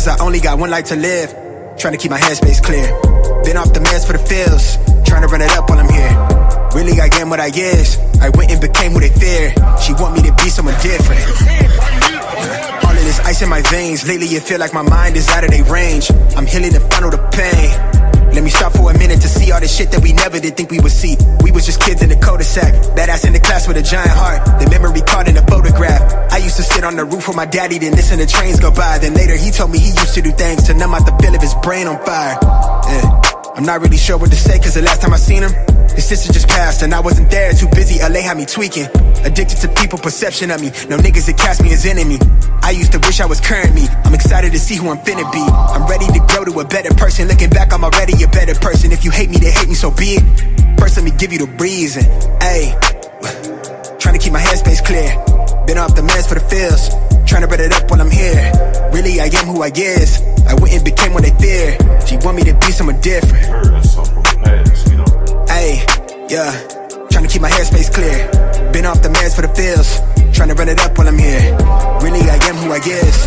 I only got one life to live. Trying to keep my headspace clear. Been off the meds for the feels. Trying to run it up while I'm here. Really, I am what I is. I went and became who they fear. She want me to be someone different. All of this ice in my veins. Lately, it feel like my mind is out of their range. I'm healing to final the pain. Let me stop for a minute to see all the shit that we never did think we would see. We was just kids in the cul-de-sac, badass in the class with a giant heart. The memory caught in a photograph. I used to sit on the roof with my daddy, then listen to trains go by. Then later he told me he used to do things to numb out the feel of his brain on fire. I'm not really sure what to say, cause the last time I seen him, his sister just passed and I wasn't there. Too busy, LA had me tweaking. Addicted to people perception of me. No niggas that cast me as enemy. I used to wish I was current me. I'm excited to see who I'm finna be. I'm ready to grow to a better person. Looking back, I'm already a better person. If you hate me, then hate me, so be it. First, let me give you the reason. Ayy, trying to keep my headspace clear. Been off the meds for the feels. Trying to run it up while I'm here. Really, I am who I is. I went and became what they fear. She want me to be someone different. Ayy, yeah, trying to keep my headspace clear. Been off the meds for the feels. Trying to run it up while I'm here. Really, I am who I is.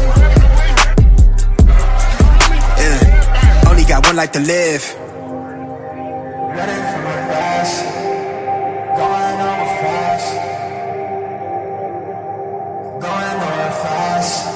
Yeah, only got one life to live. Ready for my rise. Going on fast. Going on fast.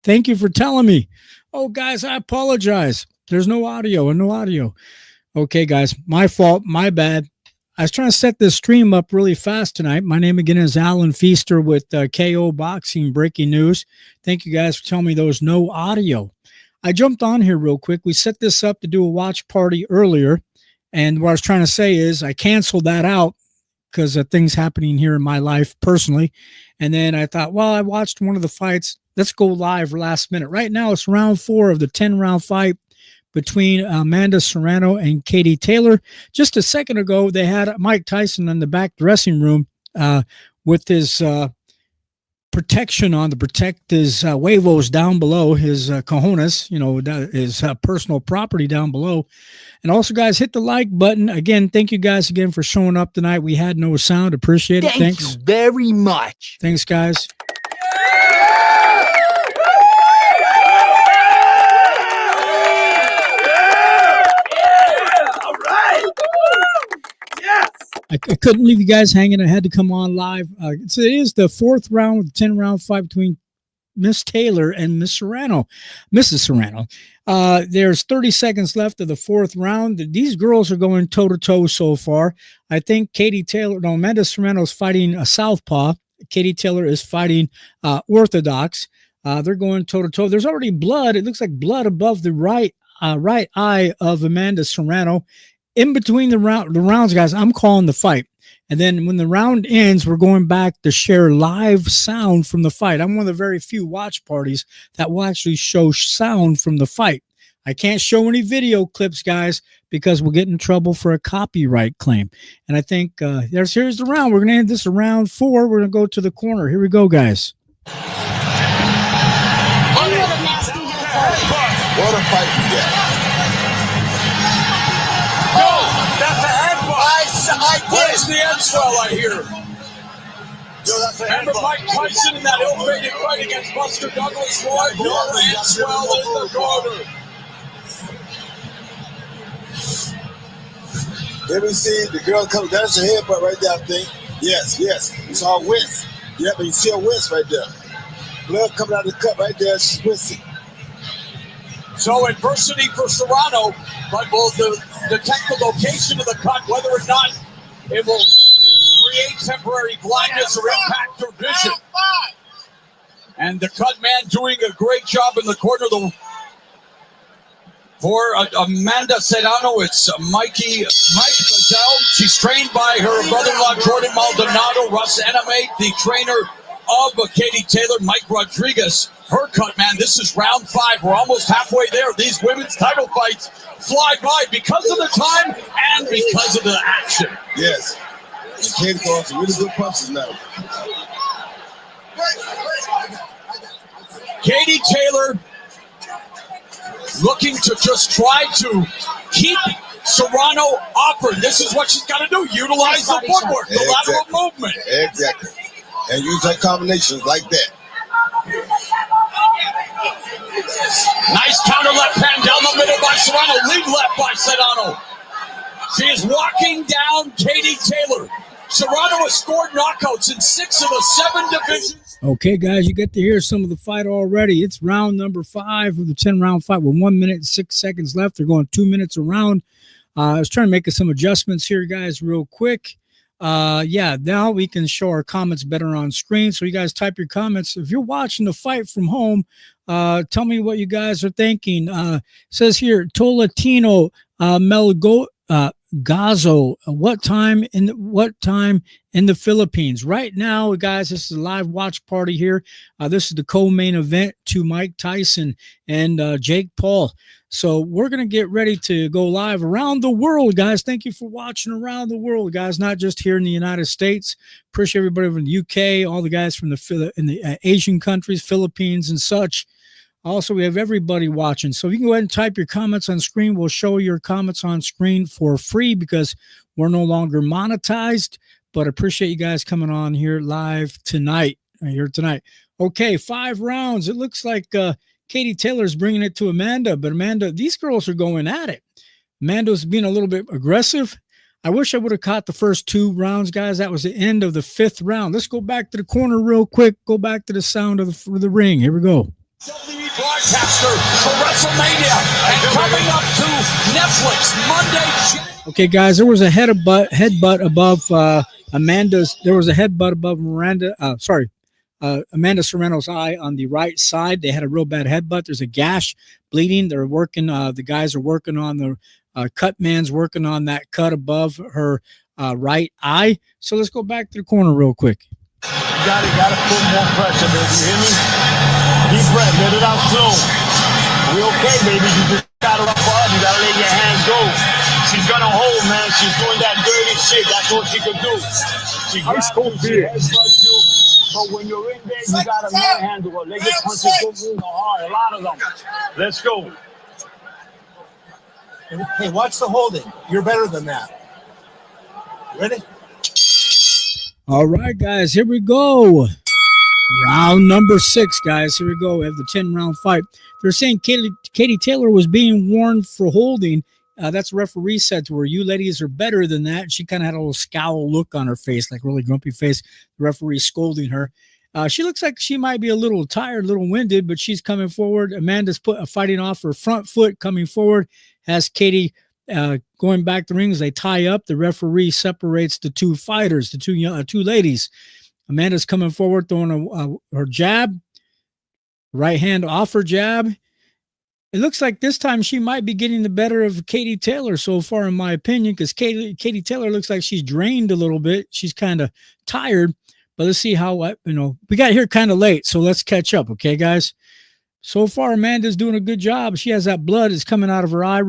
Thank you for telling me. Oh, guys, I apologize. There's no audio and no audio. Okay, guys, my fault, my bad. I was trying to set this stream up really fast tonight. My name again is Alan Feaster with KO Boxing Breaking News. Thank you guys for telling me there was no audio. I jumped on here real quick. We set this up to do a watch party earlier. And what I was trying to say is I canceled that out because of things happening here in my life personally. And then I thought, well, I watched one of the fights. Let's go live last minute. Right now, it's round 4 of the 10-round fight between Amanda Serrano and Katie Taylor. Just a second ago, they had Mike Tyson in the back dressing room with his protection on to protect his huevos down below, his cojones, his personal property down below. And also, guys, hit the like button. Again, thank you guys again for showing up tonight. We had no sound. Appreciate it. Thank you very much. Thanks, guys. I couldn't leave you guys hanging. I had to come on live. So it is the 4th round of the 10-round fight between Miss Taylor and Mrs. Serrano. There's 30 seconds left of the 4th round. These girls are going toe-to-toe so far. I think Amanda Serrano is fighting a southpaw. Katie Taylor is fighting orthodox. They're going toe-to-toe. There's already blood. It looks like blood above the right eye of Amanda Serrano. In between the rounds, guys, I'm calling the fight. And then when the round ends, we're going back to share live sound from the fight. I'm one of the very few watch parties that will actually show sound from the fight. I can't show any video clips, guys, because we'll get in trouble for a copyright claim. And I think here's the round. We're going to end this in round 4. We're going to go to the corner. Here we go, guys. What a fight we got. Where's the end swell I hear? Remember Mike Tyson in that ill-fated fight against Buster Douglas, Roy? No end swell in the corner. Let me see the girl coming. That's her headbutt right there, I think. Yes. You saw her wince. Yeah, but you see her wince right there. Blood coming out of the cut right there. She's wincing. So adversity for Serrano, but will detect the location of the cut, whether or not it will create temporary blindness or impact her vision. And the cut man doing a great job in the corner. For Amanda Serrano, it's Mike Bazell. She's trained by her brother-in-law, Jordan Maldonado, Russ Ename, the trainer of Katie Taylor, Mike Rodriguez. Her cut man, this is round 5. We're almost halfway there. These women's title fights fly by because of the time and because of the action. Yes. And Katie throwing some really good punches now. Katie Taylor looking to just try to keep Serrano off her. This is what she's got to do. Utilize the footwork, the lateral movement. Exactly. And use her combinations like that. Nice counter left hand down the middle by Serrano. Lead left by Serrano. She is walking down Katie Taylor. Serrano has scored knockouts in 6 of the 7 divisions. Okay, guys, you get to hear some of the fight already. It's round number 5 of the 10-round fight with 1 minute and 6 seconds left. They're going 2 minutes around. I was trying to make some adjustments here, guys, real quick. Now we can show our comments better on screen. So you guys type your comments. If you're watching the fight from home, tell me what you guys are thinking. Says here, Tolatino Gazo, what time in the Philippines? Right now, guys, this is a live watch party here. This is the co-main event to Mike Tyson and Jake Paul. So we're going to get ready to go live around the world, guys. Thank you for watching around the world, guys, not just here in the United States. Appreciate everybody from the UK, all the guys from the Asian countries, Philippines and such. Also, we have everybody watching. So you can go ahead and type your comments on screen. We'll show your comments on screen for free because we're no longer monetized. But I appreciate you guys coming on here live tonight. Okay, 5 rounds. It looks like Katie Taylor's bringing it to Amanda. But Amanda, these girls are going at it. Amanda's being a little bit aggressive. I wish I would have caught the first 2 rounds, guys. That was the end of the 5th round. Let's go back to the corner real quick. Go back to the sound of the ring. Here we go. broadcaster for WrestleMania. And coming up to Netflix Monday. Okay, guys, there was a headbutt above Amanda's. There was a headbutt above Amanda Serrano's eye on the right side. They had a real bad headbutt. There's a gash, bleeding. They're working. The guys are working on the cut man's working on that cut above her right eye. So let's go back to the corner real quick. You gotta put more pressure, baby. You hear me? Deep breath, let it out slow. We okay, baby. You just gotta up up. You gotta let your hands go. She's gonna hold, man. She's doing that dirty shit. That's what she can do. She grabs you, she headbutts you. But when you're in there, you gotta manhandle her. Let your punches go in hard. A lot of them. Let's go. Hey, watch the holding. You're better than that. Ready? All right, guys, here we go. Round number 6, guys. Here we go. We have the 10-round fight. They're saying Katie Taylor was being warned for holding. That's a referee said to her, you ladies are better than that. She kind of had a little scowl look on her face, like really grumpy face. The referee scolding her. She looks like she might be a little tired, a little winded, but she's coming forward. Amanda's fighting off her front foot, coming forward. Has Katie going back to the ring as they tie up. The referee separates the two fighters, the two ladies. Amanda's coming forward, throwing her jab. Right hand off her jab. It looks like this time she might be getting the better of Katie Taylor so far, in my opinion, because Katie Taylor looks like she's drained a little bit. She's kind of tired, but let's see how, we got here kind of late, so let's catch up, okay, guys? So far, Amanda's doing a good job. She has that blood is coming out of her eye,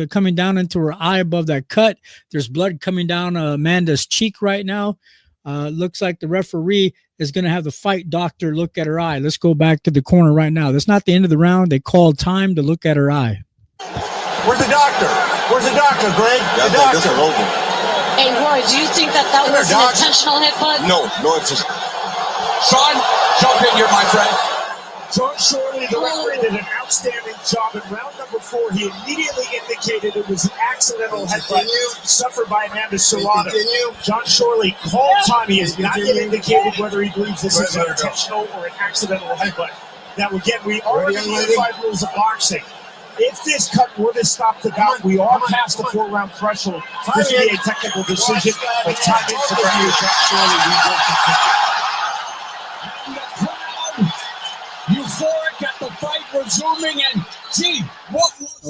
coming down into her eye above that cut. There's blood coming down Amanda's cheek right now. Looks like the referee is going to have the fight doctor look at her eye. Let's go back to the corner right now. That's not the end of the round. They called time to look at her eye. Where's the doctor? Where's the doctor, Greg? The doctor. Hey, Roy, do you think that was an intentional headbutt? No intentional. Sean, jump in here, my friend. John Shorley, the referee, did an outstanding job. In round number 4, he immediately indicated it was an accidental headbutt suffered by Amanda Serrano. John Shorley called time. He has not yet indicated whether he believes this is an intentional or an accidental headbutt. Now, again, we already know the 5 rules of boxing. If this cut were to stop the bout, we are past the 4-round threshold. This would be a technical decision, but time in for John Shorley. We will continue. Euphoric at the fight resuming, and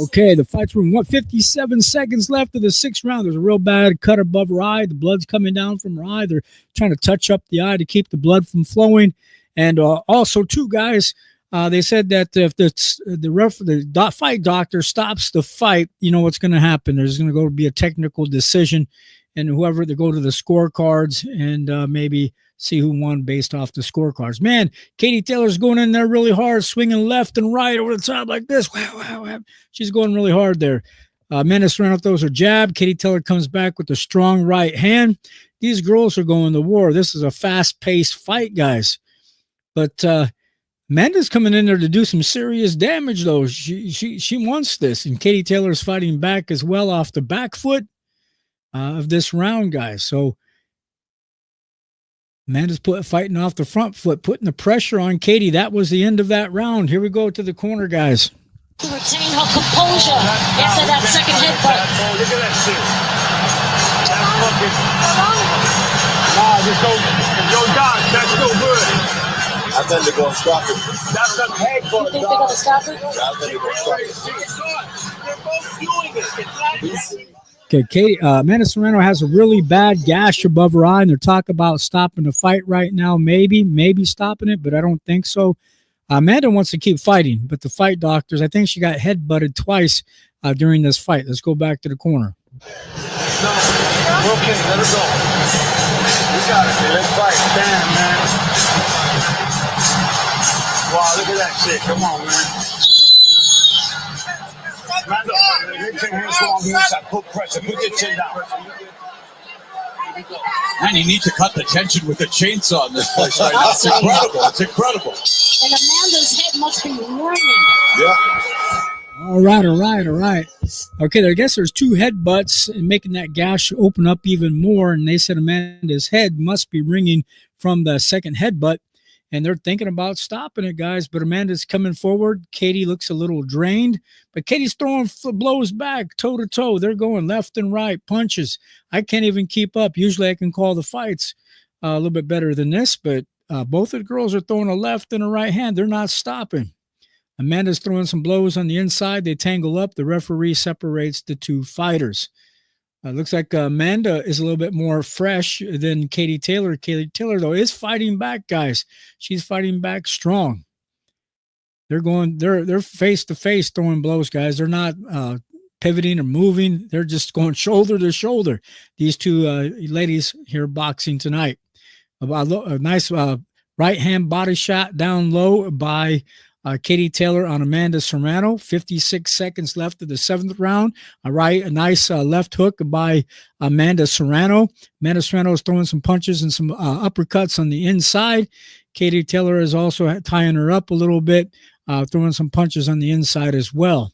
okay, the fight's room. 57 seconds left of the 6th round. There's a real bad cut above her eye. The blood's coming down from her eye. They're trying to touch up the eye to keep the blood from flowing. And also, 2 guys, they said that if the fight doctor stops the fight, you know what's going to happen. There's going to go be a technical decision, and whoever they go to the scorecards and maybe see who won based off the scorecards. Man, Katie Taylor's going in there really hard, swinging left and right over the top like this. Wow. She's going really hard there. Amanda Serrano throws her jab. Katie Taylor comes back with a strong right hand. These girls are going to war. This is a fast-paced fight, guys. But Amanda's coming in there to do some serious damage, though. She wants this, and Katie Taylor's fighting back as well off the back foot of this round, guys. So Amanda's fighting off the front foot, putting the pressure on Katie. That was the end of that round. Here we go to the corner, guys. To retain her composure after that second headbutt. Look at that shit. That's fucking... Nah, just go down. That's no good. I think they're going to stop it. That's a headbutt, You think they're going to stop it? I think they're going to stop it. They're both doing it. It's not... Okay, Amanda Serrano has a really bad gash above her eye, and they're talking about stopping the fight right now. Maybe stopping it, but I don't think so. Amanda wants to keep fighting, but the fight doctors, I think she got headbutted twice during this fight. Let's go back to the corner. No, okay, let her go. We got it, man. Let's fight. Damn, man. Wow, look at that shit. Come on, man. Put pressure. Put your chin down. Man, you need to cut the tension with a chainsaw in this place right now. It's incredible. It's incredible. And Amanda's head must be warming. Yeah. All right. Okay, I guess there's 2 headbutts and making that gash open up even more. And they said Amanda's head must be ringing from the second headbutt. and they're thinking about stopping it, guys. But Amanda's coming forward. Katie looks a little drained, but Katie's throwing blows back, toe to toe. They're going left and right, punches. I can't even keep up. Usually I can call the fights a little bit better than this, but both of the girls are throwing a left and a right hand. They're not stopping. Amanda's throwing some blows on the inside. They tangle up. The referee separates the two fighters. Looks like Amanda is a little bit more fresh than Katie Taylor. Katie Taylor, though, is fighting back, guys. She's fighting back strong. They're face to face throwing blows, guys. They're not pivoting or moving. They're just going shoulder to shoulder. These two ladies here boxing tonight. A nice right hand body shot down low by Katie Taylor on Amanda Serrano. 56 seconds left of the 7th round. A nice left hook by Amanda Serrano. Amanda Serrano is throwing some punches and some uppercuts on the inside. Katie Taylor is also tying her up a little bit, throwing some punches on the inside as well.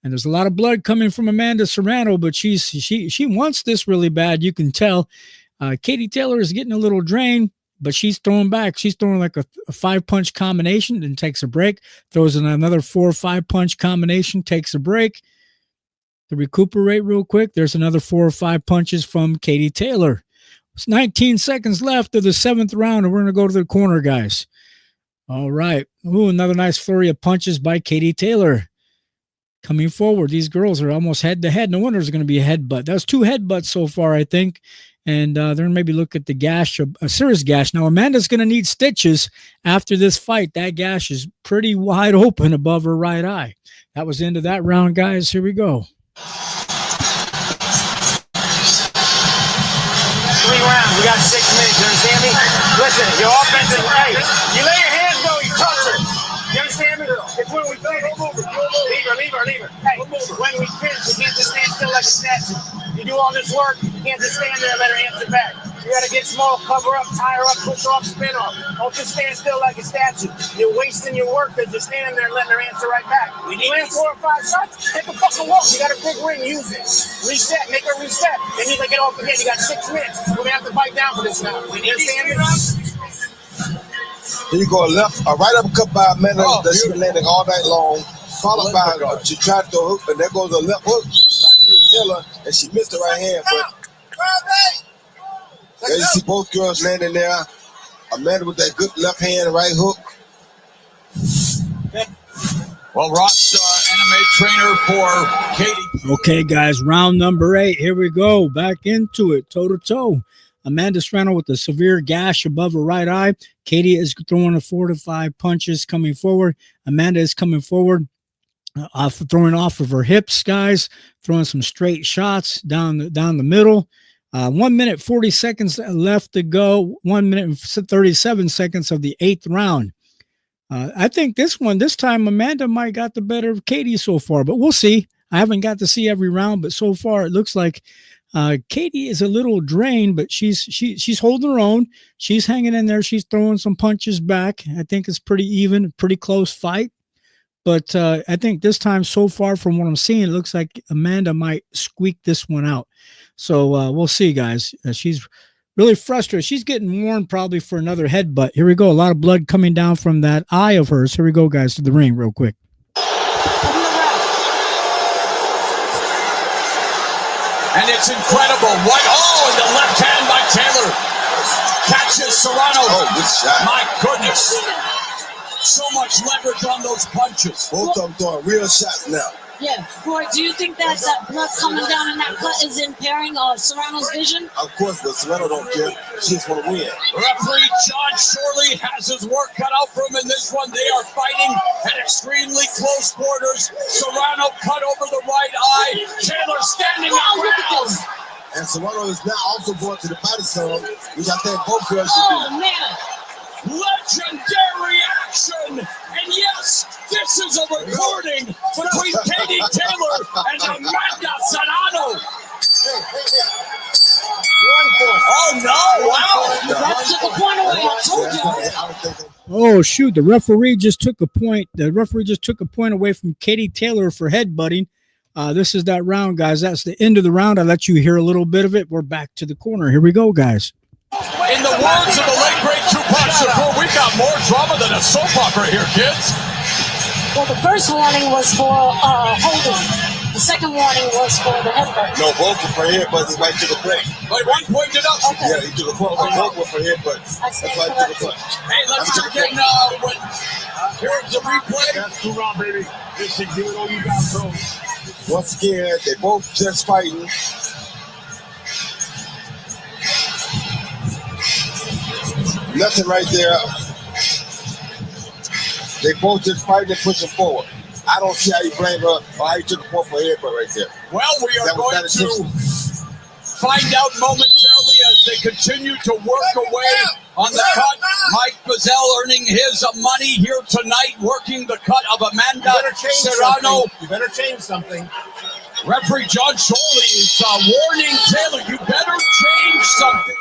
And there's a lot of blood coming from Amanda Serrano, but she wants this really bad. You can tell. Katie Taylor is getting a little drained, but she's throwing back. She's throwing like a 5-punch combination, then takes a break, throws in another 4 or 5-punch combination, takes a break. To recuperate real quick, there's another 4 or 5 punches from Katie Taylor. It's 19 seconds left of the 7th round, and we're going to go to the corner, guys. All right. Ooh, another nice flurry of punches by Katie Taylor. Coming forward, these girls are almost head-to-head. No wonder there's going to be a headbutt. That was 2 headbutts so far, I think. And they're going to maybe look at the gash, a serious gash. Now, Amanda's going to need stitches after this fight. That gash is pretty wide open above her right eye. That was the end of that round, guys. Here we go. 3 rounds. We got 6 minutes. You understand me? Listen, your offensive, hey, you lay your hands low, you touch her. You understand me? It's when we play. Leave her. Hey, when we finish, we can't just stand still like a statue. You do all this work, you can't just stand there and let her answer back. You got to get small, cover up, tie her up, push off, spin off. Don't just stand still like a statue. You're wasting your work because you're standing there and letting her answer right back. When you land 4 or 5 shots, take a fucking walk. You got a big ring, use it. Reset, make her reset. Then you get off again. You got 6 minutes. We're going to have to bite down for this now. You understand me? Then you go left, a right uppercut by Amanda that's been landing all night long, followed by she tried to hook, and there goes a left hook. Taylor, and she missed the right hand. But there you see both girls landing there. Amanda with that good left hand, right hook. Well, Ross, anime trainer for Katie. Okay, guys, round number 8. Here we go. Back into it, toe to toe. Amanda Serrano with a severe gash above her right eye. Katie is throwing a 4 to 5 punches coming forward. Amanda is coming forward. Throwing off of her hips, guys, throwing some straight shots down the middle. 1 minute, 40 seconds left to go. 1 minute and 37 seconds of the 8th round. I think this time Amanda might got the better of Katie so far, but we'll see. I haven't got to see every round, but so far it looks like Katie is a little drained, but she's holding her own. She's hanging in there. She's throwing some punches back. I think it's pretty even, pretty close fight. But I think this time, so far from what I'm seeing, it looks like Amanda might squeak this one out. So we'll see, guys. She's really frustrated. She's getting warned probably for another headbutt. Here we go. A lot of blood coming down from that eye of hers. Here we go, guys, to the ring real quick. And it's incredible. Right, and the left hand by Taylor catches Serrano. Oh, good shot. My goodness. So much leverage on those punches. Both of them throwing real shots now. Yeah. Roy, do you think that blood coming down in that cut is impairing Serrano's vision? Of course, but Serrano don't care. She just want to win. Referee John Shorley has his work cut out for him in this one. They are fighting at extremely close quarters. Serrano cut over the right eye. Taylor standing up. Look at this. And Serrano is now also going to the body zone, which I think both girls should do. Oh, man. Legendary action, and yes, this is a recording between Katie Taylor and Amanda Serrano. Oh no! Wow! That took a point away. I told you. Oh shoot! The referee just took a point. The referee just took a point away from Katie Taylor for headbutting. This is that round, guys. That's the end of the round. I let you hear a little bit of it. We're back to the corner. Here we go, guys. In the words of the late great Tupac Shakur, we've got more drama than a soap opera here, kids. Well, the first warning was for holding. The second warning was for the headbutt. No, both were for headbutts right to the brain. Like one pointed up. Okay. Yeah, he took a punch. Both were for headbutts. I That's stand why he took a corrected. punch. Hey, let's check in here's the replay. That's too wrong, baby. Just give it all you got, bro. Once again, they both just fighting. Nothing right there. They both just fighting and pushing forward. I don't see how you blame her or how you took a point for headbutt right there. Well, we are going to find out momentarily as they continue to work away on the cut. Mike Bazell earning his money here tonight, working the cut of Amanda Serrano. You better change something. Referee John Shorley is warning Taylor, you better change something.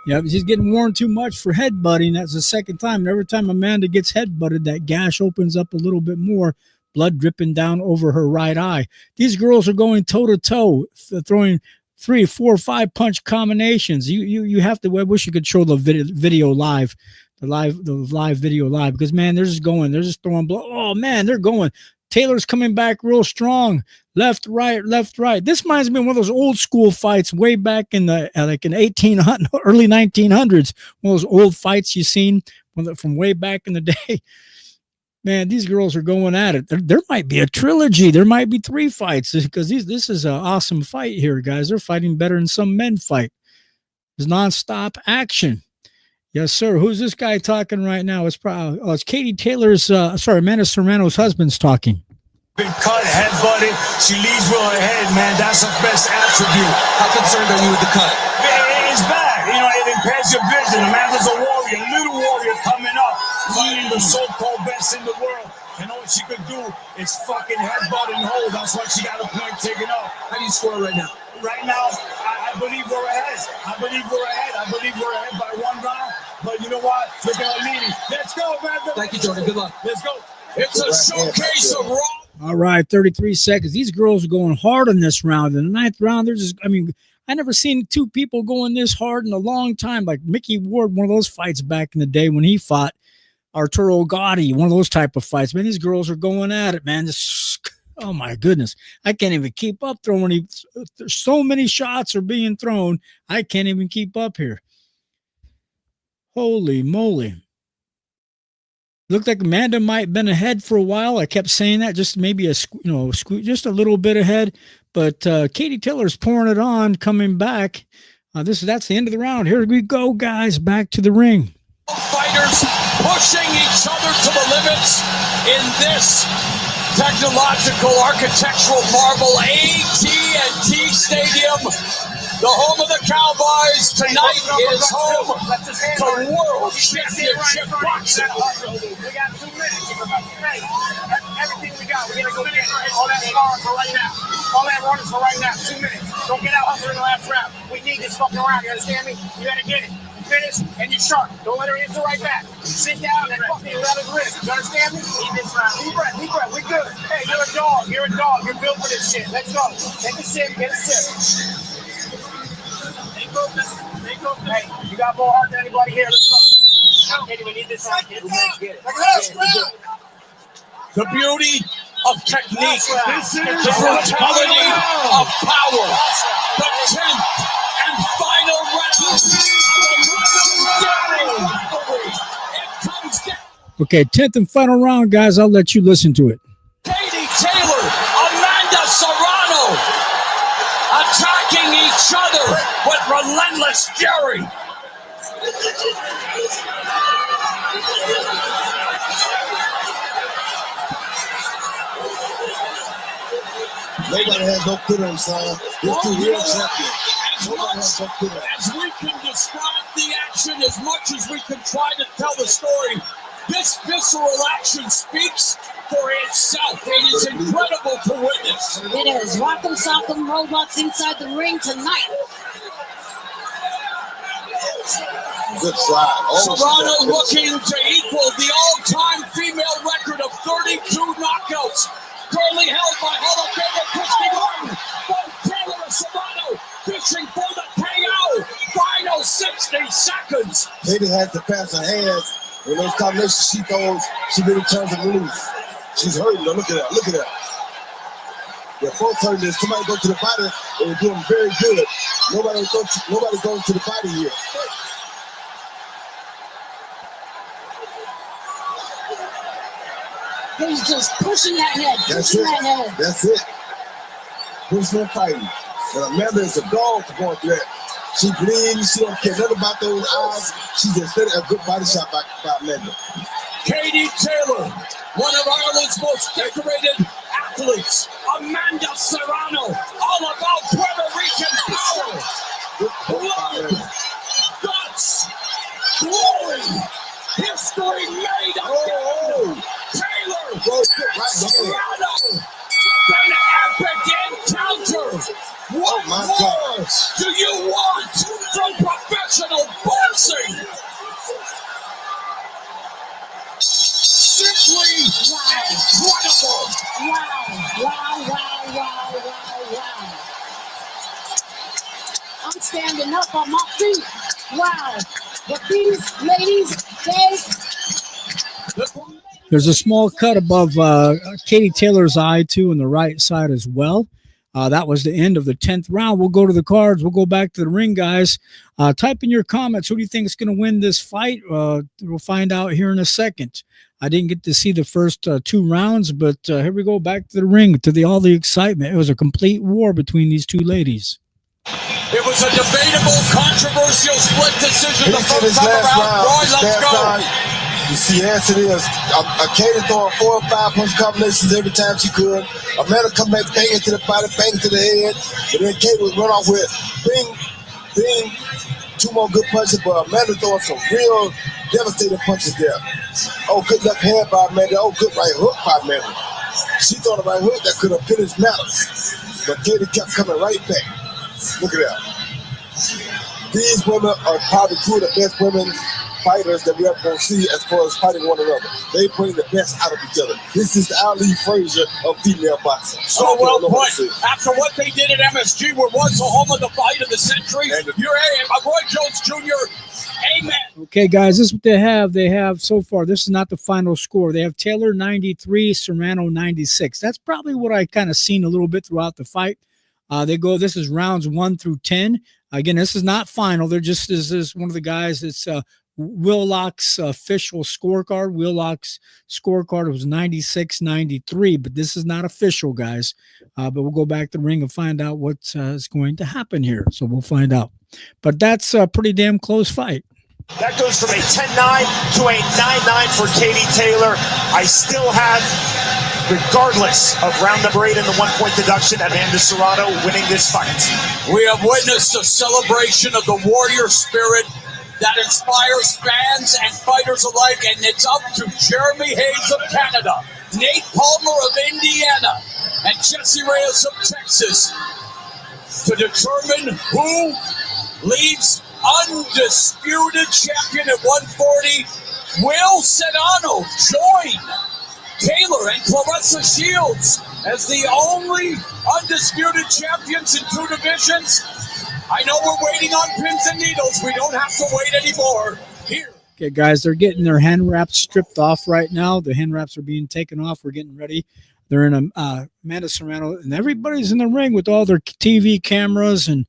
Yeah, she's getting warned too much for headbutting. That's the second time. And every time Amanda gets headbutted, that gash opens up a little bit more, blood dripping down over her right eye. These girls are going toe-to-toe, throwing 3, 4, 5 punch combinations. You have to. I wish you could show the video live, the live video live, because man, they're just throwing blood. Oh man, they're going. Taylor's coming back real strong. Left, right, left, right. This reminds me of one of those old school fights way back in the early 1900s. One of those old fights you seen from way back in the day. Man, these girls are going at it. There might be a trilogy. There might be 3 fights, because this is an awesome fight here, guys. They're fighting better than some men fight. There's nonstop action. Yes, sir. Who's this guy talking right now? It's probably it's Katie Taylor's. Amanda Serrano's husband's talking. Been cut, headbutted. She leads with her head, man. That's her best attribute. How concerned are you with the cut? It's bad. It impairs your vision. Amanda's a warrior, little warrior coming up, fighting the so-called best in the world. And all she could do is fucking headbutt and hold. That's why she got a point taken off. How do you score right now? Right now, I believe we're ahead. I believe we're ahead by 1 round. But you know what? Look at our meeting. Let's go, man. Thank you, Jordan. Good luck. Let's go. It's a showcase of raw. All right, 33 seconds. These girls are going hard in this round. In the 9th round, I never seen 2 people going this hard in a long time. Like Mickey Ward, one of those fights back in the day when he fought Arturo Gotti, one of those type of fights. Man, these girls are going at it, man. Oh my goodness. I can't even keep up throwing. There's so many shots are being thrown. I can't even keep up here. Holy moly. Looked like Amanda might have been ahead for a while. I kept saying that, just maybe just a little bit ahead. But Katie Taylor's pouring it on, coming back. That's the end of the round. Here we go, guys. Back to the ring. Fighters pushing each other to the limits in this technological architectural marvel AT&T Stadium. The home of the Cowboys. Tonight is home to World Championship Boxing. We got 2 minutes. Everything we got, we're going to go get it. All that scarring for right now. All that running for right now. 2 minutes. Don't get out hustling in the last round. We need this fucking round. You understand me? You got to get it. You finish and you're sharp. Don't let her answer right back. Sit down and fucking let it rip. You understand me? Deep breath. Deep breath. We're good. Hey, you're a dog. You're a dog. You're built for this shit. Let's go. Take a sip. Get a sip. Hey, you got more heart than anybody here. Let's go. Okay, we need this round. Get it. The beauty of technique, the brutality of power. The 10th and final round. It comes down. Okay, 10th and final round, guys. I'll let you listen to it. Katie Taylor, Amanda Serrano, attacking each other with relentless fury. Nobody has no quit on, son. You're too real champion. As we can describe the action, as much as we can try to tell the story, this visceral action speaks for itself. It is incredible to witness. It is. Rock'em Sock'em Robots inside the ring tonight. Good try. Serrano looking to equal the all-time female record of 32 knockouts, currently held by Hall of Famer Christy Martin. Both Taylor and Serrano fishing for the KO. Final 60 seconds. Katie has to pass her hands. When those combinations she throws, she really turns them loose. She's hurting though. Look at that. Look at that. They're both hurting. If somebody go to the body, they're doing very good. Nobody goes to the body here. He's just pushing that head. That head. That's it. Pushing and fighting. And Amanda is a dog for going through that. She bleeds. She don't care nothing about those eyes. She just did a good body shot by Amanda. Katie Taylor, one of Ireland's most decorated athletes. Amanda Serrano, all about Puerto Rican power. Blood, guts, glory, history made again. Taylor, Serrano, an epic encounter. What more do you want from professional boxing? Simply incredible. Wow. I'm standing up on my feet. Wow. But these ladies, There's a small cut above Katie Taylor's eye, too, on the right side as well. That was the end of the 10th round. We'll go to the cards. We'll go back to the ring, guys. Type in your comments. Who do you think is going to win this fight? We'll find out here in a second. I didn't get to see the first 2 rounds, but here we go back to the ring, to all the excitement. It was a complete war between these two ladies. It was a debatable, controversial split decision. The first last round. Roy, let's go. You see, Anthony is Katie throwing 4 or 5 punch combinations every time she could. Amanda come back, bang into the body, bang to the head. And then Katie would run off with bing, 2 more good punches. But Amanda throwing some real devastating punches there. Oh, good left hand by Amanda. Oh, good right hook by Amanda. She thought a right hook that could have finished matters. But Katie kept coming right back. Look at that. These women are probably 2 of the best women fighters that we ever going to see as far as fighting one another. They bring the best out of each other. This is the Ali Frazier of female boxing. So well put. After what they did at MSG, where was the home of the fight of the century, you're Roy Jones Jr. Amen. Okay, guys, this is what they have. They have so far, this is not the final score. They have Taylor 93, Serrano 96. That's probably what I kind of seen a little bit throughout the fight. This is rounds 1 through 10. Again, this is not final. This is one of the guys that's Willock's official scorecard. Willock's scorecard was 96-93, but this is not official, guys. But we'll go back to the ring and find out what is going to happen here. So we'll find out. But that's a pretty damn close fight. That goes from a 10-9 to a 9-9 for Katie Taylor. I still have, regardless of round number 8 in the 1-point deduction, Amanda Serrano winning this fight. We have witnessed a celebration of the warrior spirit that inspires fans and fighters alike, and it's up to Jeremy Hayes of Canada, Nate Palmer of Indiana, and Jesse Reyes of Texas to determine who leaves undisputed champion at 140. Will Sedano join Taylor and Clarissa Shields as the only undisputed champions in 2 divisions? I know we're waiting on pins and needles. We don't have to wait anymore. Here. Okay, guys, they're getting their hand wraps stripped off right now. The hand wraps are being taken off. We're getting ready. They're in Amanda Serrano, and everybody's in the ring with all their TV cameras and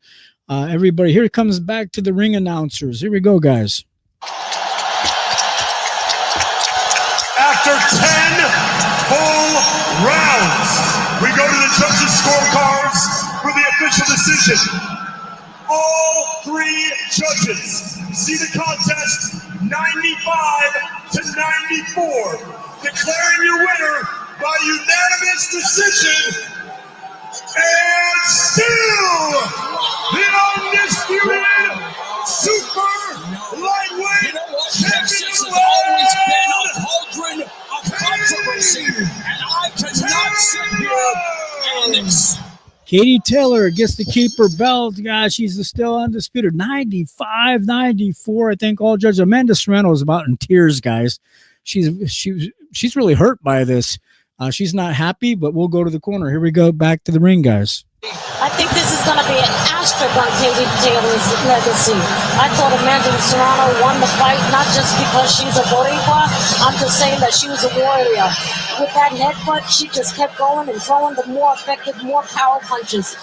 everybody. Here comes back to the ring announcers. Here we go, guys. After 10 full rounds, we go to the judges' scorecards for the official decision. All 3 judges see the contest 95-94, declaring your winner by unanimous decision, and still the undisputed super lightweight champion of the always been a cauldron of controversy, and I cannot sit here and Katie Taylor gets to keep her belt, guys. She's still undisputed. 95-94, I think all judges. Amanda Serrano is about in tears, guys. She's really hurt by this. She's not happy, but we'll go to the corner. Here we go, back to the ring, guys. I think this is going to be an asterisk on Katie Taylor's legacy. I thought Amanda Serrano won the fight, not just because she's a Boricua. I'm just saying that she was a warrior. With that headbutt, she just kept going and throwing the more effective, more power punches.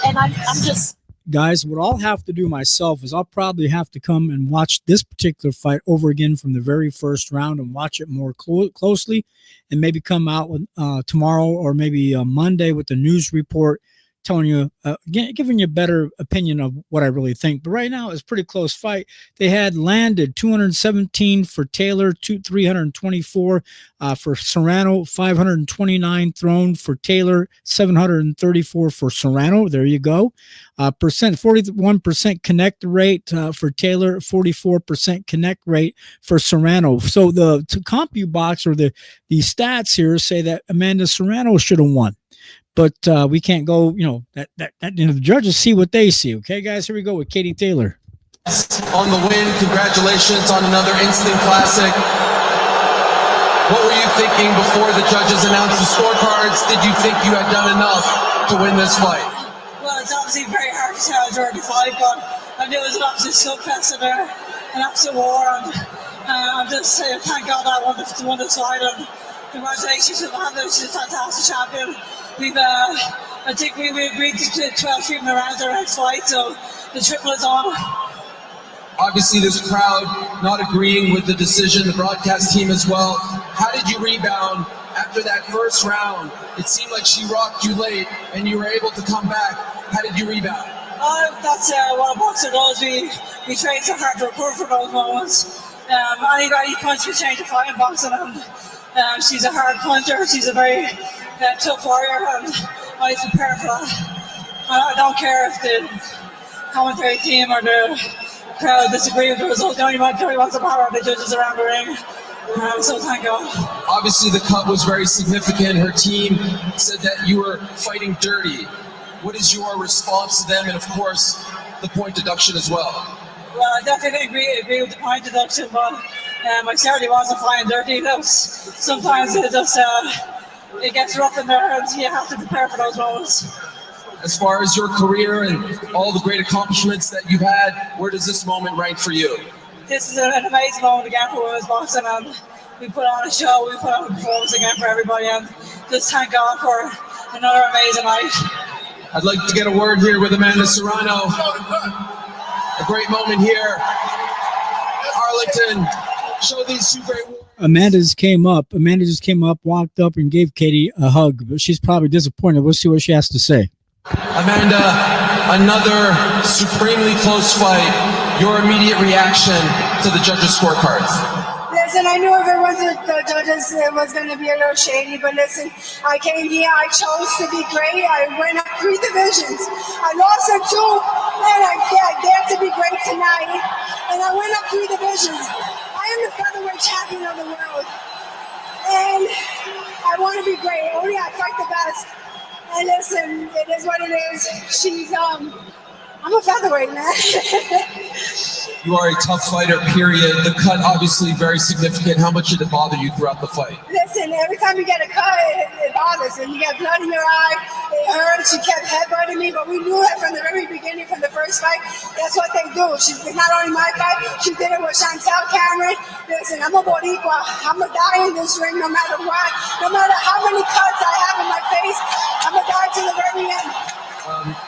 And I'm just... Guys, what I'll have to do myself is I'll probably have to come and watch this particular fight over again from the very first round and watch it more closely, and maybe come out with tomorrow or maybe Monday with the news report telling you, giving you a better opinion of what I really think. But right now, it's a pretty close fight. They had landed 217 for Taylor, 324 for Serrano, 529 thrown for Taylor, 734 for Serrano. There you go. 41% connect rate for Taylor, 44% connect rate for Serrano. So the CompuBox or the stats here say that Amanda Serrano should have won. But we can't go, that the judges see what they see. Okay, guys, here we go with Katie Taylor. On the win, congratulations on another instant classic. What were you thinking before the judges announced the scorecards? Did you think you had done enough to win this fight? Well, it's obviously very hard to tell during the fight, but I knew it was an absolute slugfest and an absolute war. And I'm just thank God I won this fight. And congratulations to Amanda, she's a fantastic champion. I think we agreed to 12 treatment rounds our next fight, so the triple is on. Obviously, this crowd not agreeing with the decision, the broadcast team as well. How did you rebound after that first round? It seemed like she rocked you late, and you were able to come back. How did you rebound? That's what a boxer does. We train so hard to recover from those moments. Any punch can change a fight in boxing, and she's a hard puncher. She's a very tough warrior, and I prepare for that. I don't care if the commentary team or the crowd disagree with the result. The only wants the power of the judges around the ring. So thank God. Obviously, the cut was very significant. Her team said that you were fighting dirty. What is your response to them, and of course, the point deduction as well? Well, I definitely agree with the point deduction, but I certainly wasn't fighting dirty. Sometimes it just it gets rough in there, and you have to prepare for those moments. As far as your career and all the great accomplishments that you've had, where does this moment rank for you? This is an amazing moment again for women's boxing, and we put on a show, we put on a performance again for everybody, and just thank God for another amazing night. I'd like to get a word here with Amanda Serrano. A great moment here. Arlington, show these two great warriors. Amanda just came up, walked up, and gave Katie a hug, but she's probably disappointed. We'll see what she has to say. Amanda, another supremely close fight. Your immediate reaction to the judges' scorecards? Listen, I knew if it wasn't the judges, it was going to be a little shady, but listen, I came here, I chose to be great. I went up 3 divisions. I lost in 2, and I dared to be great tonight, and I went up 3 divisions. I am the featherweight champion of the world, and I want to be great. Only I fight the best. And listen, it is what it is. I'm a featherweight, man. You are a tough fighter, period. The cut, obviously, very significant. How much did it bother you throughout the fight? Listen, every time you get a cut, it bothers. And you get blood in your eye, it hurts. She kept headbutting me, but we knew that from the very beginning, from the first fight. That's what they do. It's not only my fight. She did it with Chantel Cameron. Listen, I'm a Boricua. I'm going to die in this ring no matter what. No matter how many cuts I have in my face, I'm going to die to the very end.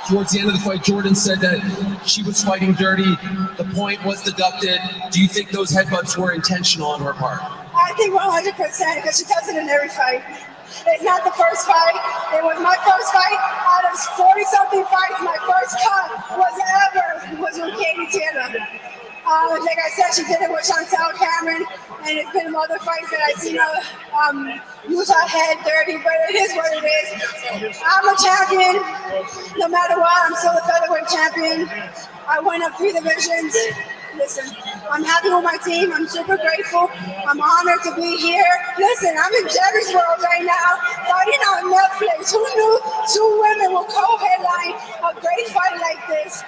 Towards the end of the fight, Jordan said that she was fighting dirty. The point was deducted. Do you think those headbutts were intentional on her part? I think 100%, because she does it in every fight. It's not the first fight. It was my first fight. Out of 40-something fights, my first cut was with Katie Taylor. Like I said, she did it with Chantel Cameron, and it's been other fights that I've seen her use her head dirty, but it is what it is. I'm a champion. No matter what, I'm still a featherweight champion. I went up 3 divisions. Listen, I'm happy with my team. I'm super grateful. I'm honored to be here. Listen, I'm in Jerry's World right now, fighting on Netflix. Who knew 2 women will co-headline a great fight like this?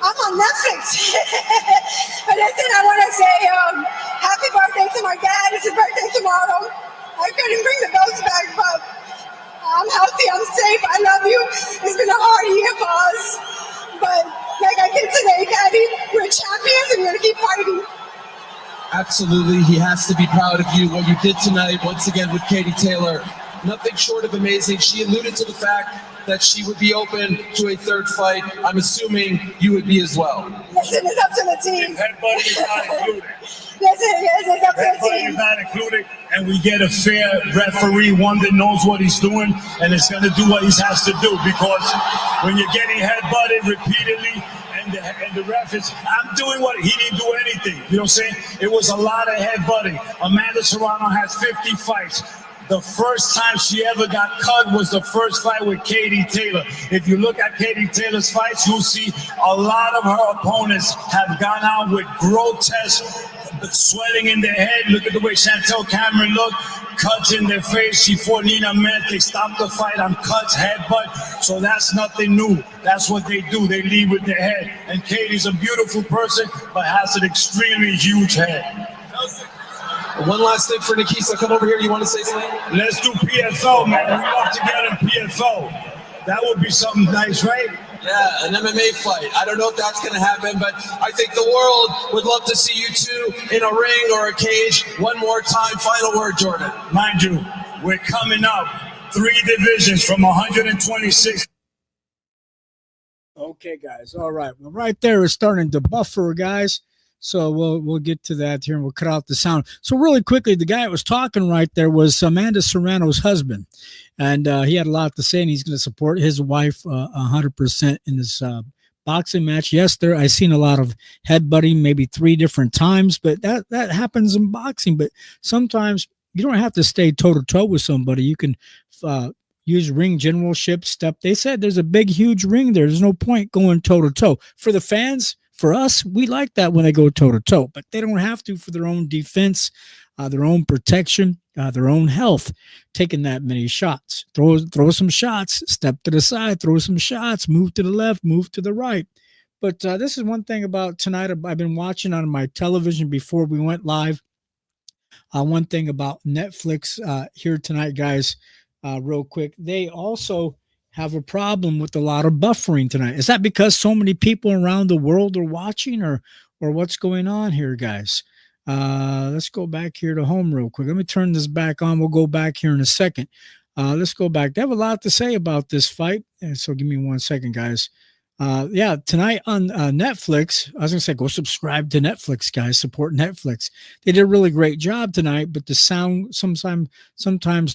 I'm on Netflix. But listen, I want to say happy birthday to my dad. It's his birthday tomorrow. I couldn't bring the belts back, but I'm healthy, I'm safe, I love you. It's been a hard year for us. But like I did today, Daddy, we're champions and we're going to keep fighting. Absolutely. He has to be proud of you. What you did tonight, once again, with Katie Taylor, nothing short of amazing. She alluded to the fact that she would be open to a third fight. I'm assuming you would be as well. Listen, it's up to the team. Headbutting is not included. Listen, it's up to the Headbutting team. is not included, and we get a fair referee, one that knows what he's doing and is going to do what he has to do. Because when you're getting headbutted repeatedly, and the ref is, I'm doing what he didn't do anything. You know what I'm saying? It was a lot of headbutting. Amanda Serrano has 50 fights. The first time she ever got cut was the first fight with Katie Taylor. If you look at Katie Taylor's fights, you'll see a lot of her opponents have gone out with grotesque sweating in their head. Look at the way Chantel Cameron looked. Cuts in their face. She fought Nina Met. They stopped the fight on cuts, headbutt. So that's nothing new. That's what they do. They lead with their head. And Katie's a beautiful person, but has an extremely huge head. One last thing for Nikisa. Come over here. You want to say something? Let's do PFO, man. We love to get in PFO. That would be something nice, right? Yeah, an MMA fight. I don't know if that's going to happen, but I think the world would love to see you two in a ring or a cage one more time. Final word, Jordan. Mind you, we're coming up 3 divisions from 126. Okay, guys. All right. Well, right there is starting to buffer, guys. So we'll get to that here and we'll cut out the sound. So really quickly, the guy that was talking right there was Amanda Serrano's husband. And he had a lot to say, and he's going to support his wife 100% in this boxing match. Yes, I seen a lot of headbutting, maybe 3 different times, but that happens in boxing. But sometimes you don't have to stay toe-to-toe with somebody. You can use ring generalship step. They said there's a big, huge ring there. There's no point going toe-to-toe. For the fans, for us, we like that when they go toe-to-toe, but they don't have to for their own defense, their own protection, their own health, taking that many shots. Throw some shots, step to the side, throw some shots, move to the left, move to the right. But this is one thing about tonight I've been watching on my television before we went live. One thing about Netflix here tonight, guys, real quick, they also have a problem with a lot of buffering tonight. Is that because so many people around the world are watching, or what's going on here, guys? Let's go back here to home real quick. Let me turn this back on. We'll go back here in a second. Let's go back. They have a lot to say about this fight. And so give me 1 second, guys. Yeah, tonight on Netflix, I was going to say, go subscribe to Netflix, guys. Support Netflix. They did a really great job tonight, but the sound, sometimes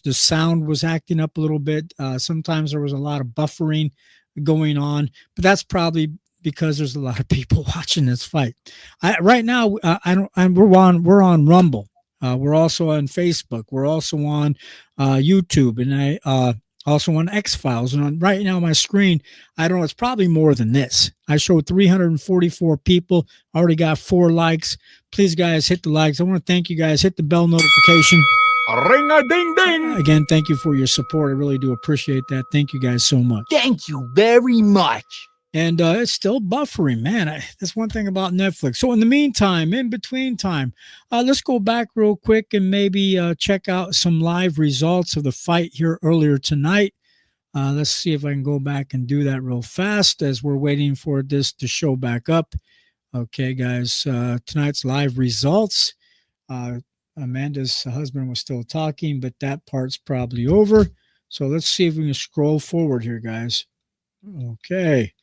the sound was acting up a little bit. Sometimes there was a lot of buffering going on, but that's probably because there's a lot of people watching this fight. Right now, we're on Rumble. We're also on Facebook. We're also on YouTube, and I also on X-Files. And right now on my screen, I don't know, it's probably more than this. I showed 344 people. I already got 4 likes. Please, guys, hit the likes. I want to thank you guys. Hit the bell notification. Ring-a-ding-ding. Again, thank you for your support. I really do appreciate that. Thank you guys so much. Thank you very much. And it's still buffering, man. That's one thing about Netflix. So in the meantime, in between time, let's go back real quick and maybe check out some live results of the fight here earlier tonight. Let's see if I can go back and do that real fast as we're waiting for this to show back up. Okay, guys, tonight's live results. Amanda's husband was still talking, but that part's probably over. So let's see if we can scroll forward here, guys. Okay.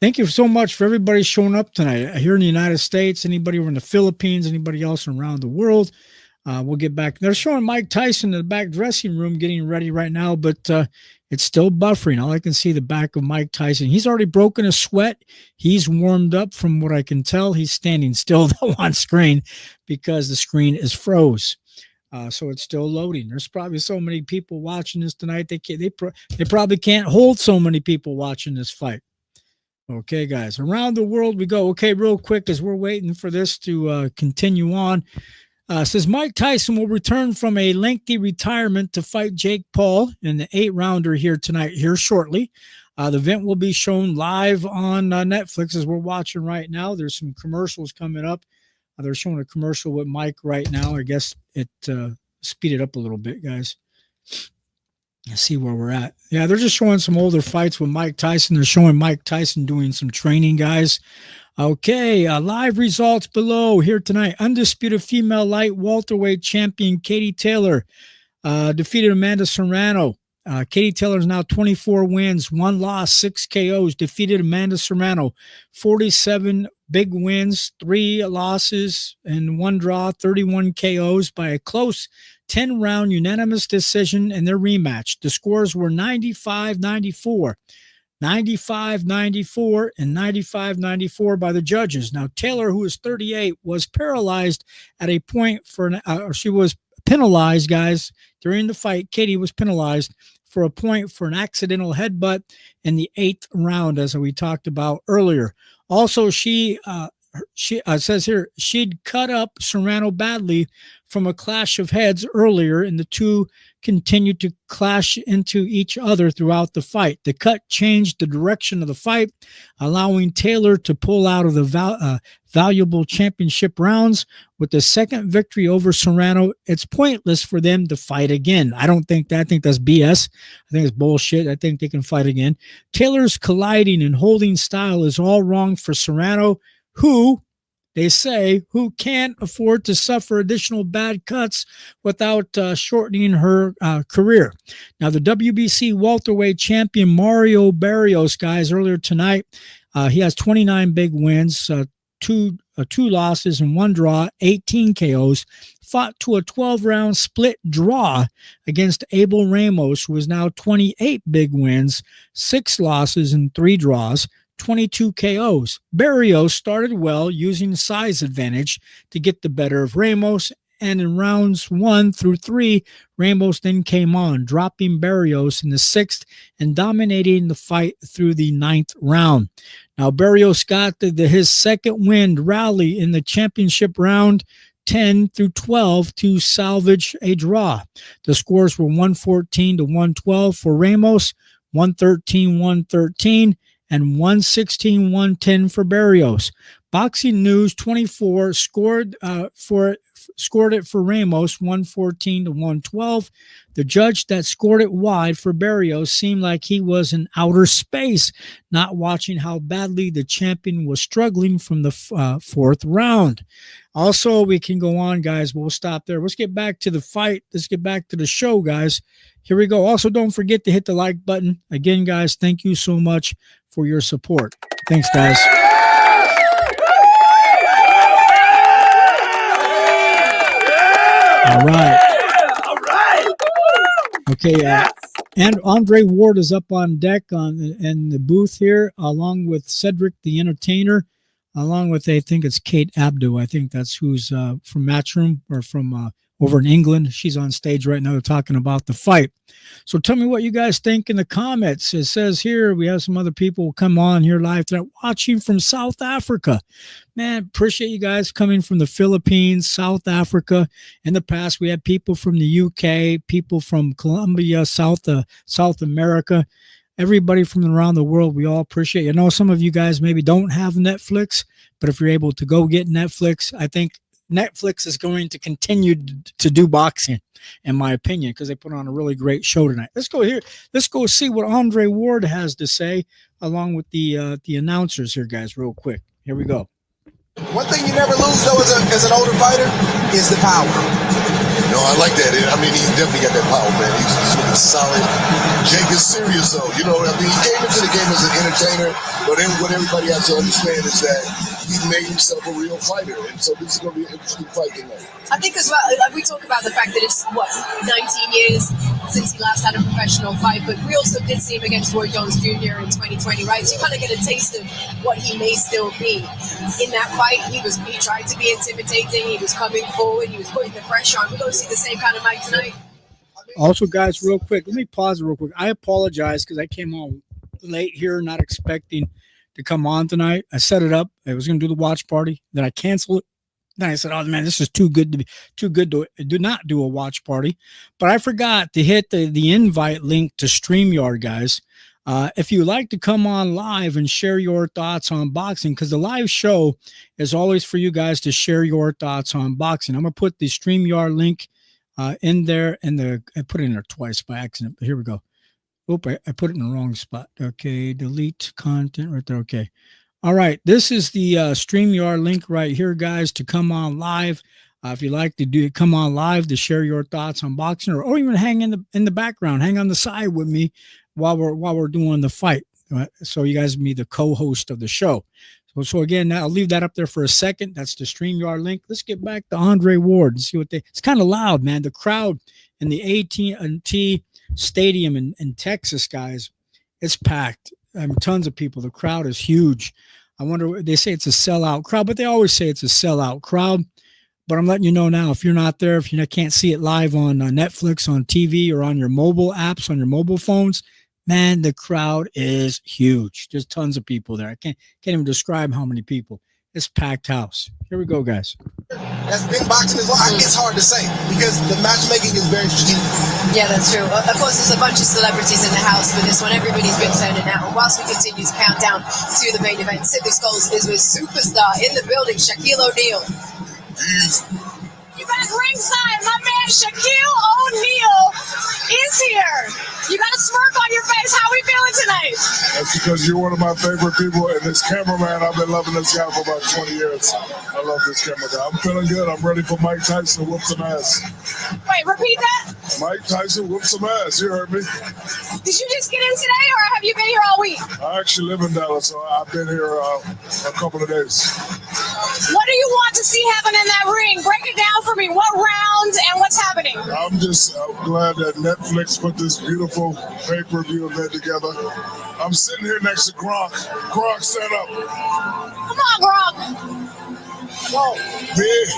Thank you so much for everybody showing up tonight here in the United States, anybody over in the Philippines, anybody else around the world. We'll get back. They're showing Mike Tyson in the back dressing room getting ready right now, but it's still buffering. All I can see the back of Mike Tyson. He's already broken a sweat. He's warmed up from what I can tell. He's standing still though on screen because the screen is froze. So it's still loading. There's probably so many people watching this tonight. They probably can't hold so many people watching this fight. Okay, guys, around the world we go. Okay, real quick, as we're waiting for this to continue on. Says Mike Tyson will return from a lengthy retirement to fight Jake Paul in the 8-rounder here tonight, here shortly. The event will be shown live on Netflix as we're watching right now. There's some commercials coming up. They're showing a commercial with Mike right now. I guess it speed it up a little bit, guys. Let's see where we're at. Yeah, they're just showing some older fights with Mike Tyson. They're showing Mike Tyson doing some training, guys. Okay, live results below here tonight. Undisputed female light welterweight champion Katie Taylor defeated Amanda Serrano. Katie Taylor is now 24 wins, 1 loss, 6 KOs. Defeated Amanda Serrano, 47 big wins, 3 losses, and 1 draw, 31 KOs by a close 10-round unanimous decision in their rematch. The scores were 95-94. 95-94 and 95-94 by the judges. Now, Taylor, who is 38, was paralyzed at a point she was penalized, guys, during the fight. Katie was penalized for a point for an accidental headbutt in the 8th round, as we talked about earlier. Also, she says here she'd cut up Serrano badly from a clash of heads earlier, and the two continued to clash into each other throughout the fight. The cut changed the direction of the fight, allowing Taylor to pull out of the valuable championship rounds. With the second victory over Serrano, it's pointless for them to fight again. I think that's BS. I think it's bullshit. I think they can fight again. Taylor's colliding and holding style is all wrong for Serrano, who can't afford to suffer additional bad cuts without shortening her career. Now, the WBC welterweight champion Mario Barrios, guys, earlier tonight, he has 29 big wins, 2 losses and 1 draw, 18 KOs, fought to a 12-round split draw against Abel Ramos, who is now 28 big wins, 6 losses and 3 draws, 22 KOs. Barrios started well, using size advantage to get the better of Ramos, and in rounds 1 through 3, Ramos then came on, dropping Barrios in the 6th and dominating the fight through the 9th round. Now, Barrios got his second win rally in the championship round 10 through 12 to salvage a draw. The scores were 114-112 for Ramos, 113-113, and 116-110 for Barrios. Boxing News 24 scored it for Ramos, 114-112. The judge that scored it wide for Barrios seemed like he was in outer space, not watching how badly the champion was struggling from the 4th round. Also, we can go on, guys. We'll stop there. Let's get back to the fight. Let's get back to the show, guys. Here we go. Also, don't forget to hit the like button. Again, guys, thank you so much for your support. Thanks, guys. All right. Okay. And Andre Ward is up on deck in the booth here, along with Cedric the Entertainer, along with, I think it's Kate Abdo. I think that's who's from Matchroom or from over in England. She's on stage right now talking about the fight. So tell me what you guys think in the comments. It says here we have some other people come on here live tonight watching from South Africa. Man, appreciate you guys coming from the Philippines, South Africa. In the past, we had people from the UK, people from Colombia, South America, everybody from around the world. We all appreciate you. I know some of you guys maybe don't have Netflix, but if you're able to go get Netflix, I think Netflix is going to continue to do boxing, in my opinion, because they put on a really great show tonight. Let's go here. Let's go see what Andre Ward has to say, along with the announcers here, guys, real quick. Here we go. One thing you never lose, though, as an older fighter, is the power. No, I like that. I mean, he's definitely got that power, man. He's looking solid. Jake is serious, though. You know, I mean, he came into the game as an entertainer, but then what everybody has to understand is that he made himself a real fighter, and so this is going to be an interesting fight tonight. I think as well, like we talk about the fact that it's, 19 years since he last had a professional fight, but we also did see him against Roy Jones Jr. in 2020, right? So you kind of get a taste of what he may still be. In that fight, he tried to be intimidating, he was coming forward, he was putting the pressure on. We're going to see the same kind of Mike tonight. Also, guys, real quick, let me pause real quick. I apologize because I came on late here, not expecting to come on tonight. I set it up. I was going to do the watch party. Then I canceled it. Then I said, oh, man, this is too good to do not do a watch party. But I forgot to hit the invite link to StreamYard, guys. If you like to come on live and share your thoughts on boxing, because the live show is always for you guys to share your thoughts on boxing. I'm going to put the StreamYard link in there. I put it in there twice by accident, but here we go. Oop, I put it in the wrong spot. Okay, delete content right there. Okay. All right, this is the StreamYard link right here, guys, to come on live. If you like to come on live to share your thoughts on boxing, or even hang in the background, hang on the side with me while we're doing the fight. So you guys be the co-host of the show. So again, I'll leave that up there for a second. That's the StreamYard link. Let's get back to Andre Ward and see what it's kind of loud, man. The crowd in the AT&T Stadium in Texas, guys, it's packed. I mean, tons of people. The crowd is huge. I wonder, they say it's a sellout crowd, but they always say it's a sellout crowd. But I'm letting you know now, if you're not there, if you can't see it live on Netflix, on TV, or on your mobile apps, on your mobile phones, man, the crowd is huge. There's tons of people there. I can't even describe how many people. It's packed house. Here we go, guys. That's big boxing as well. It's hard to say because the matchmaking is very strategic. Yeah, that's true. Of course, there's a bunch of celebrities in the house for this one. Everybody's been turning out. And whilst we continue to count down to the main event, Sidney Scholes is with superstar in the building, Shaquille O'Neal. You back ringside, my man Shaquille O'Neal is here. You got a smirk on your face. How are we feeling tonight? That's because you're one of my favorite people, and this cameraman, I've been loving this guy for about 20 years. I love this camera guy. I'm feeling good. I'm ready for Mike Tyson to whoop some ass. Wait, repeat that? Mike Tyson whoop some ass. You heard me. Did you just get in today, or have you been here all week? I actually live in Dallas, so I've been here a couple of days. What do you want to see happen in that ring? Break it down for me. What round and what's happening? I'm just glad that Netflix put this beautiful pay-per-view event together. I'm sitting here next to Gronk. Gronk, stand up. Come on, Gronk. Oh, big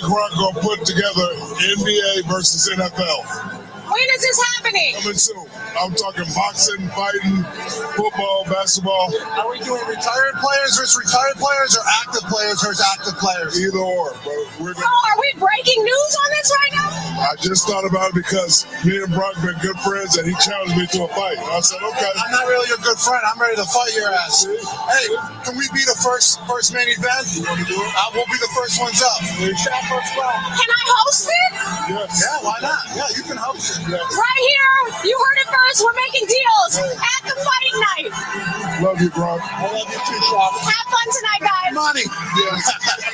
Gronk gonna put together NBA versus NFL. When is this happening? Coming soon. I'm talking boxing, fighting, football, basketball. Are we doing retired players versus retired players or active players versus active players? Either or. But we're gonna... are we breaking news on this right now? I just thought about it because me and Brock been good friends and he challenged me to a fight. I said, okay. I'm not really your good friend. I'm ready to fight your ass. Hey, can we be the first main event? You want to do it? We'll be the first ones up. Can I host it? Yes. Yeah, why not? Yeah, you can host it. Yeah. Right here. You heard it first. We're making deals at the fight night. Love you, Brock. I love you too, Brock. Have fun tonight, guys. Money. Yes.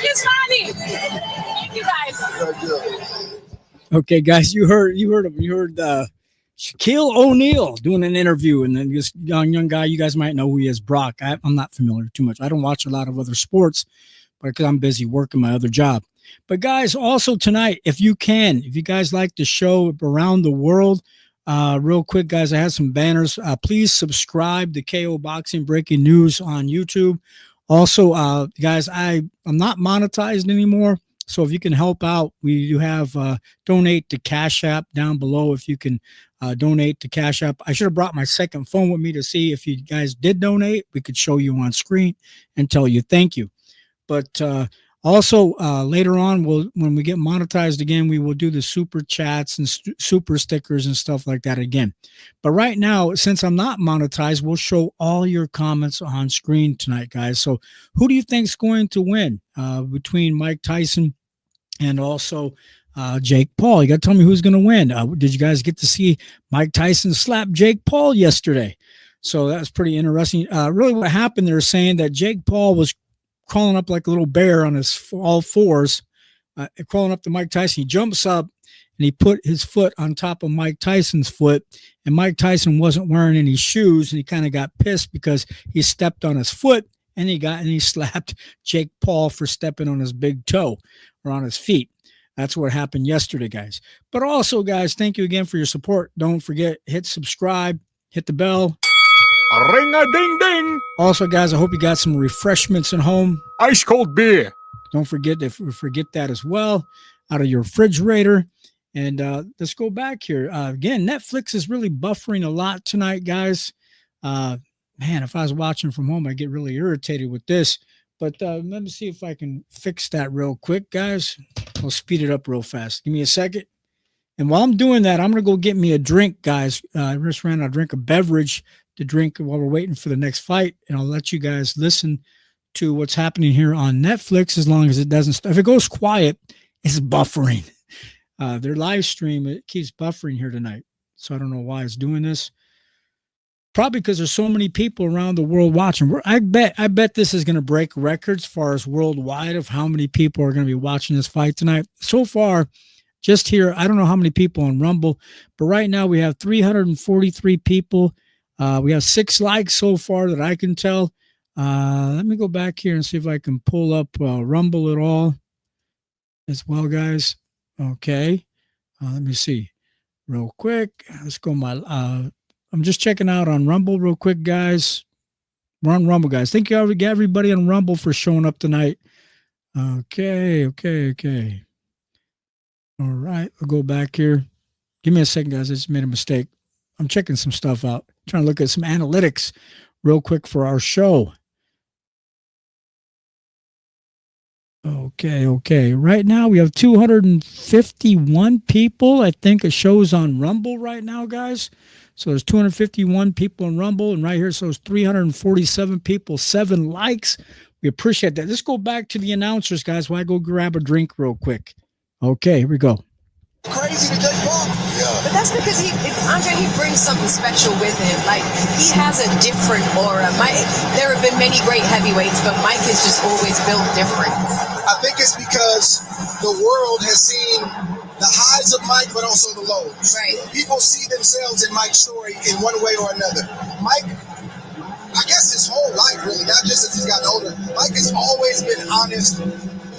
It's money. Thank you, guys. Thank you. Okay, guys, you heard him. You heard Shaquille O'Neal doing an interview, and then this young guy, you guys might know who he is, Brock. I'm not familiar too much. I don't watch a lot of other sports, but because I'm busy working my other job. But guys, also tonight, if you guys like the show around the world, real quick, guys, I have some banners. Please subscribe to KO Boxing Breaking News on YouTube. Also, guys, I'm not monetized anymore. So if you can help out, we do have donate to Cash App down below. If you can donate to Cash App. I should have brought my second phone with me to see if you guys did donate. We could show you on screen and tell you thank you. But also, later on, when we get monetized again, we will do the super chats and super stickers and stuff like that again. But right now, since I'm not monetized, we'll show all your comments on screen tonight, guys. So who do you think is going to win between Mike Tyson and also Jake Paul? You got to tell me who's going to win. Did you guys get to see Mike Tyson slap Jake Paul yesterday? So that was pretty interesting. Really what happened, they're saying that Jake Paul was crawling up like a little bear on his all fours, crawling up to Mike Tyson. He jumps up and he put his foot on top of Mike Tyson's foot, and Mike Tyson wasn't wearing any shoes, and he kind of got pissed because he stepped on his foot, and he slapped Jake Paul for stepping on his big toe or on his feet. That's what happened yesterday, guys. But also, guys, thank you again for your support. Don't forget, hit subscribe, hit the bell. Ring-a-ding-ding. Also, guys, I hope you got some refreshments at home. Ice cold beer. Don't forget that as well out of your refrigerator. And let's go back here. Again, Netflix is really buffering a lot tonight, guys. Man, if I was watching from home, I'd get really irritated with this. But let me see if I can fix that real quick, guys. I'll speed it up real fast. Give me a second. And while I'm doing that, I'm going to go get me a drink, guys. I just ran out of drink, a beverage to drink while we're waiting for the next fight. And I'll let you guys listen to what's happening here on Netflix as long as it doesn't. If it goes quiet, it's buffering. Their live stream, it keeps buffering here tonight. So I don't know why it's doing this. Probably because there's so many people around the world watching. I bet this is going to break records as far as worldwide of how many people are going to be watching this fight tonight. So far, just here, I don't know how many people on Rumble, but right now we have 343 people. We have 6 likes so far that I can tell. Let me go back here and see if I can pull up Rumble at all as well, guys. Okay. Let me see real quick. Let's go I'm just checking out on Rumble real quick, guys. We're on Rumble, guys. Thank you everybody on Rumble for showing up tonight. Okay. All right, I'll go back here. Give me a second, guys. I just made a mistake. I'm checking some stuff out. Trying to look at some analytics real quick for our show. Okay. Right now we have 251 people. I think it shows on Rumble right now, guys. So there's 251 people on Rumble, and right here shows 347 people, 7 likes. We appreciate that. Let's go back to the announcers, guys, while I go grab a drink real quick. Okay, here we go. Crazy to Jake Paul. But that's because Andre brings something special with him. Like, he has a different aura. There have been many great heavyweights, but Mike is just always built different. I think it's because the world has seen the highs of Mike, but also the lows. Right. People see themselves in Mike's story in one way or another. Mike, I guess his whole life, really, not just as he's gotten older, Mike has always been honest,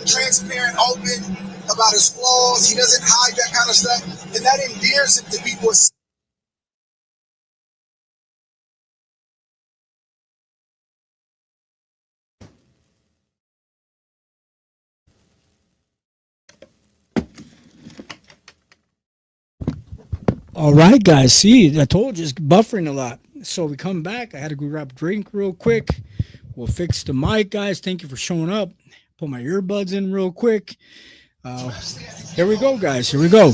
transparent, open about his flaws. He doesn't hide that kind of stuff, and that endears him to people. All right, guys. See, I told you it's buffering a lot. So we come back. I had to go grab a drink real quick. We'll fix the mic, guys. Thank you for showing up. Put my earbuds in real quick. Here we go, guys. Here we go.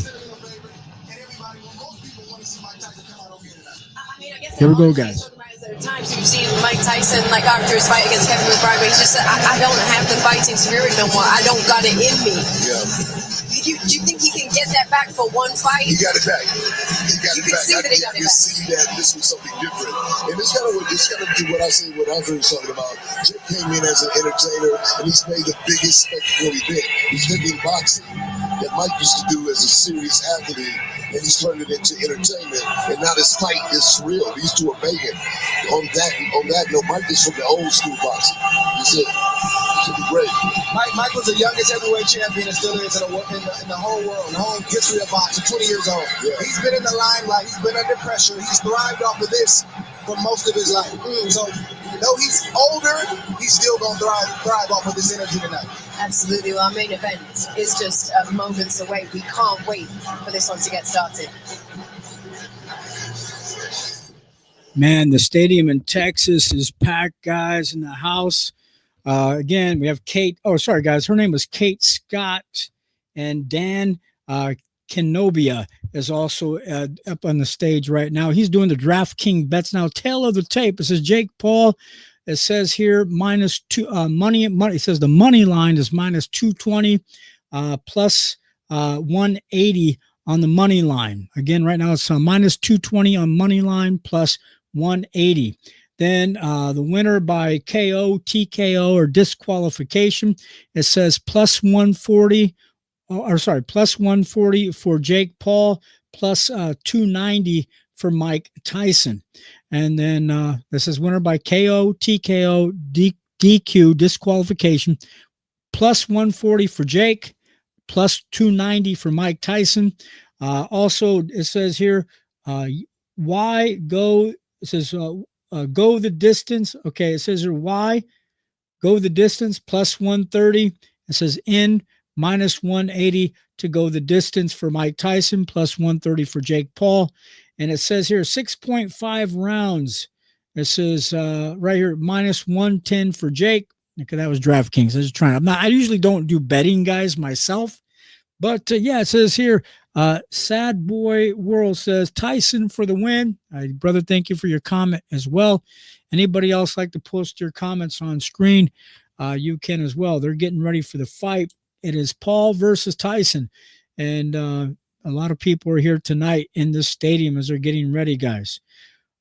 Here we go, guys. There are times you've seen Mike Tyson, like after his fight against Kevin McBride, he just said, I don't have the fighting spirit no more. I don't got it in me. Yeah. Do you think he can get that back for one fight? He got it back. You can see that he got it back. You can see that this was something different. And it's kind of do what I see, what Andre was talking about. Jake came in as an entertainer, and he's made the biggest spectacle he did. He's taking boxing that Mike used to do as a serious athlete, and he's turned it into entertainment. And now this fight is real. These two are banging. On that note, Mike is from the old school boxing. That's it. Should be great. Mike was the youngest heavyweight champion and still is in the whole world, in the whole history of boxing, 20 years old. Yeah. He's been in the limelight. He's been under pressure. He's thrived off of this for most of his life. So, though he's older, he's still going to thrive off of this energy tonight. Absolutely. Well, our main event is just moments away. We can't wait for this one to get started. Man, the stadium in Texas is packed, guys, in the house. Again, we have Kate. Oh, sorry, guys. Her name was Kate Scott, and Dan Kenobia is also up on the stage right now. He's doing the DraftKings bets now. Tail of the tape. It says Jake Paul. It says here -2 money. It says the money line is -220, plus 180 on the money line. Again, right now it's -220 on money line plus 180. Then the winner by KO, TKO, or disqualification, it says +140, +140 for Jake Paul, plus 290 for Mike Tyson. And then this is winner by KO, TKO, DQ, disqualification, +140 for Jake, plus 290 for Mike Tyson. Also, it says here, why go, it says, go the distance. Okay, it says here, why go the distance, plus 130. It says in, -180 to go the distance for Mike Tyson, plus 130 for Jake Paul. And it says here 6.5 rounds. It says right here, -110 for Jake. Okay, that was DraftKings. I was trying. I usually don't do betting, guys, myself. But yeah, it says here, Sad Boy World says Tyson for the win. Brother, thank you for your comment as well. Anybody else like to post your comments on screen? You can as well. They're getting ready for the fight. It is Paul versus Tyson. And a lot of people are here tonight in this stadium as they're getting ready, guys.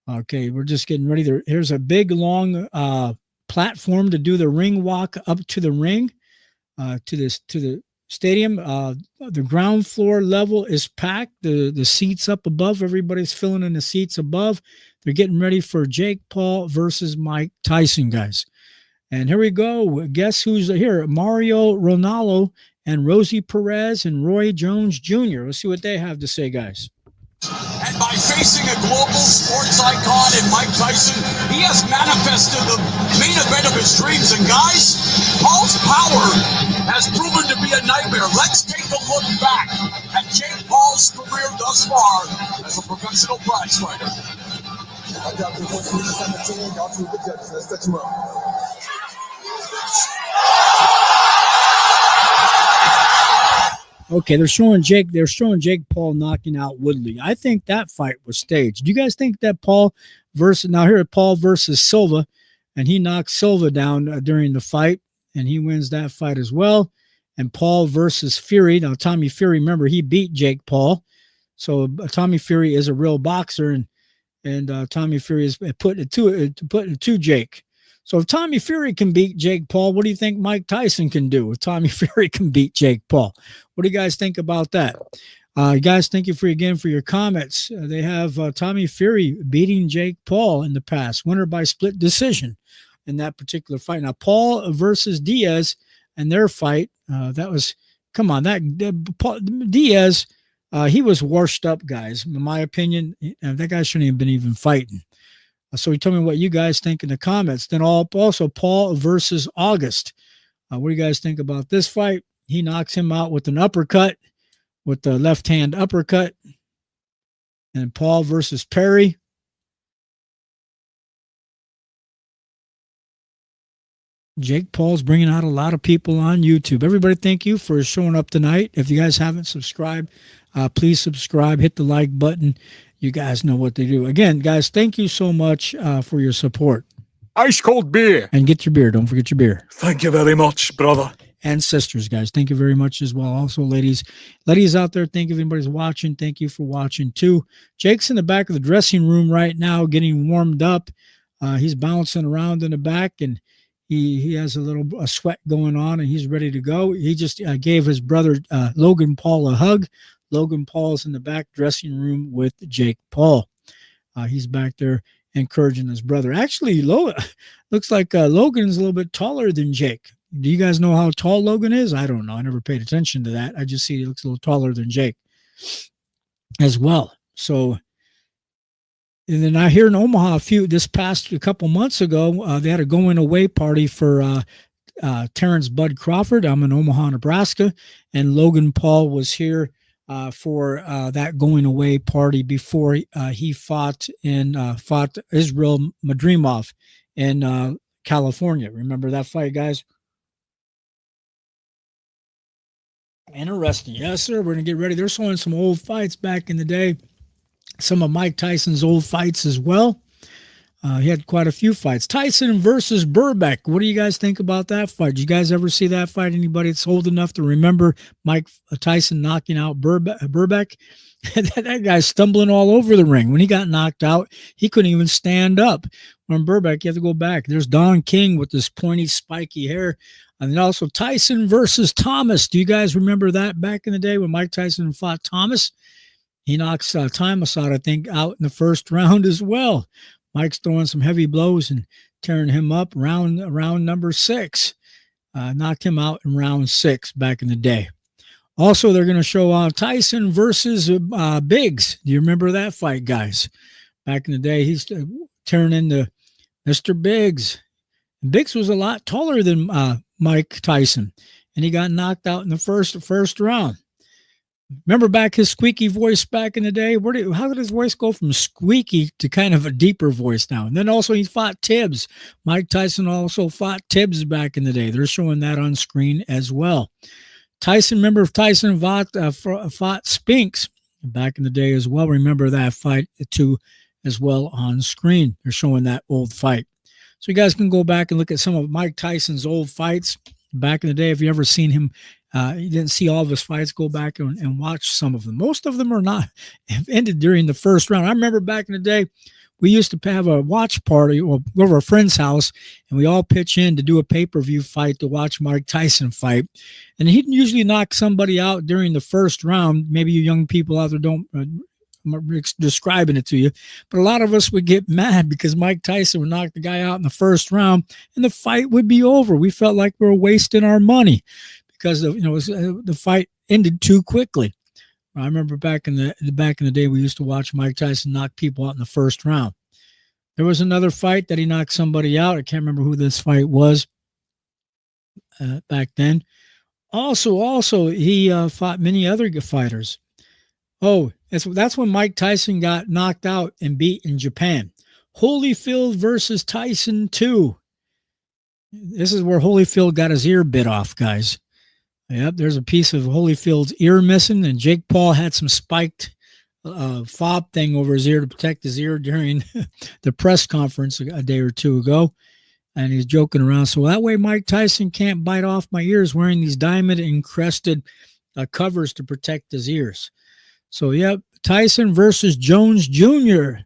Okay, we're just getting ready. Here's a big, long platform to do the ring walk up to the ring, to the stadium. The ground floor level is packed. The seats up above, everybody's filling in the seats above. They're getting ready for Jake Paul versus Mike Tyson, guys. And here we go. Guess who's here? Mario Ronaldo and Rosie Perez and Roy Jones Jr. Let's see what they have to say, guys. And by facing a global sports icon in Mike Tyson, he has manifested the main event of his dreams. And guys, Paul's power has proven to be a nightmare. Let's take a look back at Jake Paul's career thus far as a professional prize fighter. I got the 17, y'all two the judges. Let's set you up. Okay, they're showing Jake Paul knocking out Woodley. I think that fight was staged. Do you guys think that Paul versus Silva, and he knocks Silva down during the fight, and he wins that fight as well? And Paul versus Fury. Now, Tommy Fury, remember, he beat Jake Paul. So Tommy Fury is a real boxer, and Tommy Fury is putting it to Jake. So if Tommy Fury can beat Jake Paul, what do you think Mike Tyson can do if Tommy Fury can beat Jake Paul? What do you guys think about that? Guys, thank you again for your comments. They have Tommy Fury beating Jake Paul in the past, winner by split decision in that particular fight. Now, Paul versus Diaz and their fight, Diaz, he was washed up, guys. In my opinion, that guy shouldn't have been even fighting. So tell me what you guys think in the comments. Then also Paul versus August. What do you guys think about this fight? He knocks him out with an uppercut, with the left hand uppercut. And Paul versus Perry. Jake Paul's bringing out a lot of people on YouTube. Everybody, thank you for showing up tonight. If you guys haven't subscribed, please subscribe, hit the like button. You guys know what to do. Again, guys, thank you so much for your support. Ice cold beer. And get your beer. Don't forget your beer. Thank you very much, brother. And sisters, guys, thank you very much as well. Also, ladies out there, thank you if anybody's watching. Thank you for watching too. Jake's in the back of the dressing room right now getting warmed up. He's bouncing around in the back, and he has a sweat going on, and he's ready to go. He just gave his brother Logan Paul a hug. Logan Paul's in the back dressing room with Jake Paul. He's back there encouraging his brother. Actually, looks like Logan's a little bit taller than Jake. Do you guys know how tall Logan is? I don't know. I never paid attention to that. I just see he looks a little taller than Jake as well. So, and then I hear in Omaha a couple months ago, they had a going away party for Terrence Bud Crawford. I'm in Omaha, Nebraska, and Logan Paul was here for that going away party before he fought Israel Madrimov in California. Remember that fight, guys? Interesting. Yes, sir. We're going to get ready. They're showing some old fights back in the day. Some of Mike Tyson's old fights as well. He had quite a few fights. Tyson versus Burbeck. What do you guys think about that fight? Did you guys ever see that fight? Anybody that's old enough to remember Mike Tyson knocking out Burbeck? That guy's stumbling all over the ring. When he got knocked out, he couldn't even stand up. When Burbeck, you have to go back. There's Don King with this pointy, spiky hair. And then also Tyson versus Thomas. Do you guys remember that back in the day when Mike Tyson fought Thomas? He knocks Thomas out, I think, out in the first round as well. Mike's throwing some heavy blows and tearing him up. Round number 6. Knocked him out in round 6 back in the day. Also, they're going to show Tyson versus Biggs. Do you remember that fight, guys? Back in the day, he's tearing into Mr. Biggs. Biggs was a lot taller than Mike Tyson, and he got knocked out in the first round. Remember back his squeaky voice back in the day? How did his voice go from squeaky to kind of a deeper voice now? And then also he fought Tibbs. Mike Tyson also fought Tibbs back in the day. They're showing that on screen as well. Remember if Tyson fought Spinks back in the day as well. Remember that fight too as well on screen. They're showing that old fight. So you guys can go back and look at some of Mike Tyson's old fights back in the day. If you ever seen him You didn't see all of his fights. Go back and watch some of them. Most of them are not have ended during the first round. I remember back in the day, we used to have a watch party or go over a friend's house, and we all pitch in to do a pay-per-view fight to watch Mike Tyson fight. And he'd usually knock somebody out during the first round. Maybe you young people out there don't describing it to you, but a lot of us would get mad because Mike Tyson would knock the guy out in the first round and the fight would be over. We felt like we were wasting our money because the fight ended too quickly. I remember back in the day, we used to watch Mike Tyson knock people out in the first round. There was another fight that he knocked somebody out. I can't remember who this fight was back then. Also, he fought many other fighters. Oh, that's when Mike Tyson got knocked out and beat in Japan. Holyfield versus Tyson 2. This is where Holyfield got his ear bit off, guys. Yep, there's a piece of Holyfield's ear missing, and Jake Paul had some spiked fob thing over his ear to protect his ear during the press conference a day or two ago, and he's joking around. So that way Mike Tyson can't bite off my ears wearing these diamond-encrusted covers to protect his ears. So, yep, Tyson versus Jones Jr.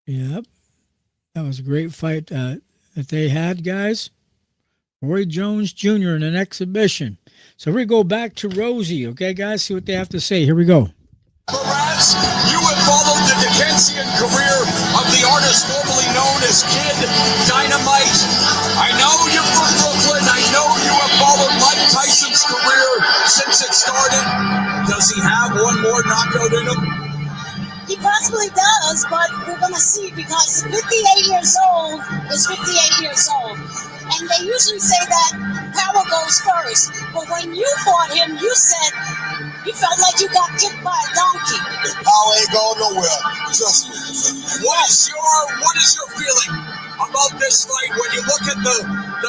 Yep, that was a great fight that they had, guys. Roy Jones Jr. in an exhibition. So we go back to Rosie, okay, guys? See what they have to say. Here we go. Perez, you have followed the Dickensian career of the artist formerly known as Kid Dynamite. I know you're from Brooklyn. I know you have followed Mike Tyson's career since it started. Does he have one more knockout in him? He possibly does, but we're going to see, because 58 years old is 58 years old. And they usually say that power goes first. But when you fought him, you said you felt like you got kicked by a donkey. Power ain't going nowhere. Trust me. What is your feeling about this fight when you look at the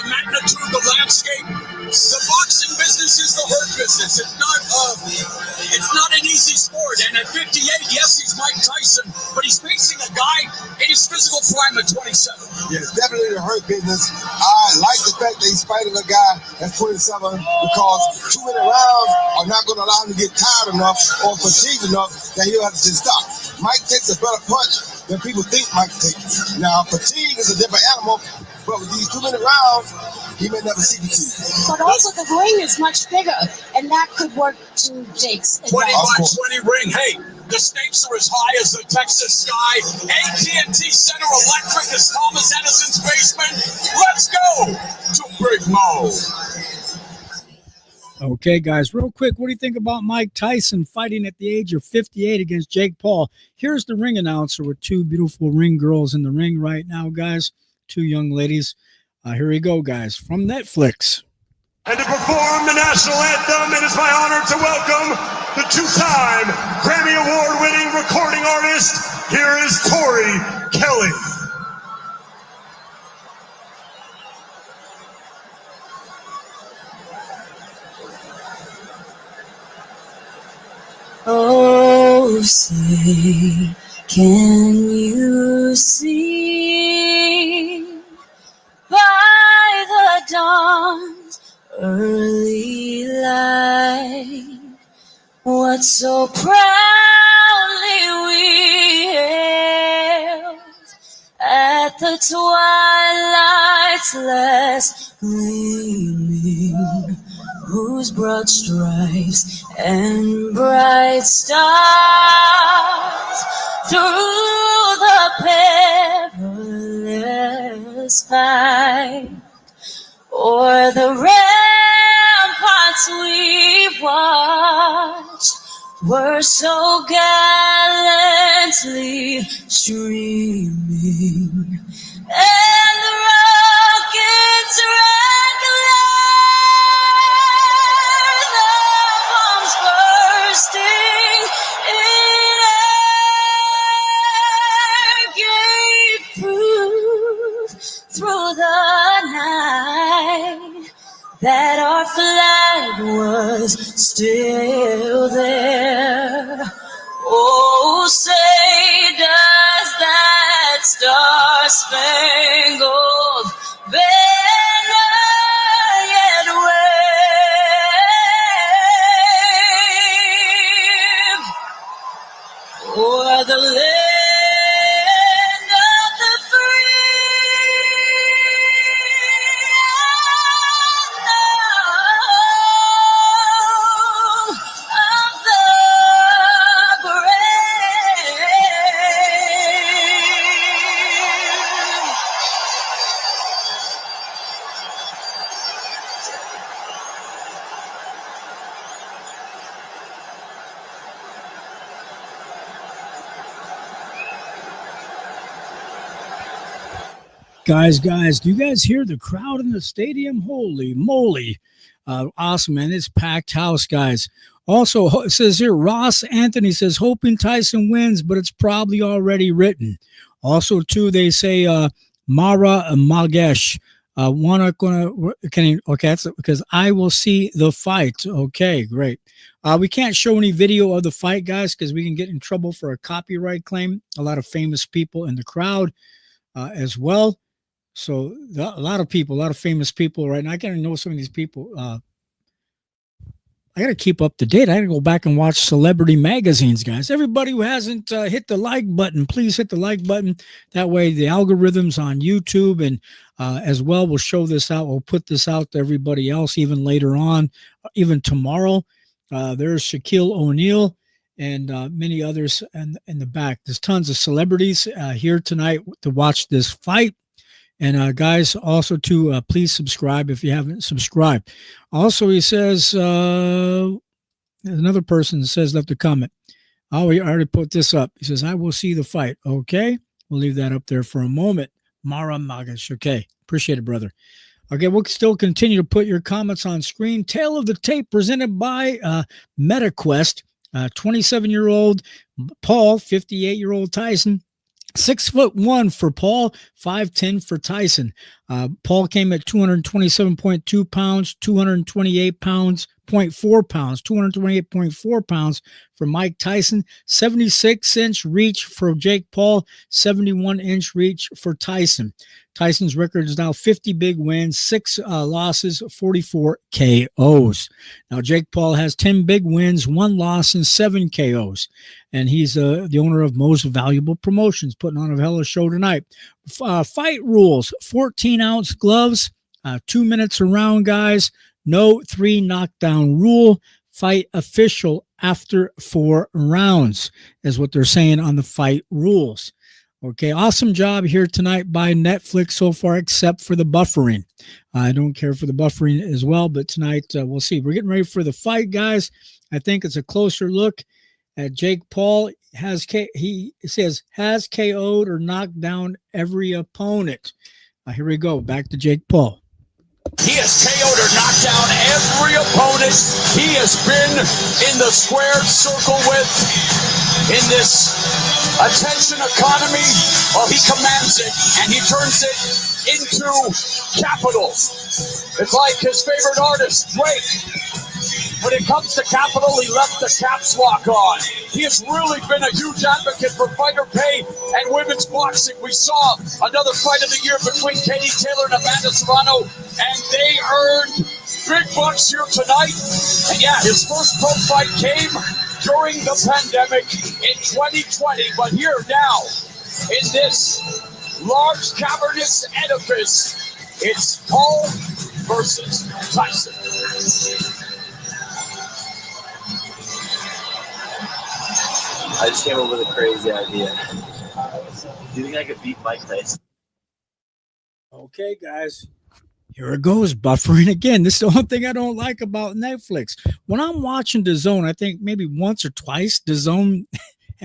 magnitude, the landscape? The boxing business is the hurt business. It's not an easy sport. And at 58, yes, he's Mike Tyson, but he's facing a guy in his physical prime at 27. Yeah, it's definitely the hurt business. I like the fact that he's fighting a guy that's 27 because too many rounds are not going to allow him to get tired enough or fatigued enough that he'll have to just stop. Mike takes a better punch than people think Mike takes. Now, fatigue is a different animal, but with these too many rounds, he may never see fatigue. But also the ring is much bigger, and that could work to Jake's advantage. 20 by 20 ring. Hey, the stakes are as high as the Texas sky. AT&T Center Electric is Thomas Edison's basement. Let's go to Big Mo. Okay, guys, real quick, what do you think about Mike Tyson fighting at the age of 58 against Jake Paul? Here's the ring announcer with two beautiful ring girls in the ring right now, guys. Two young ladies. Here we go, guys, from Netflix. And to perform the national anthem, it is my honor to welcome the two-time Grammy Award-winning recording artist. Here is Tori Kelly. Oh, say, can you see by the dawn's early light what so proudly we hailed at the twilight's last gleaming, whose broad stripes and bright stars through the perilous fight o'er the ramparts we watched were so gallantly streaming, and the rockets red glare, the bombs bursting in air gave proof through the night that our flag was still there. Oh, say does that star-spangled banner Guys, do you guys hear the crowd in the stadium? Holy moly. Awesome, man. It's packed house, guys. Also, it says here, Ross Anthony says, hoping Tyson wins, but it's probably already written. Also, too, they say Mara Magesh. Okay, that's because I will see the fight. Okay, great. We can't show any video of the fight, guys, because we can get in trouble for a copyright claim. A lot of famous people in the crowd as well. So a lot of famous people right now. I gotta know some of these people. I got to keep up to date. I got to go back and watch celebrity magazines, guys. Everybody who hasn't hit the like button, please hit the like button. That way the algorithms on YouTube and as well will show this out. We'll put this out to everybody else even later on, even tomorrow. There's Shaquille O'Neal and many others in the back. There's tons of celebrities here tonight to watch this fight. And guys, also to please subscribe if you haven't subscribed. Also, he says, another person says, left a comment. Oh, he already put this up. He says, I will see the fight. Okay. We'll leave that up there for a moment. Mara Magash. Okay. Appreciate it, brother. Okay. We'll still continue to put your comments on screen. Tale of the tape presented by MetaQuest, 27-year-old Paul, 58-year-old Tyson. 6'1" for Paul, 5'10" for Tyson. Paul came at 227.2 pounds, 228.4 pounds for Mike Tyson, 76-inch reach for Jake Paul, 71-inch reach for Tyson. Tyson's record is now 50 big wins, 6 losses, 44 KOs. Now, Jake Paul has 10 big wins, 1 loss, and 7 KOs. And he's the owner of Most Valuable Promotions, putting on a hell of a show tonight. Fight rules, 14-ounce gloves, 2 minutes around, guys. No 3 knockdown rule. Fight official after 4 rounds is what they're saying on the fight rules. Okay, awesome job here tonight by Netflix so far, except for the buffering. I don't care for the buffering as well, but tonight we'll see. We're getting ready for the fight, guys. I think it's a closer look at Jake Paul. He says has KO'd or knocked down every opponent. Here we go. Back to Jake Paul. He has KO'd or knocked down every opponent he has been in the squared circle with in this attention economy. Well, he commands it and he turns it into capital. It's like his favorite artist, Drake. When it comes to capital, he left the caps lock on. He has really been a huge advocate for fighter pay and women's boxing. We saw another fight of the year between Katie Taylor and Amanda Serrano, and they earned big bucks here tonight. And yeah, his first pro fight came during the pandemic in 2020, but here now, in this large cavernous edifice, it's Paul versus Tyson. I just came up with a crazy idea. Do you think I could beat Mike Tyson? Okay, guys. Here it goes, buffering again. This is the one thing I don't like about Netflix. When I'm watching DAZN, I think maybe once or twice DAZN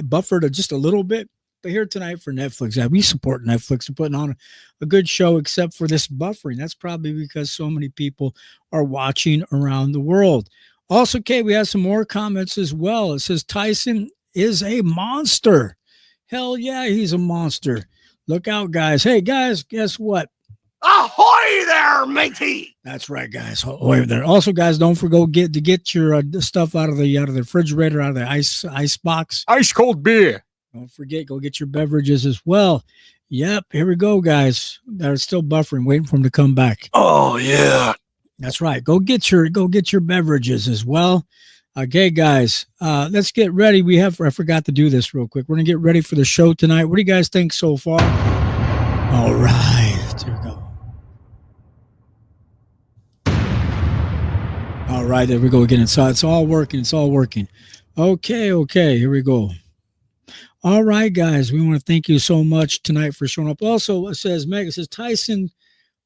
buffered just a little bit. But here tonight for Netflix, we support Netflix and putting on a good show except for this buffering. That's probably because so many people are watching around the world. Also, okay, we have some more comments as well. It says Tyson is a monster. Hell yeah, he's a monster. Look out, guys. Hey, guys, guess what? Ahoy there, matey! That's right, guys. Ahoy there. Also, guys, don't forget to get your stuff out of the refrigerator, out of the ice box. Ice cold beer. Don't forget, go get your beverages as well. Yep, here we go, guys. They're still buffering, waiting for them to come back. Oh yeah, that's right. Go get your beverages as well. Okay, guys, let's get ready. I forgot to do this real quick. We're going to get ready for the show tonight. What do you guys think so far? All right, here we go. All right, there we go again. It's all working. It's all working. Okay, here we go. All right, guys, we want to thank you so much tonight for showing up. Also, it says, Meg, it says Tyson.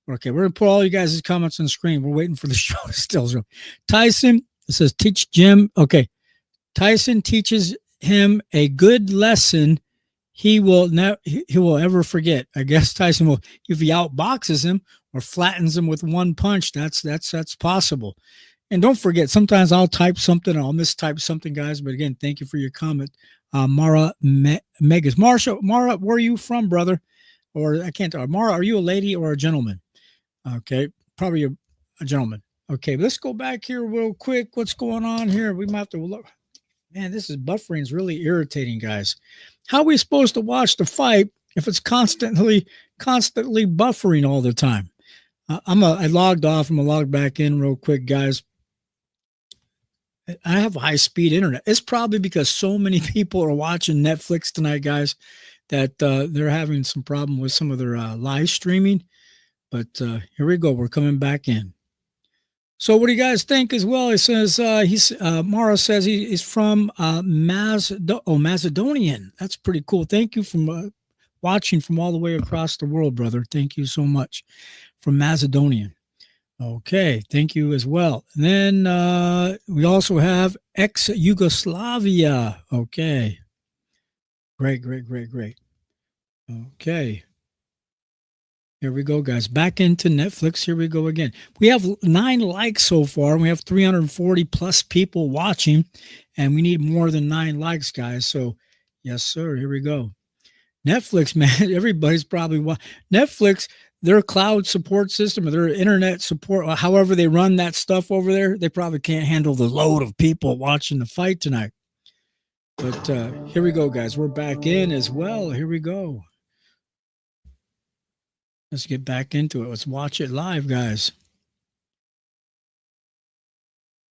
Okay, we're going to put all you guys' comments on the screen. We're waiting for the show to still show. Tyson. It says, teach Jim. Okay. Tyson teaches him a good lesson. he will he will ever forget. I guess Tyson will, if he outboxes him or flattens him with one punch, that's possible. And don't forget, sometimes I'll type something, I'll mistype something, guys. But again, thank you for your comment. Mara Megas. Mara, where are you from, brother? Or I can't tell. Mara, are you a lady or a gentleman? Okay, probably a gentleman. Okay, let's go back here real quick. What's going on here? We might have to look. Man, this is buffering is really irritating, guys. How are we supposed to watch the fight if it's constantly buffering all the time? I logged off. I'm gonna log back in real quick, guys. I have high-speed internet. It's probably because so many people are watching Netflix tonight, guys, that they're having some problem with some of their live streaming. But here we go. We're coming back in. So what do you guys think as well? He says Mara says he's from Macedonian. That's pretty cool. Thank you for watching from all the way across the world, brother. Thank you so much from Macedonian. Okay, thank you as well. And then we also have ex-Yugoslavia. Okay. Great. Okay. Here we go, guys. Back into Netflix. Here we go again. We have 9 likes so far, and we have 340 plus people watching, and we need more than 9 likes, guys. So, yes, sir. Here we go. Netflix, man. Everybody's probably Netflix. Their cloud support system or their internet support, however they run that stuff over there, they probably can't handle the load of people watching the fight tonight. But here we go, guys. We're back in as well. Here we go. Let's get back into it. Let's watch it live, guys.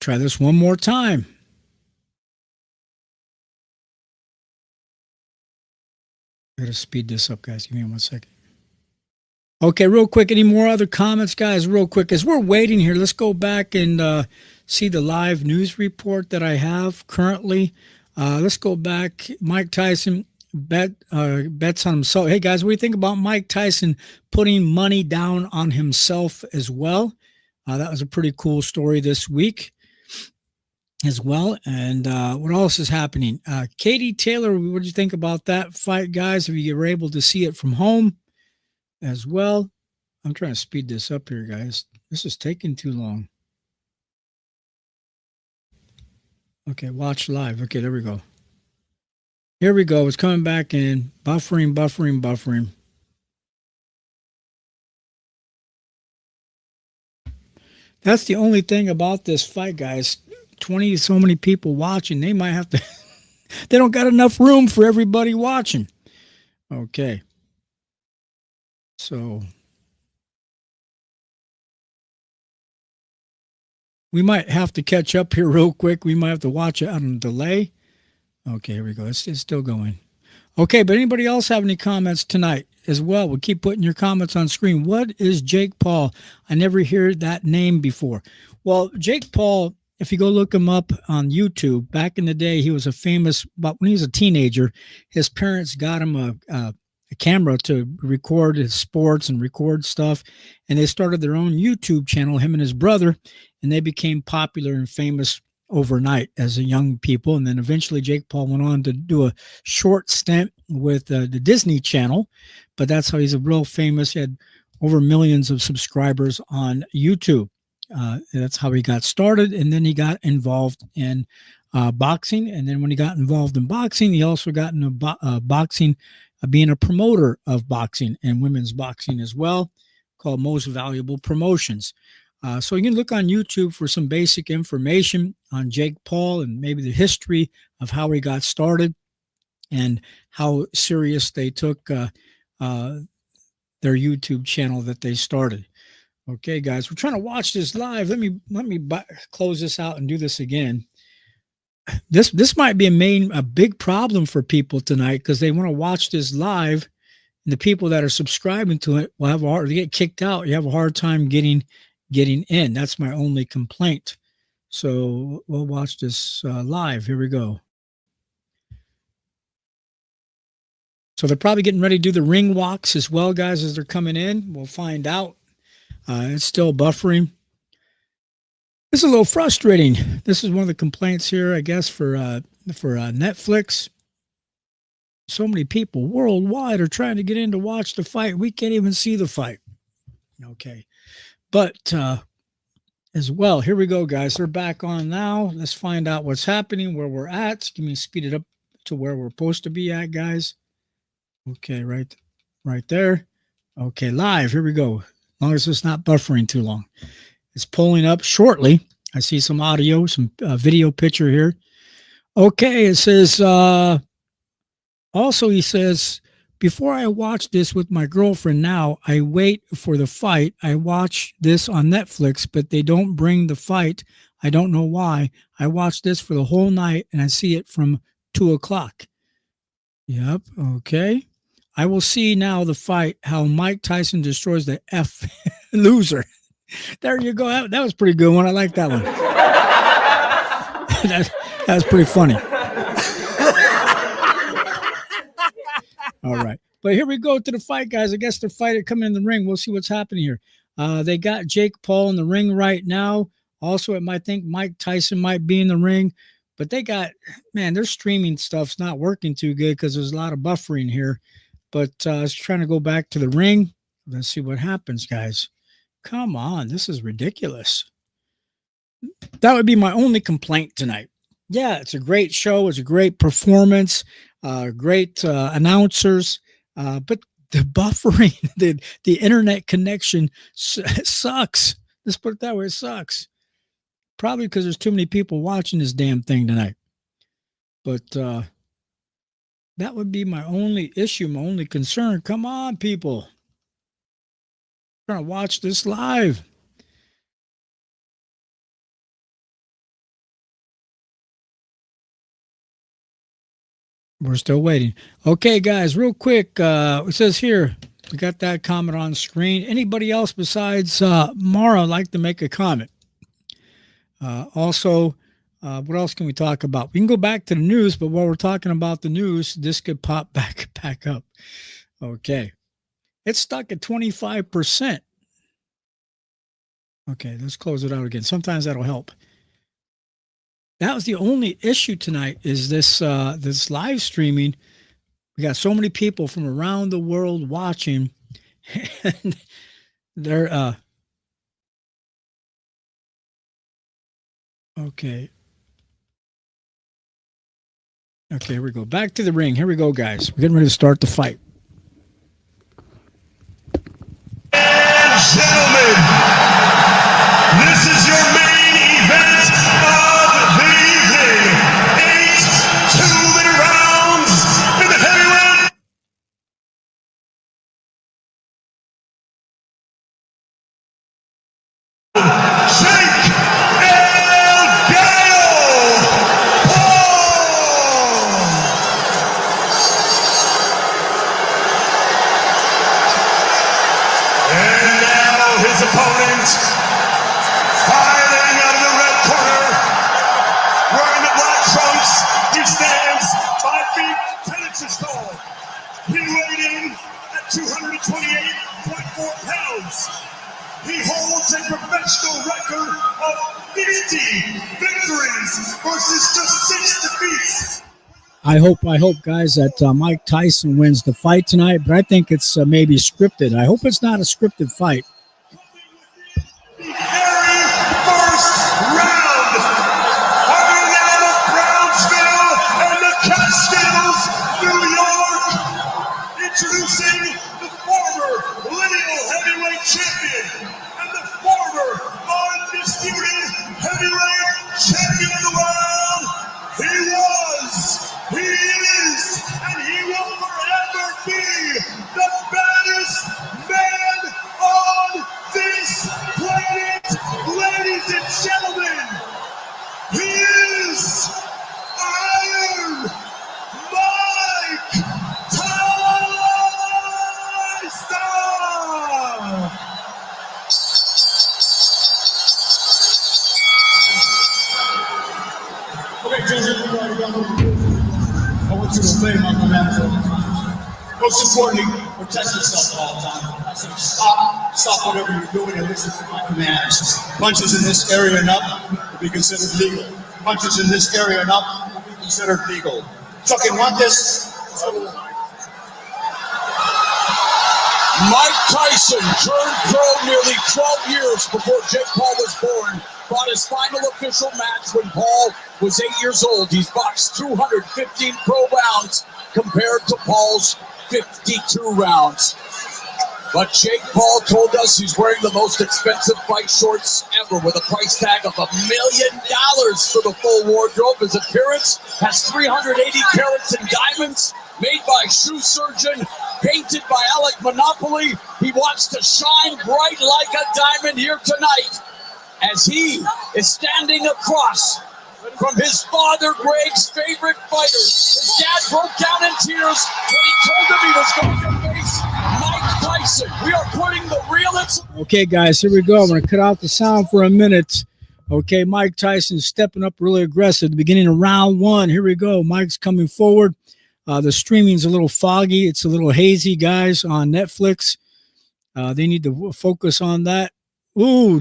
Try this one more time. I gotta speed this up, guys. Give me 1 second. Okay, real quick. Any more other comments, guys? Real quick, as we're waiting here, let's go back and see the live news report that I have currently. Let's go back. Mike Tyson bets on himself. Hey, guys, what do you think about Mike Tyson putting money down on himself as well? That was a pretty cool story this week as well. And what else is happening? Katie Taylor, what do you think about that fight, guys? If you were able to see it from home as well. I'm trying to speed this up here, guys. This is taking too long. Okay, watch live. Okay, there we go. Here we go. It's coming back in. Buffering. That's the only thing about this fight, guys. 20 so many people watching. They might have to they don't got enough room for everybody watching. Okay. So we might have to catch up here real quick. We might have to watch it on delay. Okay, here we go. It's still going. Okay, but anybody else have any comments tonight as well? We'll keep putting your comments on screen. What is Jake Paul? I never heard that name before. Well, Jake Paul, if you go look him up on YouTube, back in the day, he was a famous, but when he was a teenager, his parents got him a camera to record his sports and record stuff. And they started their own YouTube channel, him and his brother, and they became popular and famous overnight as a young people. And then eventually Jake Paul went on to do a short stint with the Disney Channel, but that's how he's a real famous. He had over millions of subscribers on YouTube. That's how he got started. And then he got involved in boxing. And then when he got involved in boxing, he also got into boxing, being a promoter of boxing and women's boxing as well, called Most Valuable Promotions. So you can look on YouTube for some basic information on Jake Paul and maybe the history of how he got started and how serious they took their YouTube channel that they started. Okay, guys, we're trying to watch this live. Let me close this out and do this again. This might be a big problem for people tonight because they want to watch this live, and the people that are subscribing to it will have they get kicked out. You have a hard time getting in. That's my only complaint. So we'll watch this live. Here we go. So they're probably getting ready to do the ring walks as well, guys, as they're coming in. We'll find out. It's still buffering. This is a little frustrating. This is one of the complaints here, I guess, for Netflix. So many people worldwide are trying to get in to watch the fight. We can't even see the fight. Okay. But as well, here we go, guys. They're back on now. Let's find out what's happening, where we're at. Give me speed it up to where we're supposed to be at, guys. Okay, right there. Okay, live. Here we go. As long as it's not buffering too long. It's pulling up shortly. I see some audio, some video picture here. Okay, it says, also he says, before I watch this with my girlfriend now, I wait for the fight. I watch this on Netflix, but they don't bring the fight. I don't know why. I watch this for the whole night, and I see it from 2 o'clock. Yep, okay. I will see now the fight, how Mike Tyson destroys the F loser. There you go. That was a pretty good one. I like that one. that was pretty funny. All right. But here we go to the fight, guys. I guess the fight are coming in the ring. We'll see what's happening here. They got Jake Paul in the ring right now. Also, it might think Mike Tyson might be in the ring. But they got, man, their streaming stuff's not working too good because there's a lot of buffering here. But I was trying to go back to the ring. Let's see what happens, guys. Come on. This is ridiculous. That would be my only complaint tonight. Yeah, it's a great show. It's a great performance. Great announcers. But the buffering, the internet connection sucks. Let's put it that way. It sucks. Probably because there's too many people watching this damn thing tonight. But that would be my only issue, my only concern. Come on, people. I'm trying to watch this live. We're still waiting. Okay, guys, real quick. It says here, we got that comment on screen. Anybody else besides Mara like to make a comment? Also, what else can we talk about? We can go back to the news, but while we're talking about the news, this could pop back up. Okay. It's stuck at 25%. Okay, let's close it out again. Sometimes that'll help. That was the only issue tonight is this this live streaming. We got so many people from around the world watching. And they're okay. Okay, here we go. Back to the ring. Here we go, guys. We're getting ready to start the fight. Gentlemen, this is your main event of the evening. 8 two-minute rounds in the heavyweight. Jake El Gallo Paul. And now his opponent, fighting out of the red corner, wearing the black trunks, he stands 5 feet 10 inches tall. He weighed in at 228.4 pounds. He holds a professional record of 50 victories versus just 6 defeats. I hope, guys, that Mike Tyson wins the fight tonight, but I think it's maybe scripted. I hope it's not a scripted fight. The very first round, coming out of Brownsville and the Catskills, New York, introducing the former lineal heavyweight champion and the former undisputed heavyweight champion of the world. He was, he is, and he will forever be the baddest man on this planet, ladies and gentlemen. He is Iron Mike Tyson. Okay, gentlemen, I want you to obey my commands. Most importantly, protect yourself at all times. I say stop whatever you're doing and listen to my commands. Punches in this area and up will be considered legal. Punches in this area and up will be considered legal. Chuck and want this, Mike Tyson turned pro nearly 12 years before Jake Paul was born. Fought his final official match when Paul was 8 years old. He's boxed 215 pro rounds compared to Paul's 52 rounds. But Jake Paul told us he's wearing the most expensive fight shorts ever with a price tag of $1 million for the full wardrobe. His appearance has 380 carats in diamonds made by shoe surgeon, painted by Alec Monopoly. He wants to shine bright like a diamond here tonight as he is standing across from his father, Greg's favorite fighter. His dad broke down in tears when he told him he was going to face Mike Tyson. We are putting the real... Okay, guys, here we go. I'm going to cut out the sound for a minute. Okay, Mike Tyson stepping up really aggressive at the beginning of round one. Here we go. Mike's coming forward. The streaming's a little foggy. It's a little hazy, guys, on Netflix. They need to focus on that. Ooh,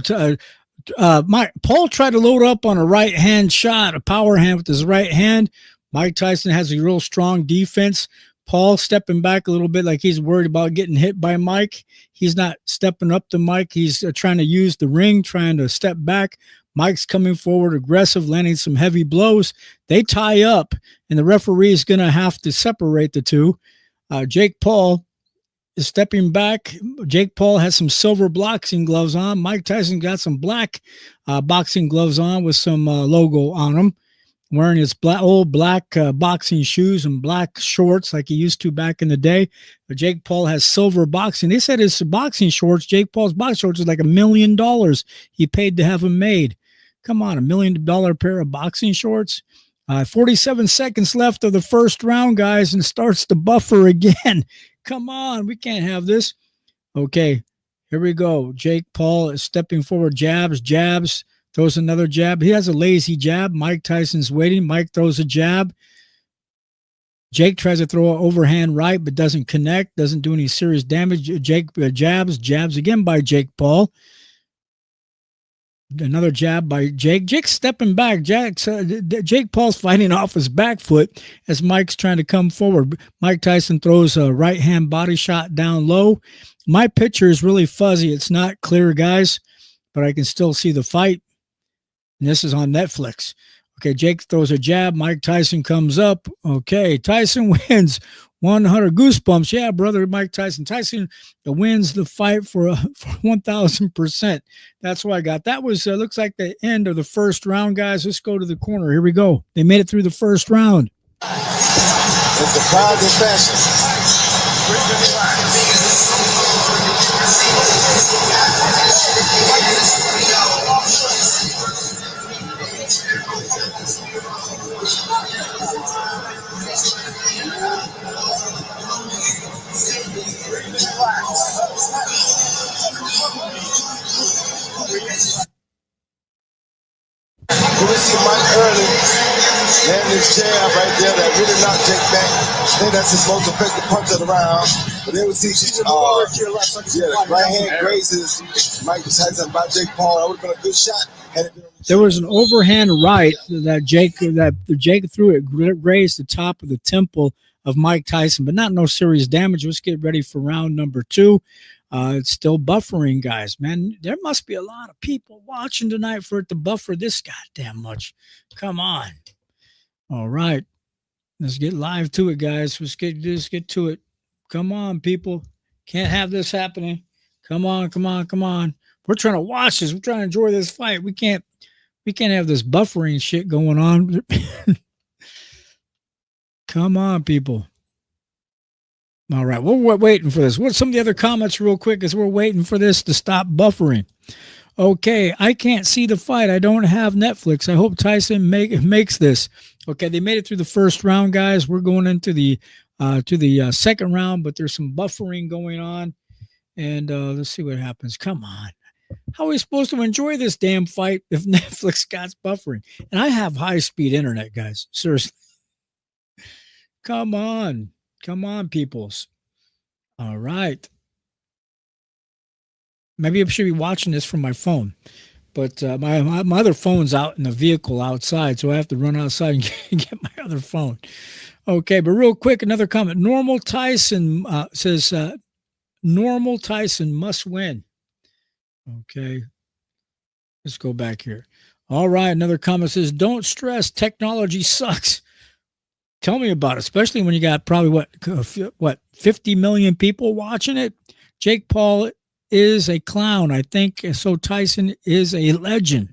Paul tried to load up on a right-hand shot, a power hand with his right hand. Mike Tyson has a real strong defense. Paul stepping back a little bit like he's worried about getting hit by Mike. He's not stepping up to Mike. He's trying to use the ring, trying to step back. Mike's coming forward aggressive, landing some heavy blows. They tie up, and the referee is going to have to separate the two. Jake Paul is stepping back. Jake Paul has some silver boxing gloves on. Mike Tyson got some black boxing gloves on with some logo on them, wearing his old black boxing shoes and black shorts like he used to back in the day. But Jake Paul has silver boxing. They said his boxing shorts, Jake Paul's boxing shorts, is like $1 million he paid to have them made. Come on, $1 million pair of boxing shorts. 47 seconds left of the first round, guys, and starts to buffer again. Come on, we can't have this. Okay, here we go. Jake Paul is stepping forward, jabs, throws another jab. He has a lazy jab. Mike Tyson's waiting. Mike throws a jab. Jake tries to throw an overhand right, but doesn't connect, doesn't do any serious damage. Jake jabs again by Jake Paul. Another jab by Jake. Jake's stepping back. Jake Paul's fighting off his back foot as Mike's trying to come forward. Mike Tyson throws a right-hand body shot down low. My picture is really fuzzy. It's not clear, guys, but I can still see the fight. And this is on Netflix. Okay, Jake throws a jab. Mike Tyson comes up. Okay, Tyson wins 100 goosebumps. Yeah, brother, Mike Tyson. Tyson wins the fight for 1,000%. That's what I got. That was, looks like the end of the first round, guys. Let's go to the corner. Here we go. They made it through the first round. It's a pride and fashion. We see Mike early land this jab right there that really knocked Jake back. I think that's his most effective punch of the round. But then we see right hand grazes Mike Tyson by Jake Paul. That would have been a good shot. There was an overhand right that Jake threw. It grazed the top of the temple of Mike Tyson, but not no serious damage. Let's get ready for round number 2. It's still buffering, guys. Man, there must be a lot of people watching tonight for it to buffer this goddamn much. Come on. All right. Let's get live to it, guys. Let's get to it. Come on, people. Can't have this happening. Come on. We're trying to watch this. We're trying to enjoy this fight. We can't have this buffering shit going on. Come on, people. All right, we're waiting for this. What's some of the other comments real quick as we're waiting for this to stop buffering? Okay, I can't see the fight. I don't have Netflix. I hope Tyson makes this. Okay, they made it through the first round, guys. We're going into the second round, but there's some buffering going on. And let's see what happens. Come on. How are we supposed to enjoy this damn fight if Netflix got buffering? And I have high-speed internet, guys. Seriously. Come on, peoples. All right. Maybe I should be watching this from my phone, but my other phone's out in the vehicle outside, so I have to run outside and get my other phone. Okay, but real quick, another comment. Normal Tyson says, Normal Tyson must win. Okay, let's go back here. All right, another comment says, don't stress, technology sucks. Tell me about it, especially when you got probably what 50 million people watching it. Jake Paul is a clown, I think. So Tyson is a legend.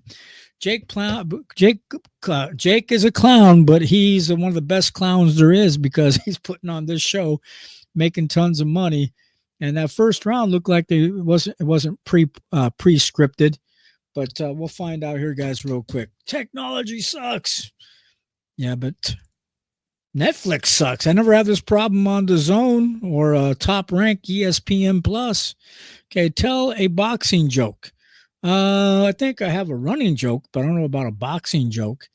Jake is a clown, but he's one of the best clowns there is because he's putting on this show, making tons of money. And that first round looked like it wasn't pre-scripted, but we'll find out here, guys, real quick. Technology sucks. Yeah, but Netflix sucks. I never had this problem on the Zone or Top Rank ESPN Plus. Okay, tell a boxing joke. I think I have a running joke, but I don't know about a boxing joke.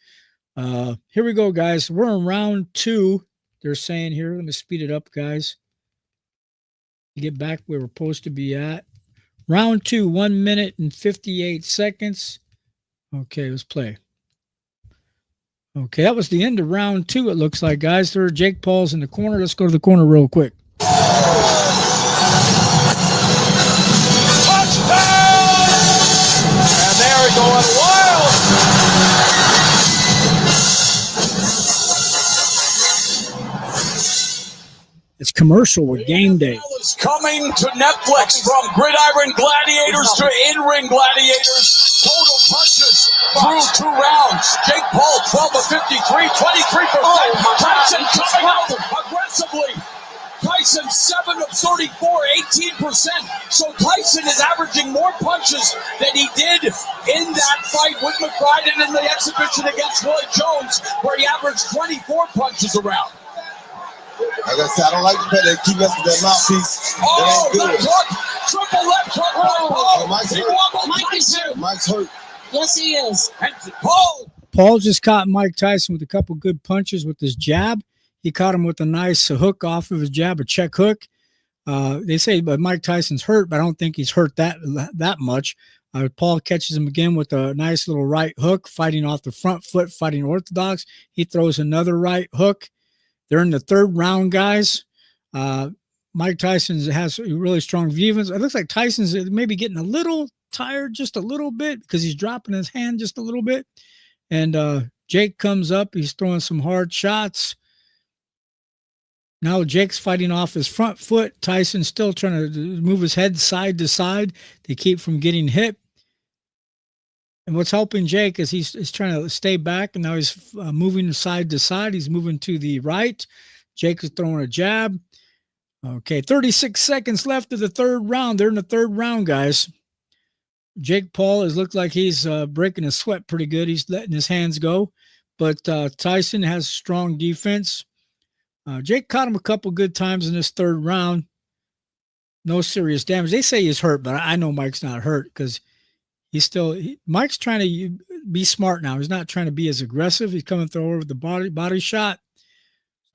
Here we go, guys. We're in round 2. They're saying here. Let me speed it up, guys. Get back where we're supposed to be at. Round 2, 1 minute and 58 seconds. Okay, let's play. Okay, that was the end of round 2, it looks like, guys. There are Jake Paul's in the corner. Let's go to the corner real quick. And they're going wild. It's commercial with Game Day. Coming to Netflix from Gridiron Gladiators to In-Ring Gladiators. Total punches through 2 rounds. Jake Paul, 12 of 53, 23%. Tyson coming out aggressively. Tyson, 7 of 34, 18%. So Tyson is averaging more punches than he did in that fight with McBride and in the exhibition against Roy Jones, where he averaged 24 punches a round. Like I said, I don't like the fact they keep messing with that mouthpiece. Oh, left hook, triple left hook. Oh, Mike's hurt. Mike's hurt. Yes, he is. And Paul just caught Mike Tyson with a couple good punches with his jab. He caught him with a nice hook off of his jab, a check hook. They say but Mike Tyson's hurt, but I don't think he's hurt that much. Paul catches him again with a nice little right hook, fighting off the front foot, fighting orthodox. He throws another right hook. They're in the 3rd round, guys. Mike Tyson has a really strong defense. It looks like Tyson's maybe getting a little tired, just a little bit, because he's dropping his hand just a little bit. And Jake comes up. He's throwing some hard shots. Now Jake's fighting off his front foot. Tyson's still trying to move his head side to side to keep from getting hit. And what's helping Jake is he's trying to stay back, and now he's moving side to side. He's moving to the right. Jake is throwing a jab. Okay, 36 seconds left of the 3rd round. They're in the 3rd round, guys. Jake Paul has looked like he's breaking a sweat pretty good. He's letting his hands go. But Tyson has strong defense. Jake caught him a couple good times in this 3rd round. No serious damage. They say he's hurt, but I know Mike's not hurt because Mike's trying to be smart now. He's not trying to be as aggressive. He's coming through with the body shot.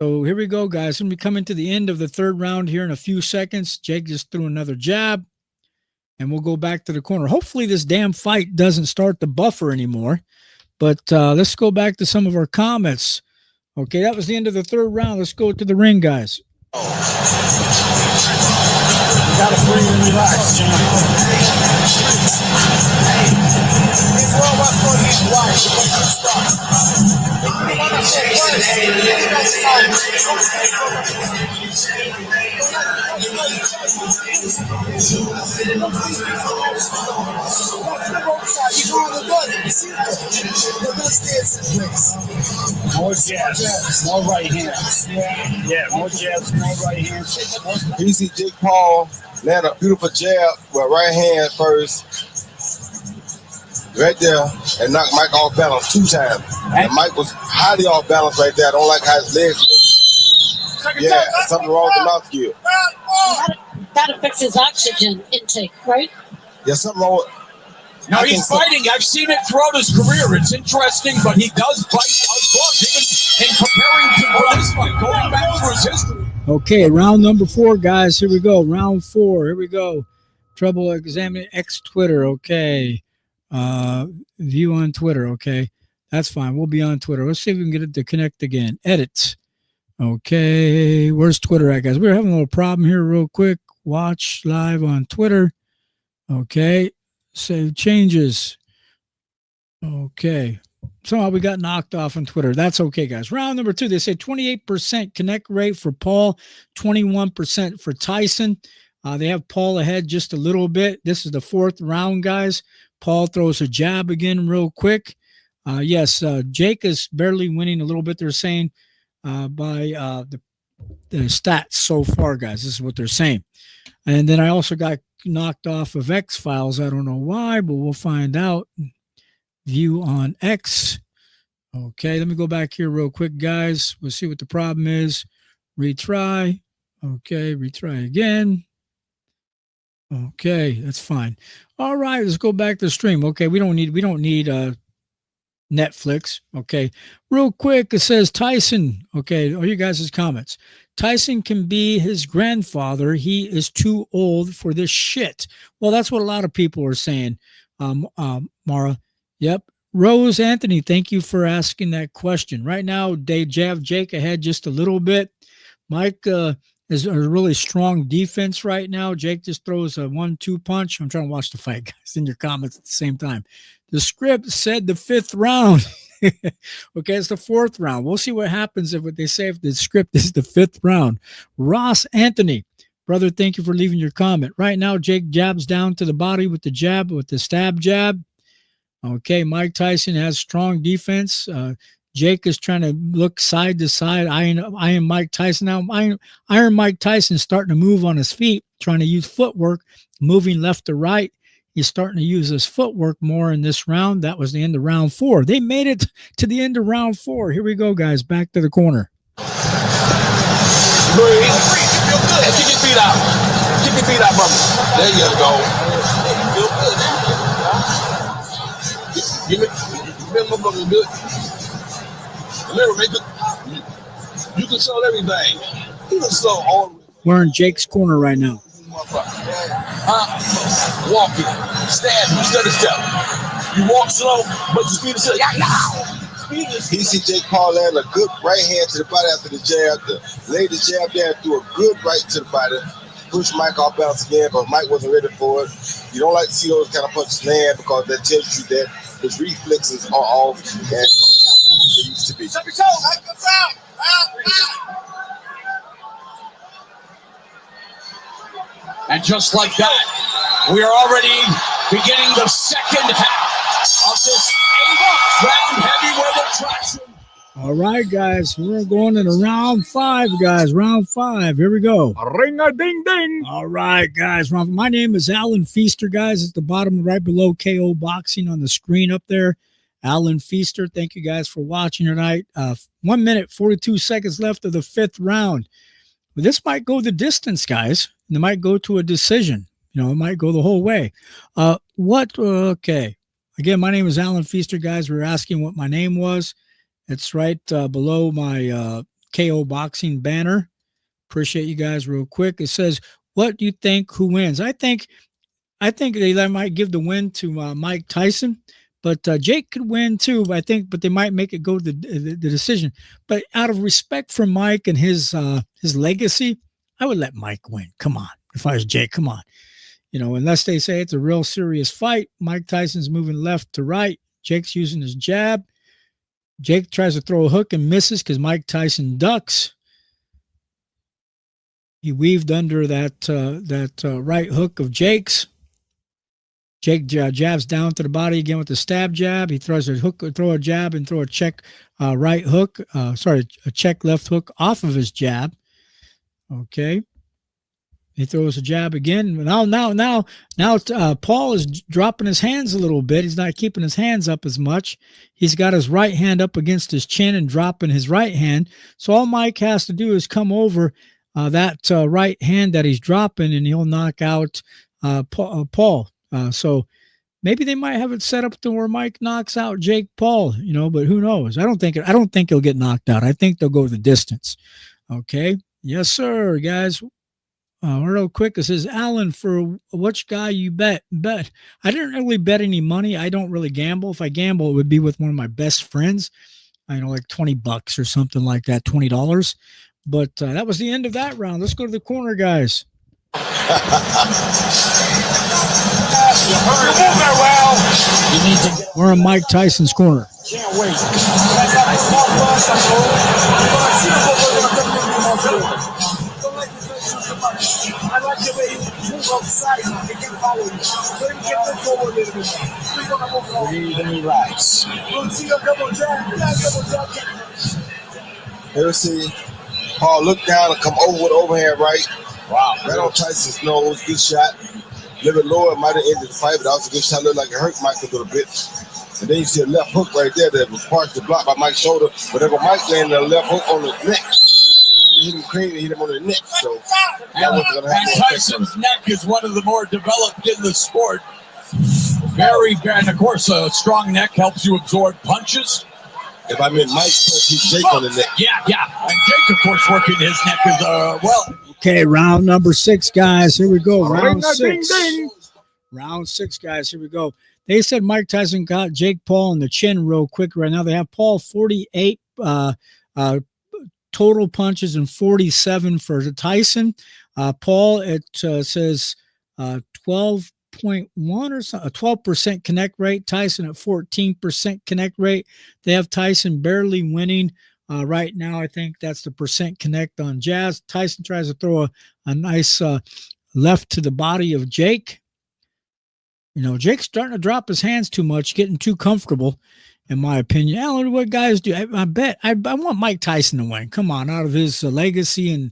So here we go, guys. We're going to be coming to the end of the 3rd round here in a few seconds. Jake just threw another jab, and we'll go back to the corner. Hopefully this damn fight doesn't start to buffer anymore. But let's go back to some of our comments. Okay, that was the end of the 3rd round. Let's go to the ring, guys. You gotta breathe and relax, Jim. These World Wrestling League wives are going to stop. If you want to say more jabs, more right hands. Yeah, more jabs, more right hands. You see Jake Paul land a beautiful jab with right hand first, right there, and knocked Mike off balance 2 times. And Mike was highly off balance right there. I don't like how his legs look. Yeah, something wrong with the mouth skill. That affects his oxygen intake, right? Yeah, something wrong with. Now he's fighting. I've seen it throughout his career. It's interesting, but he does fight gloves, even in preparing for this fight, going back through his history. Okay, round number 4, guys. Here we go. Round 4. Here we go. Trouble examining X Twitter. Okay. View on Twitter. Okay. That's fine. We'll be on Twitter. Let's see if we can get it to connect again. Edits. Okay, where's Twitter at, guys? We're having a little problem here real quick. Watch live on Twitter. Okay, save changes. Okay, somehow we got knocked off on Twitter. That's okay, guys. Round number 2, they say 28% connect rate for Paul, 21% for Tyson. They have Paul ahead just a little bit. This is the 4th round, guys. Paul throws a jab again real quick. Yes, Jake is barely winning a little bit, they're saying, by the stats so far, guys. This is what they're saying. And then I also got knocked off of X-Files. I don't know why, but we'll find out. View on X. Okay, let me go back here real quick, guys. We'll see what the problem is. Retry. Okay, retry again. Okay, that's fine. All right, let's go back to the stream. Okay, we don't need Netflix. Okay, real quick, it says Tyson. Okay, all you guys' comments. Tyson can be his grandfather. He is too old for this shit. Well, that's what a lot of people are saying. Mara. Yep. Rose Anthony, thank you for asking that question. Right now, they have Jake ahead just a little bit. Mike is a really strong defense right now. Jake just throws a 1-2 punch. I'm trying to watch the fight, guys, in your comments at the same time. The script said the 5th round. Okay, it's the 4th round. We'll see what happens if what they say if the script is the 5th round. Ross Anthony, brother, thank you for leaving your comment. Right now, Jake jabs down to the body with the jab, with the stab jab. Okay, Mike Tyson has strong defense. Jake is trying to look side to side. I am Mike Tyson now. Iron Mike Tyson starting to move on his feet, trying to use footwork, moving left to right. He's starting to use his footwork more in this round. That was the end of round 4. They made it to the end of round 4. Here we go, guys. Back to the corner. Breathe. And kick your feet out. Kick your feet out, brother. There you go. Feel good now. Give me motherfucker good. Remember, make it. You control everything. You control all. We're in Jake's corner right now. Walking, stand, you study step. You walk slow, but you speed yourself. He see Jake Paul land a good right hand to the body after the jab. Laid the jab down, threw a good right to the body. Pushed Mike off balance again, but Mike wasn't ready for it. You don't like to see those kind of punches land because that tells you that his reflexes are off and they used to be. And just like that, we are already beginning the 2nd half of this 8-round heavyweight attraction. All right, guys, we're going into round 5, guys. Round 5. Here we go. Ring-a-ding-ding. All right, guys. My name is Alan Feaster, guys. At the bottom right below KO Boxing on the screen up there. Alan Feaster. Thank you guys for watching tonight. 1 minute, 42 seconds left of the 5th round. This might go the distance, guys. It might go to a decision. You know, it might go the whole way. Okay. Again, my name is Alan Feaster, guys. We were asking what my name was. It's right below my KO Boxing banner. Appreciate you guys real quick. It says, what do you think, who wins? I think they might give the win to Mike Tyson, but Jake could win too, but they might make it go to the decision. But out of respect for Mike and his legacy, I would let Mike win. Come on. If I was Jake, come on. You know, unless they say it's a real serious fight. Mike Tyson's moving left to right. Jake's using his jab. Jake tries to throw a hook and misses because Mike Tyson ducks. He weaved under that right hook of Jake's. Jake jabs down to the body again with the stab jab. He throws a hook, throw a jab, and throw a check right hook. A check left hook off of his jab. Okay. He throws a jab again. Now, Paul is dropping his hands a little bit. He's not keeping his hands up as much. He's got his right hand up against his chin and dropping his right hand. So all Mike has to do is come over that right hand that he's dropping, and he'll knock out Paul. So maybe they might have it set up to where Mike knocks out Jake Paul, you know, but who knows? I don't think he'll get knocked out. I think they'll go the distance. Okay. Yes, sir, guys. Real quick, it says, Alan, for which guy you bet? I didn't really bet any money. I don't really gamble. If I gamble, it would be with one of my best friends. I know, like $20 or something like that, $20. But that was the end of that round. Let's go to the corner, guys. We're on Mike Tyson's corner. Can't wait. I like the way you move outside. You can follow you. So you can move forward a little bit. We're going to move forward. Breathe and relax. Here, see, Paul look down and come over with overhand right. Wow. Right on Tyson's nose. Good shot. A little bit lower. Might have ended the fight, but that was a good shot. Looked like it hurt Mike a little bit. And then you see a left hook right there that was partially blocked by Mike's shoulder. But then Mike landed a left hook on the neck. Hit him clean and hit him on the neck. So that wasn't going to happen. And Tyson's neck is one of the more developed in the sport. Very bad. And of course, a strong neck helps you absorb punches. If I meant Mike's punch, he's Jake on the neck. Yeah. And Jake, of course, working his neck as well. Okay, round number 6, guys. Here we go. Round 6. Ding, ding. Round 6, guys. Here we go. They said Mike Tyson got Jake Paul in the chin real quick right now. They have Paul 48 total punches and 47 for Tyson. Paul, it says 12.1 or so, a 12% connect rate. Tyson at 14% connect rate. They have Tyson barely winning right now. I think that's the percent connect on Jazz. Tyson tries to throw a nice left to the body of Jake. You know, Jake's starting to drop his hands too much, getting too comfortable, in my opinion. Alan, what guys do? I bet I want Mike Tyson to win. Come on, out of his legacy and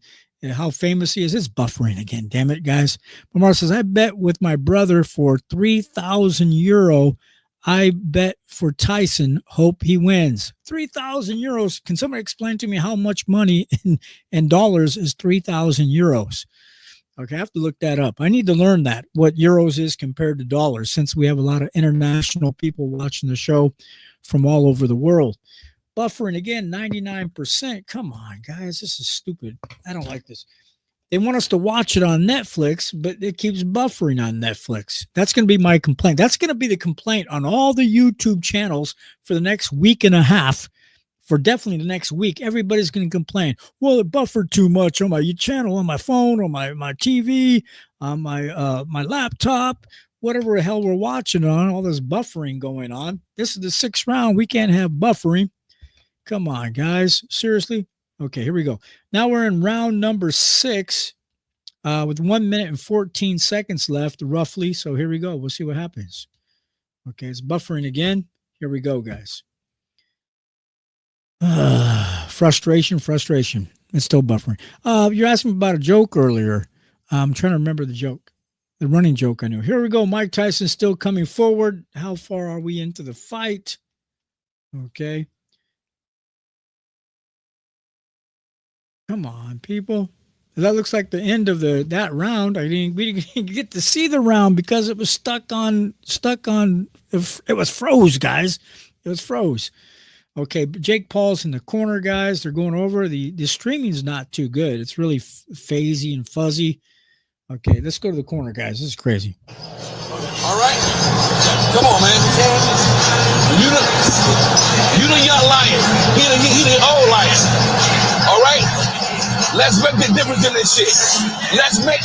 how famous he is. It's buffering again, damn it, guys. Lamar says, I bet with my brother for 3,000 euro. I bet for Tyson, hope he wins. 3,000 euros. Can somebody explain to me how much money in dollars is 3,000 euros? Okay, I have to look that up. I need to learn that, what euros is compared to dollars, since we have a lot of international people watching the show from all over the world. Buffering again, 99%. Come on, guys, this is stupid. I don't like this. They want us to watch it on Netflix, but it keeps buffering on Netflix. That's going to be my complaint. That's going to be the complaint on all the YouTube channels for the next week and a half. For definitely the next week, everybody's going to complain. Well, it buffered too much on my channel, on my phone, on my TV, on my laptop, whatever the hell we're watching on. All this buffering going on. This is the 6th round. We can't have buffering. Come on, guys. Seriously? Okay, here we go. Now we're in round number 6 with 1 minute and 14 seconds left, roughly. So here we go. We'll see what happens. Okay, it's buffering again. Here we go, guys. Frustration. It's still buffering. You're asking about a joke earlier. I'm trying to remember the joke, the running joke I knew. Here we go. Mike Tyson still coming forward. How far are we into the fight? Okay. Come on, people. That looks like the end of that round. We didn't get to see the round because it was stuck on. It was froze, guys. It was froze. Okay, Jake Paul's in the corner, guys. They're going over. The streaming's not too good. It's really phasey and fuzzy. Okay, let's go to the corner, guys. This is crazy. All right. Come on, man. You the young lion. He the old lion. All right? Let's make the difference in this shit. Let's make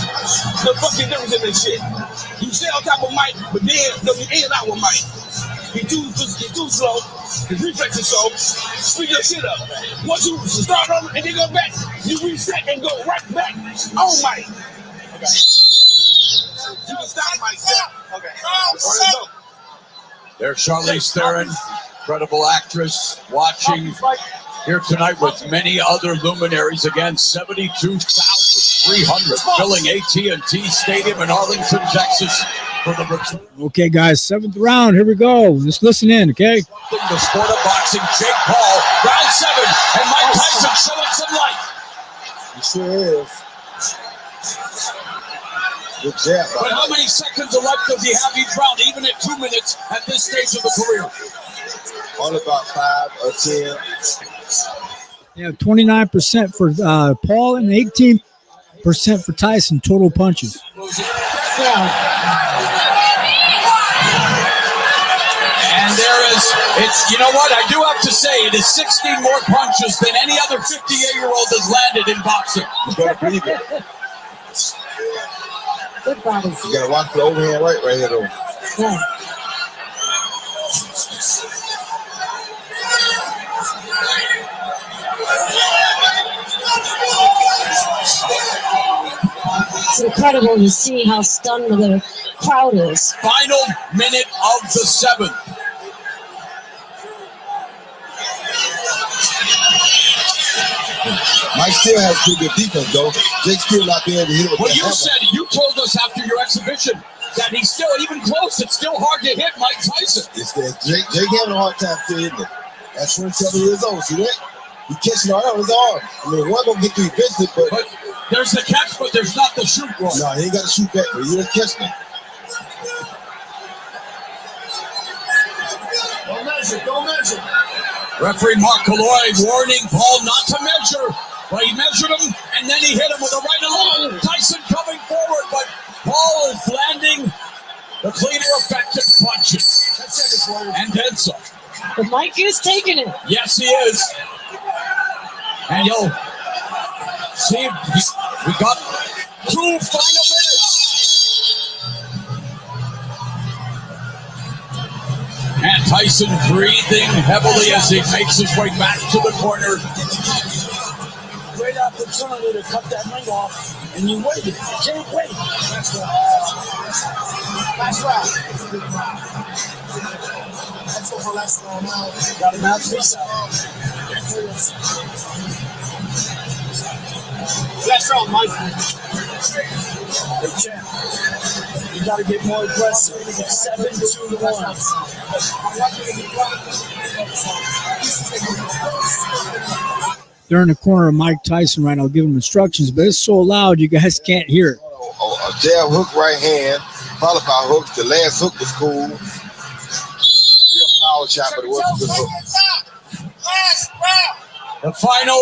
the fucking difference in this shit. You stay on top of Mike, but then you in and out with Mike. He too slow. His reflex is slow. Speed your shit up. Once you start on and then go back, you reset and go right back on Mike. Okay. You can stop Mike. Okay. There's Charlize Theron, incredible actress, watching here tonight with many other luminaries. Again, 72,300 filling AT&T Stadium in Arlington, Texas. For the return. Okay, guys, 7th round. Here we go. Just listen in, okay? The sport of boxing, Jake Paul, round 7, and Mike Tyson showing some life. He sure is. Good jab. But how many seconds of life does he have each round, even at 2 minutes at this stage of the career? Only about 5 or 10. Yeah, 29% for Paul and 18% for Tyson, total punches. And there it's, you know what? I do have to say, it is 16 more punches than any other 58-year-old has landed in boxing. You better believe it. Good bodies. You gotta watch the overhand right here, though. Yeah. It's incredible to see how stunned the crowd is. Final minute of the 7th. Mike still has pretty good defense, though. Jake's still not being able to hit it with Well, that you hammer. said, you told us after your exhibition that he's still, even close, it's still hard to hit Mike Tyson. Jake having a hard time still hitting it. At 27 years old, see that? He catching all that with his arm. I mean, one gonna get through eventually, but there's the catch, but there's not the shoot, bro. No, he ain't got to shoot back, but he is catching it. Don't measure. Referee Mark Calloy warning Paul not to measure, but he measured him, and then he hit him with a right along. Tyson coming forward, but Paul is landing the cleaner, effective punches. And then some. But Mike is taking it. Yes, he is. And you'll see, we got 2 final minutes. And Tyson breathing heavily as he makes his way back to the corner. Great opportunity to cut that ring off, and you waited. You can't wait. That's right. That's right. That's what for last long now. Got him out face out. Last round, Mike. Hey, champ. You got to get more aggressive. 7-2-1. They're in the corner of Mike Tyson right now, giving him instructions, but it's so loud you guys can't hear it. A jab hook right hand, followed by hooks. The last hook was cool. Real power shot, but it wasn't a good hook. The final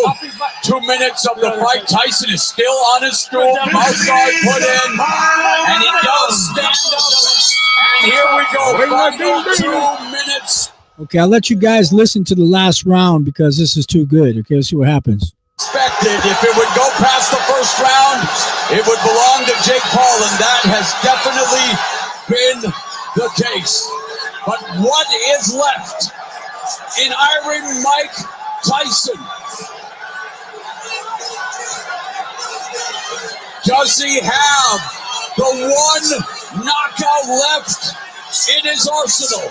2 minutes of the fight. Tyson is still on his stool. Mouth guard put in, and he does stand up. And here we go. Final 2 minutes. Okay, I'll let you guys listen to the last round because this is too good. Okay, let's see what happens. Expected. If it would go past the first round, it would belong to Jake Paul, and that has definitely been the case. But what is left in Iron Mike Tyson? Does he have the one knockout left in his arsenal?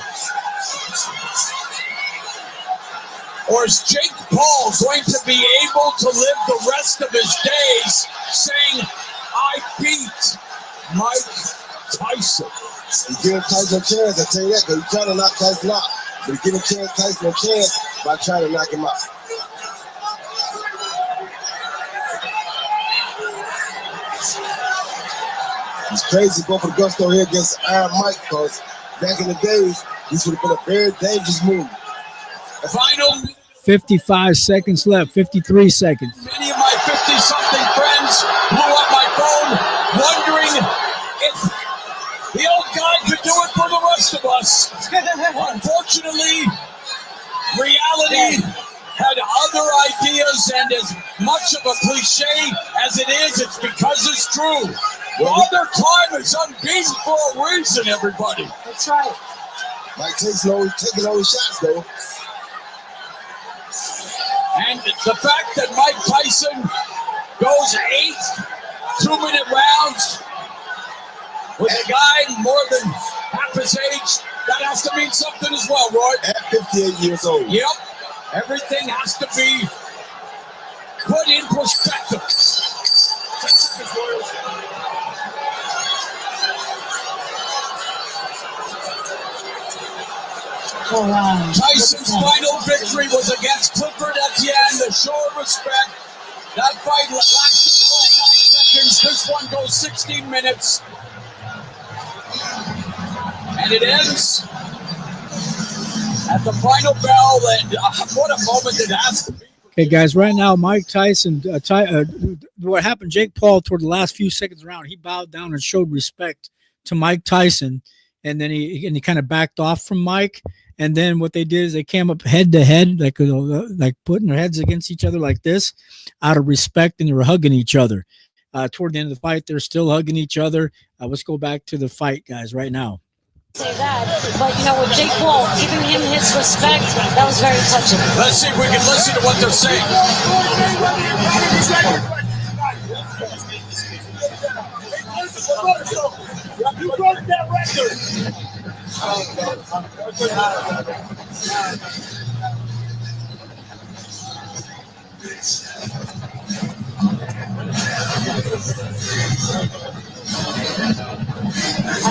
Or is Jake Paul going to be able to live the rest of his days saying, I beat Mike Tyson? He's giving Tyson a chance, I tell you that, because he's trying to knock Tyson out. But he's giving Tyson a chance by trying to knock him out. It's crazy going for the gusto here against Iron Mike, because back in the days, this would have been a very dangerous move. Final 55 seconds left, 53 seconds. Many of my 50-something friends blew up my phone wondering if the old guy could do it for the rest of us. Unfortunately, reality had other ideas, and as much of a cliche as it is, it's because it's true. Father Time is unbeaten for a reason, everybody. That's right. Mike Tyson always taking all the shots, though. And the fact that Mike Tyson goes 8 2-minute rounds with a guy more than half his age, that has to mean something as well, Roy. At 58 years old. Yep. Everything has to be put in perspective. 10 seconds, Royals. Oh, wow. Tyson's final victory was against Clifford Etienne, the show of respect. That fight lasted 49 seconds. This one goes 16 minutes. And it ends at the final bell. And what a moment it has to be. Okay, guys, right now, Mike Tyson, what happened, Jake Paul, toward the last few seconds around, he bowed down and showed respect to Mike Tyson. And then he kind of backed off from Mike. And then what they did is they came up head to head, like putting their heads against each other like this, out of respect, and they were hugging each other. Toward the end of the fight, they're still hugging each other. Let's go back to the fight, guys, right now. Say that, but with Jake Paul giving him his respect, that was very touching. Let's see if we can listen to what they're saying. You broke that record. I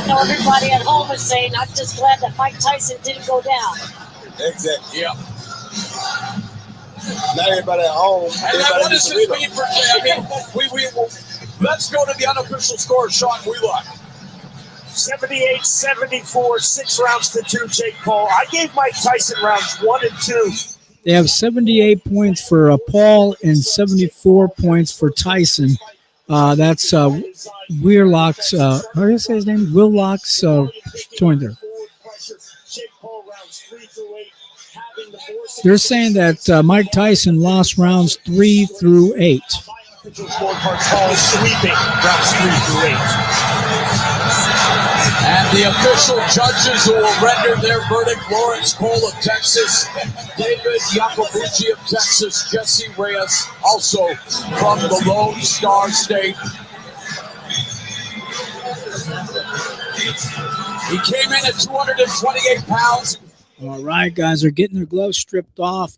know everybody at home is saying, I'm just glad that Mike Tyson didn't go down. Exactly. Yeah. Not everybody at home. And then what does this mean for Jay? I mean, let's go to the unofficial score, Sean Wheelock. 78-74, 6 rounds to 2, Jake Paul. I gave Mike Tyson rounds 1 and 2. They have 78 points for Paul and 74 points for Tyson. That's Wheelock's, how do you say his name? Wheelock's joined. They're saying that Mike Tyson lost rounds 3 through 8. Paul sweeping rounds 3 through 8. And the official judges who will render their verdict: Lawrence Cole of Texas, David Yacobucci of Texas, Jesse Reyes, also from the Lone Star State. He came in at 228 pounds. All right, guys, they're getting their gloves stripped off.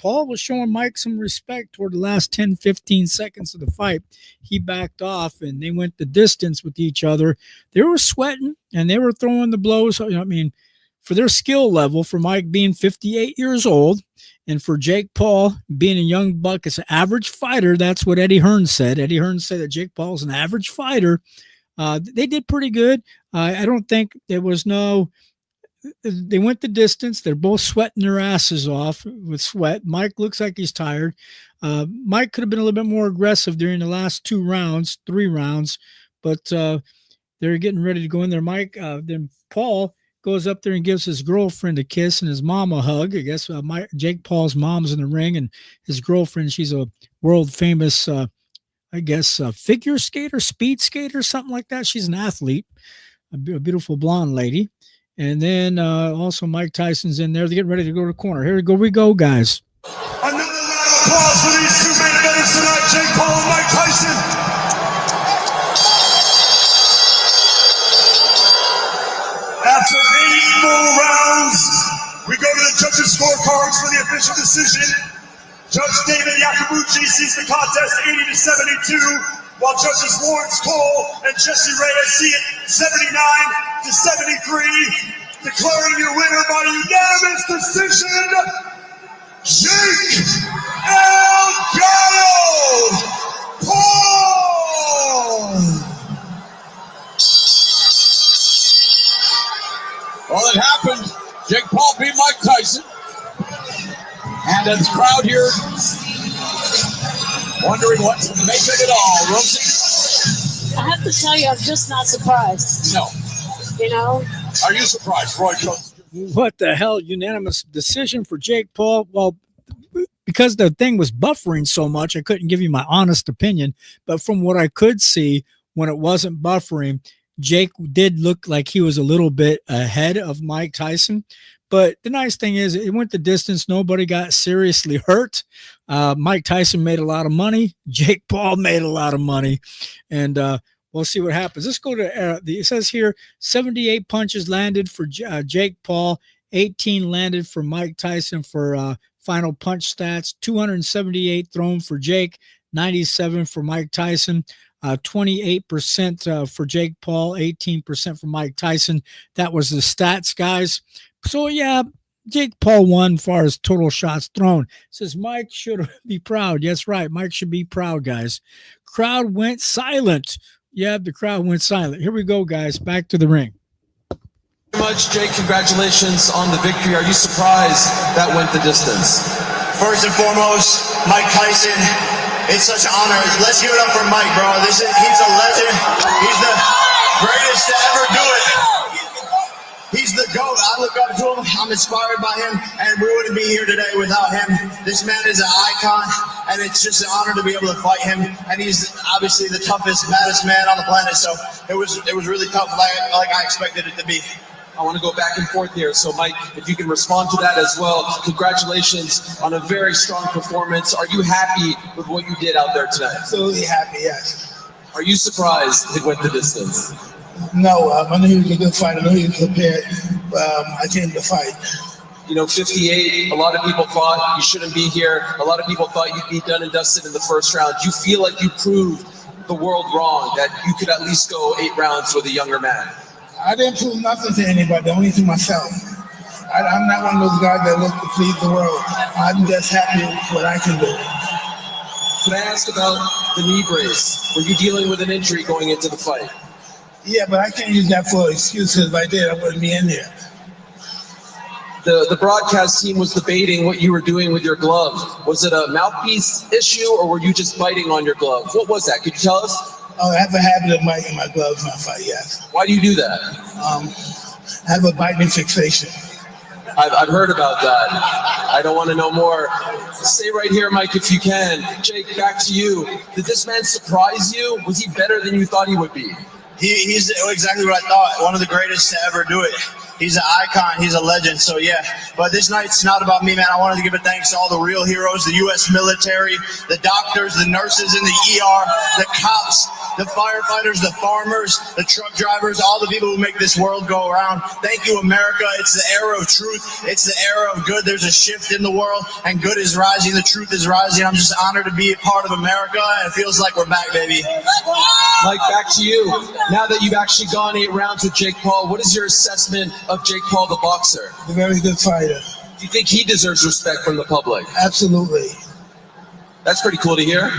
Paul was showing Mike some respect toward the last 10, 15 seconds of the fight. He backed off, and they went the distance with each other. They were sweating, and they were throwing the blows. For their skill level, for Mike being 58 years old, and for Jake Paul being a young buck, it's an average fighter. That's what Eddie Hearn said. Eddie Hearn said that Jake Paul is an average fighter. They did pretty good. I don't think there was no... They went the distance. They're both sweating their asses off with sweat. Mike looks like he's tired. Mike could have been a little bit more aggressive during the last 3 rounds, but they're getting ready to go in there. Then Paul goes up there and gives his girlfriend a kiss and his mom a hug. I guess Jake Paul's mom's in the ring, and his girlfriend, she's a world famous, figure skater, speed skater, something like that. She's an athlete, a beautiful blonde lady. And then also Mike Tyson's in there. They're getting ready to go to the corner. Here we go, guys. Another round of applause for these two main eventers tonight, Jake Paul and Mike Tyson. After 8 full rounds, we go to the judges' scorecards for the official decision. Judge David Yacobucci sees the contest 80-72. While judges Lawrence Cole and Jesse Reyes see it 79-73, declaring your winner by unanimous decision, Jake El Gallo Paul. Well, it happened. Jake Paul beat Mike Tyson. And the crowd here wondering what to make of it all, Rosie. I have to tell you, I'm just not surprised. No. Are you surprised, Roy Jones? What the hell? Unanimous decision for Jake Paul? Well, because the thing was buffering so much, I couldn't give you my honest opinion. But from what I could see, when it wasn't buffering, Jake did look like he was a little bit ahead of Mike Tyson. But the nice thing is it went the distance. Nobody got seriously hurt. Mike Tyson made a lot of money. Jake Paul made a lot of money. And we'll see what happens. Let's go to it says here 78 punches landed for Jake Paul, 18 landed for Mike Tyson for final punch stats, 278 thrown for Jake, 97 for Mike Tyson. 28% for Jake Paul, 18% for Mike Tyson. That was the stats, guys. So, yeah, Jake Paul won as far as total shots thrown. Says Mike should be proud. Yes, right. Mike should be proud, guys. Crowd went silent. Yeah, the crowd went silent. Here we go, guys. Back to the ring. Very much, Jake. Congratulations on the victory. Are you surprised that went the distance? First and foremost, Mike Tyson. It's such an honor. Let's give it up for Mike, bro. He's a legend. He's the greatest to ever do it. He's the GOAT. I look up to him. I'm inspired by him, and we wouldn't be here today without him. This man is an icon, and it's just an honor to be able to fight him. And he's obviously the toughest, maddest man on the planet. So it was really tough, like I expected it to be. I want to go back and forth here. So, Mike, if you can respond to that as well. Congratulations on a very strong performance. Are you happy with what you did out there tonight? Absolutely happy, yes. Are you surprised it went the distance? No, I knew he was a good fighter. I knew he was prepared. I came to fight. 58, a lot of people thought you shouldn't be here. A lot of people thought you'd be done and dusted in the first round. Do you feel like you proved the world wrong, that you could at least go 8 rounds with a younger man? I didn't prove nothing to anybody, only to myself. I'm not one of those guys that look to please the world. I'm just happy with what I can do. Could I ask about the knee brace? Were you dealing with an injury going into the fight? Yeah, but I can't use that for excuses. If I did, I wouldn't be in there. The broadcast team was debating what you were doing with your glove. Was it a mouthpiece issue, or were you just biting on your glove? What was that? Could you tell us? Oh, I have a habit of biting my gloves when I fight, yes. Why do you do that? I have a biting fixation. I've heard about that. I don't want to know more. Stay right here, Mike, if you can. Jake, back to you. Did this man surprise you? Was he better than you thought he would be? He's exactly what I thought. One of the greatest to ever do it. He's an icon. He's a legend. So, yeah. But this night's not about me, man. I wanted to give a thanks to all the real heroes, the U.S. military, the doctors, the nurses in the ER, the cops, the firefighters, the farmers, the truck drivers, all the people who make this world go around. Thank you, America. It's the era of truth. It's the era of good. There's a shift in the world, and good is rising. The truth is rising. I'm just honored to be a part of America, and it feels like we're back, baby. Mike, back to you. Now that you've actually gone 8 rounds with Jake Paul, what is your assessment of Jake Paul, the boxer? A very good fighter. Do you think he deserves respect from the public? Absolutely. That's pretty cool to hear.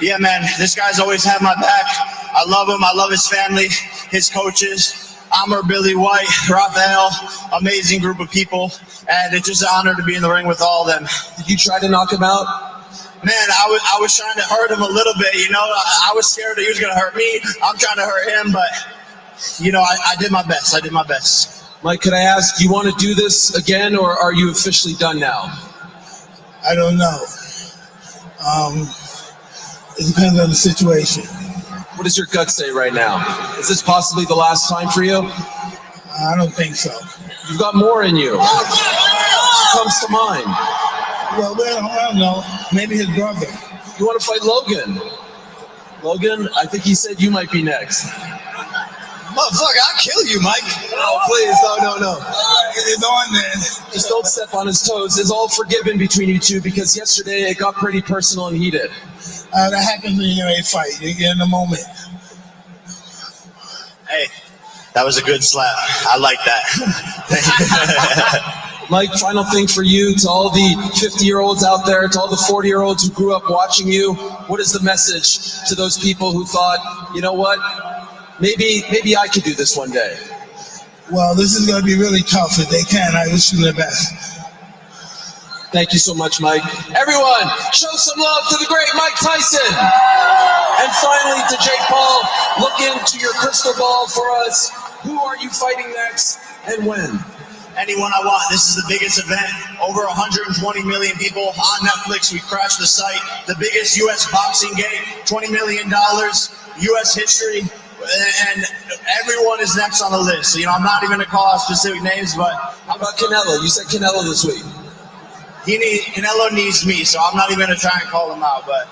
Yeah, man, this guy's always had my back. I love him. I love his family, his coaches, Amr, Billy White, Raphael, amazing group of people. And it's just an honor to be in the ring with all of them. Did you try to knock him out? Man, I was trying to hurt him a little bit, I was scared that he was going to hurt me. I'm trying to hurt him, but, I did my best. I did my best. Mike, could I ask, do you want to do this again, or are you officially done now? I don't know. It depends on the situation. What does your gut say right now? Is this possibly the last time for you? I don't think so. You've got more in you. What comes to mind? Well, I don't know. Maybe his brother. You want to fight Logan? Logan, I think he said you might be next. Motherfucker, I'll kill you, Mike. Oh, please, no. It's on then. Just don't step on his toes. It's all forgiven between you two, because yesterday it got pretty personal and heated. That happens when you're in a fight. You get in the moment. Hey, that was a good slap. I like that. Mike, final thing for you, to all the 50-year-olds out there, to all the 40-year-olds who grew up watching you, what is the message to those people who thought, you know what, maybe I could do this one day? Well, this is going to be really tough. If they can, I wish them the best. Thank you so much, Mike. Everyone, show some love to the great Mike Tyson. And finally, to Jake Paul, look into your crystal ball for us. Who are you fighting next, and when? Anyone I want. This is the biggest event. Over 120 million people on Netflix. We crashed the site. The biggest U.S. boxing game. $20 million. U.S. history. And everyone is next on the list. So, I'm not even going to call out specific names, but... How about Canelo? You said Canelo this week. Canelo needs me, so I'm not even going to try and call him out. But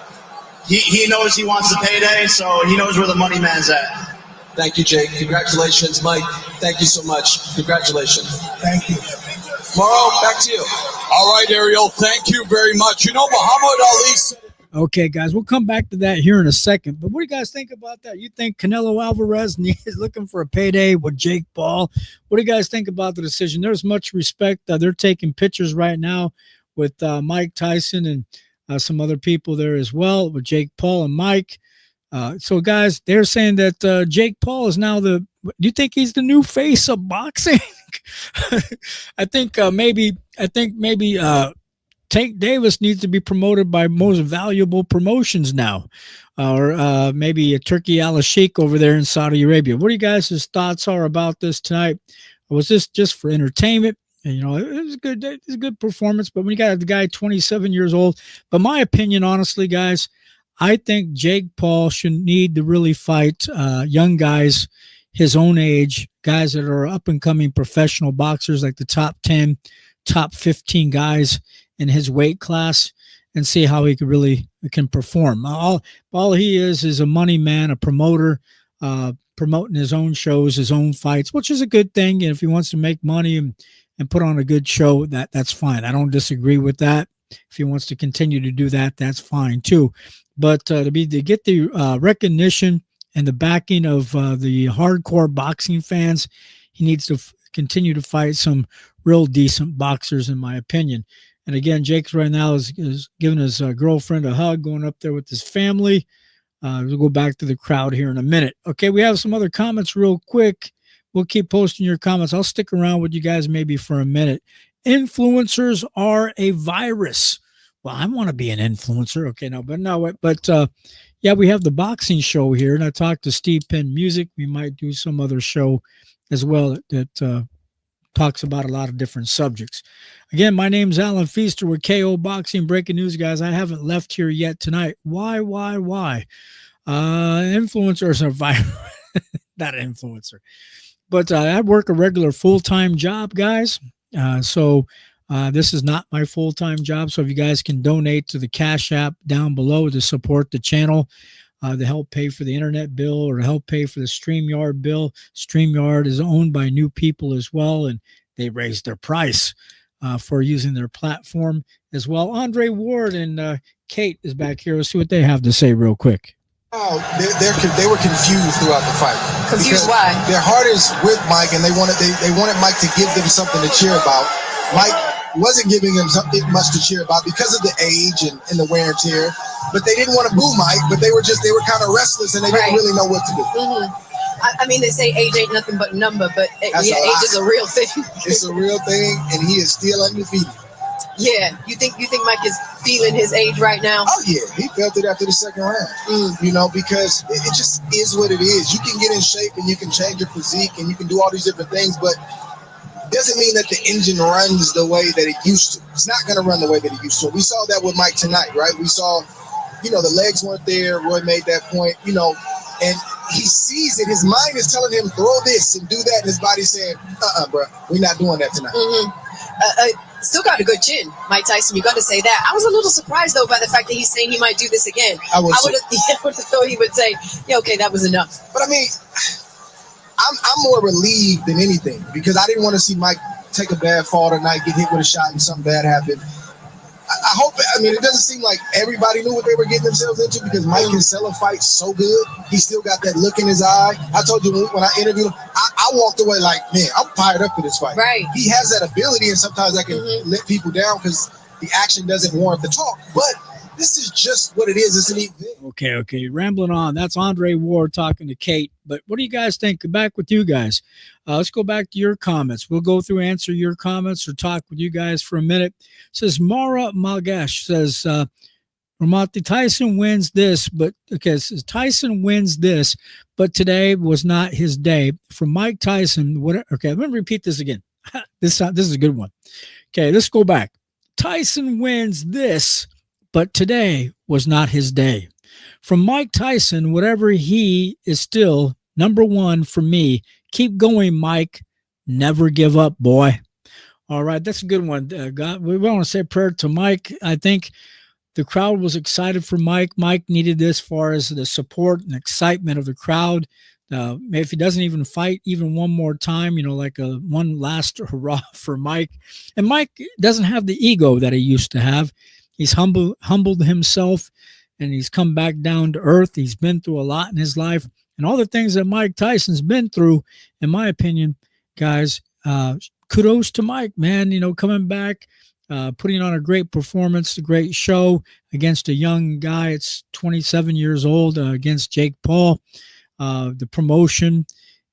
he knows he wants the payday, so he knows where the money man's at. Thank you, Jake. Congratulations, Mike. Thank you so much. Congratulations. Thank you. Morrow, back to you. All right, Ariel, thank you very much. Muhammad Ali said... Okay, guys, we'll come back to that here in a second. But what do you guys think about that? You think Canelo Alvarez is looking for a payday with Jake Paul? What do you guys think about the decision? There's much respect. They're taking pictures right now with Mike Tyson and some other people there as well, with Jake Paul and Mike. So, guys, they're saying that Jake Paul is now do you think he's the new face of boxing? I think maybe Tank Davis needs to be promoted by Most Valuable Promotions now, or maybe a Turkey Al Sheikh over there in Saudi Arabia. What do you guys' thoughts are about this tonight? was this just for entertainment? And, it was good. It was a good performance. But when you got the guy 27 years old, but my opinion, honestly, guys, I think Jake Paul should need to really fight young guys his own age, guys that are up and coming professional boxers, like the top 10, top 15 guys in his weight class, and see how he can perform. All he is a money man, a promoter, promoting his own shows, his own fights, which is a good thing. And if he wants to make money and put on a good show, that's fine. I don't disagree with that. If he wants to continue to do that, that's fine too. But to get the recognition and the backing of the hardcore boxing fans, he needs to continue to fight some real decent boxers, in my opinion. And again, Jake right now is giving his girlfriend a hug, going up there with his family. We'll go back to the crowd here in a minute. Okay, we have some other comments real quick. We'll keep posting your comments. I'll stick around with you guys maybe for a minute. Influencers are a virus. Well, I want to be an influencer. Okay, but yeah, we have the boxing show here, and I talked to Steve Penn Music. We might do some other show as well that talks about a lot of different subjects. Again, my name's Alan Feaster with KO Boxing. Breaking news, guys. I haven't left here yet tonight. Why? Influencers are virus. Not an influencer. But I work a regular full-time job, guys. So this is not my full-time job. So if you guys can donate to the Cash App down below to support the channel, to help pay for the internet bill or to help pay for the StreamYard bill. StreamYard is owned by new people as well, and they raised their price for using their platform as well. Andre Ward and Kate is back here. Let's see what they have to say real quick. Oh, they were confused throughout the fight. Confused why? Their heart is with Mike, and they wanted Mike to give them something to cheer about. Mike wasn't giving them something much to cheer about because of the age and the wear and tear. But they didn't want to boo Mike, but they were kind of restless, and they didn't really know what to do. Mm-hmm. I mean, they say age ain't nothing but a number, but age is a real thing. It's a real thing, and he is still undefeated. Yeah, you think Mike is feeling his age right now? Oh yeah, he felt it after the second round. Because it just is what it is. You can get in shape and you can change your physique and you can do all these different things, but it doesn't mean that the engine runs the way that it used to. It's not going to run the way that it used to. We saw that with Mike tonight, right? We saw, the legs weren't there. Roy made that point, and he sees it. His mind is telling him, throw this and do that, and his body's saying, bro, we're not doing that tonight. Still got a good chin, Mike Tyson. You got to say that. I was a little surprised though by the fact that he's saying he might do this again. I would have thought he would say, "Yeah, okay, that was enough." But I mean, I'm more relieved than anything because I didn't want to see Mike take a bad fall tonight, get hit with a shot, and something bad happen. I hope. I mean, it doesn't seem like everybody knew what they were getting themselves into because Mike can sell a fight so good. He still got that look in his eye. I told you when I interviewed him, I walked away like, man, I'm fired up for this fight. Right. He has that ability, and sometimes I can let people down because the action doesn't warrant the talk. But this is just what it is. It's an event. Okay. Rambling on. That's Andre Ward talking to Kate. But what do you guys think? Back with you guys. Let's go back to your comments. We'll go through, answer your comments, or talk with you guys for a minute. It says Mara Malgash says, Tyson wins this, but Tyson wins this, but today was not his day. For Mike Tyson, let me repeat this again. This is a good one. Okay, let's go back. Tyson wins this, but today was not his day. From Mike Tyson, whatever he is still number one for me. Keep going, Mike. Never give up, boy. All right, that's a good one. God, we want to say a prayer to Mike. I think the crowd was excited for Mike. Mike needed this as far as the support and excitement of the crowd. Maybe if he doesn't even fight even one more time, like one last hurrah for Mike. And Mike doesn't have the ego that he used to have. He's humbled himself, and he's come back down to earth. He's been through a lot in his life. And all the things that Mike Tyson's been through, in my opinion, guys, kudos to Mike, man, coming back, putting on a great performance, a great show against a young guy. It's 27 years old against Jake Paul. The promotion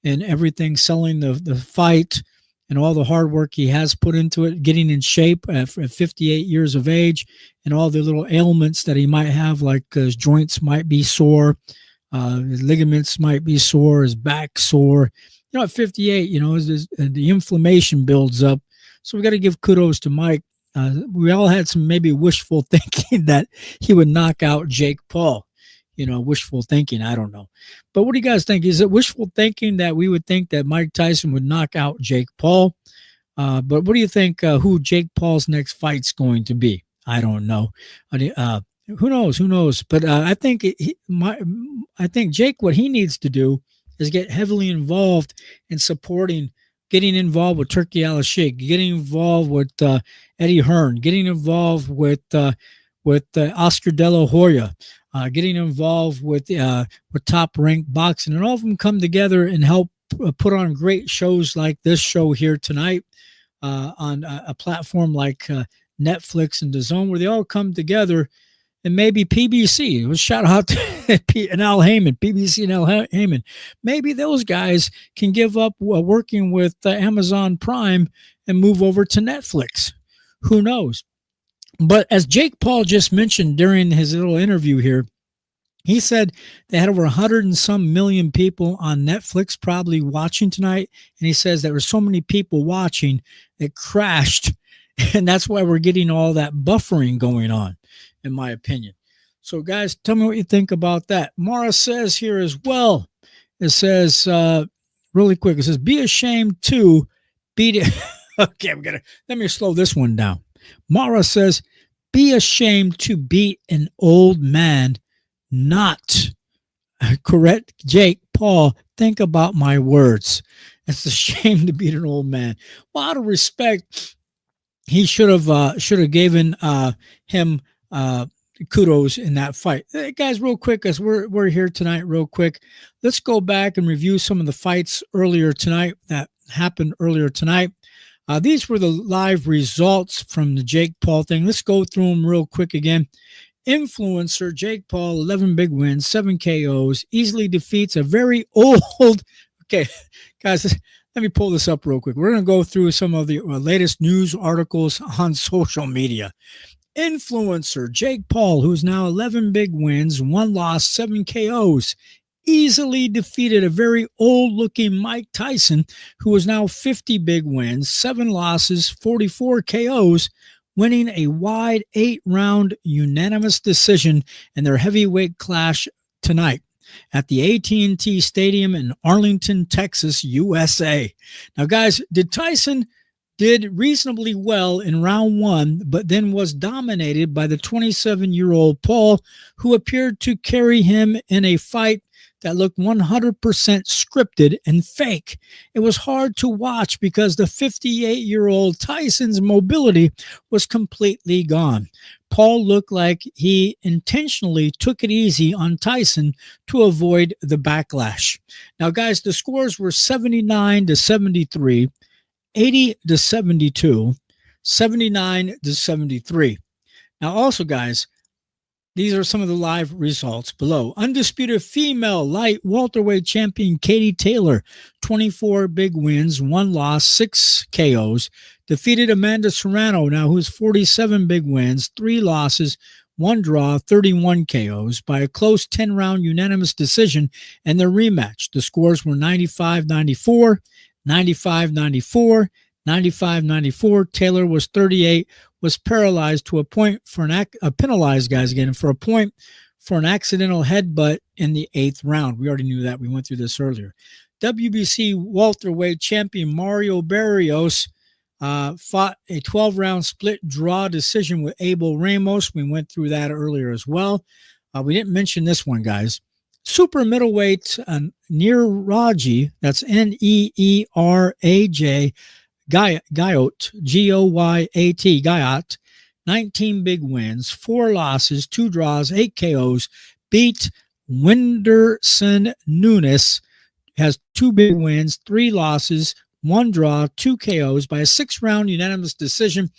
and everything, selling the fight and all the hard work he has put into it, getting in shape at 58 years of age, and all the little ailments that he might have, like his joints might be sore, his ligaments might be sore, his back sore. at 58, the inflammation builds up. So we got to give kudos to Mike. We all had some maybe wishful thinking that he would knock out Jake Paul. Wishful thinking. I don't know. But what do you guys think? Is it wishful thinking that we would think that Mike Tyson would knock out Jake Paul? But what do you think who Jake Paul's next fight's going to be? I don't know. Who knows? Who knows? But I think I think Jake, what he needs to do is get heavily involved in getting involved with Turkey Al-Sheikh, getting involved with Eddie Hearn, getting involved with Oscar De La Hoya, getting involved with Top Rank Boxing, and all of them come together and help put on great shows like this show here tonight on a platform like Netflix and DAZN, where they all come together. And maybe PBC, let's shout out to and Al Heyman, PBC and Al Heyman. Maybe those guys can give up working with Amazon Prime and move over to Netflix. Who knows? But as Jake Paul just mentioned during his little interview here, he said they had over 100 and some million people on Netflix probably watching tonight. And he says there were so many people watching, it crashed. And that's why we're getting all that buffering going on, in my opinion. So, guys, tell me what you think about that. Mara says here as well, it says, really quick, it says, be ashamed to beat it. Okay, let me slow this one down. Mara says, be ashamed to beat an old man, not correct. Jake Paul, think about my words. It's a shame to beat an old man. Well, out of respect, he should have given him kudos in that fight. Hey, guys, real quick, as we're here tonight, real quick, let's go back and review some of the fights that happened earlier tonight. These were the live results from the Jake Paul thing. Let's go through them real quick again. Influencer Jake Paul, 11 big wins, 7 KOs, easily defeats a very old. Okay, guys, let me pull this up real quick. We're going to go through some of the latest news articles on social media. Influencer Jake Paul, who's now 11 big wins, 1 loss, 7 KOs, easily defeated a very old-looking Mike Tyson, who is now 50 big wins, 7 losses, 44 KOs, winning a wide 8-round unanimous decision in their heavyweight clash tonight at the AT&T Stadium in Arlington, Texas, USA. Now, guys, Tyson did reasonably well in round 1, but then was dominated by the 27-year-old Paul, who appeared to carry him in a fight that looked 100% scripted and fake. It was hard to watch because the 58-year-old Tyson's mobility was completely gone. Paul looked like he intentionally took it easy on Tyson to avoid the backlash. Now, guys, the scores were 79-73, 80-72, 79-73. Now, also, guys, these are some of the live results below. Undisputed female light welterweight champion Katie Taylor, 24 big wins, 1 loss, 6 KOs, defeated Amanda Serrano, now who's 47 big wins, 3 losses, 1 draw, 31 KOs by a close 10-round unanimous decision in their rematch. The scores were 95-94, 95-94, 95-94. Taylor was 38, was paralyzed to a point for penalized, guys, again, for a point for an accidental headbutt in the 8th round. We already knew that. We went through this earlier. WBC welterweight champion Mario Barrios fought a 12-round split draw decision with Abel Ramos. We went through that earlier as well. We didn't mention this one, guys. Super middleweight Neeraj, that's Neeraj, Guyot, G-O-Y-A-T, Guyot, 19 big wins, 4 losses, 2 draws, 8 KOs, beat Whindersson Nunes, has 2 big wins, 3 losses, 1 draw, 2 KOs by a 6-round unanimous decision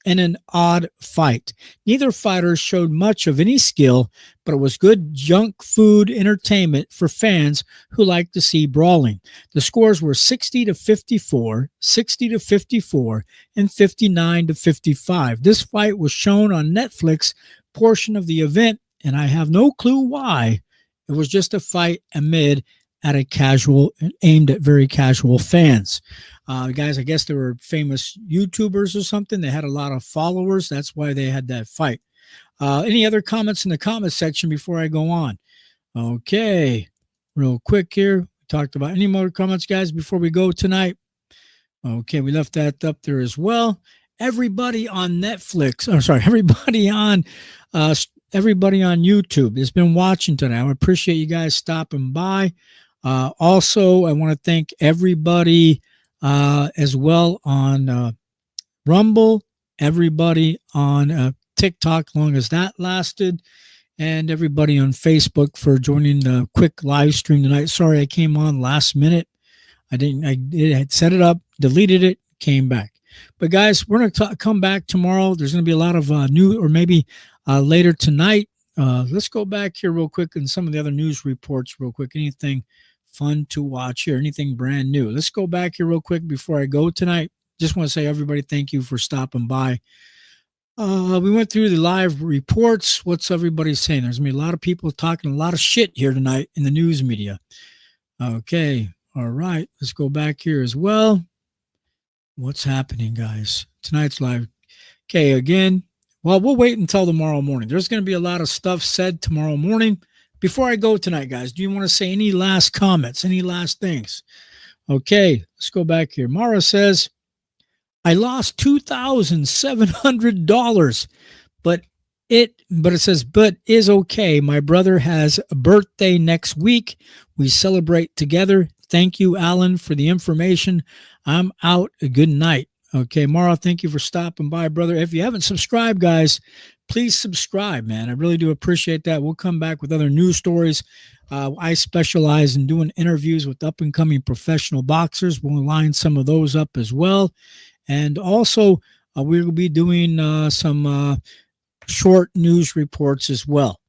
in an odd fight. Neither fighter showed much of any skill, but it was good junk food entertainment for fans who like to see brawling. The scores were 60-54, 60-54, and 59-55. This fight was shown on Netflix portion of the event, and I have no clue why. It was just a fight amid aimed at very casual fans. Guys, I guess they were famous YouTubers or something. They had a lot of followers. That's why they had that fight. Any other comments in the comment section before I go on? Okay, real quick here. We talked about any more comments, guys, before we go tonight? Okay, we left that up there as well. Everybody on Netflix, everybody on YouTube has been watching tonight. I appreciate you guys stopping by. Also, I want to thank everybody as well on Rumble, everybody on TikTok, long as that lasted, and everybody on Facebook for joining the quick live stream tonight. Sorry, I came on last minute. I had set it up, deleted it, came back. But guys, we're going to come back tomorrow. There's going to be a lot of new, or maybe later tonight. Let's go back here real quick and some of the other news reports real quick. Anything fun to watch here? Anything brand new? Let's go back here real quick before I go tonight. Just want to say, everybody, thank you for stopping by. We went through the live reports. What's everybody saying? There's going to be a lot of people talking a lot of shit here tonight in the news media. Okay. All right. Let's go back here as well. What's happening, guys? Tonight's live. Okay, again, well, we'll wait until tomorrow morning. There's going to be a lot of stuff said tomorrow morning. Before I go tonight, guys, do you want to say any last comments, any last things? Okay, let's go back here. Mara says, I lost $2,700, but it says, but is okay. My brother has a birthday next week. We celebrate together. Thank you, Alan, for the information. I'm out. Good night. Okay, Mara, thank you for stopping by, brother. If you haven't subscribed, guys, please subscribe, man. I really do appreciate that. We'll come back with other news stories. I specialize in doing interviews with up-and-coming professional boxers. We'll line some of those up as well. And also, we'll be doing some short news reports as well.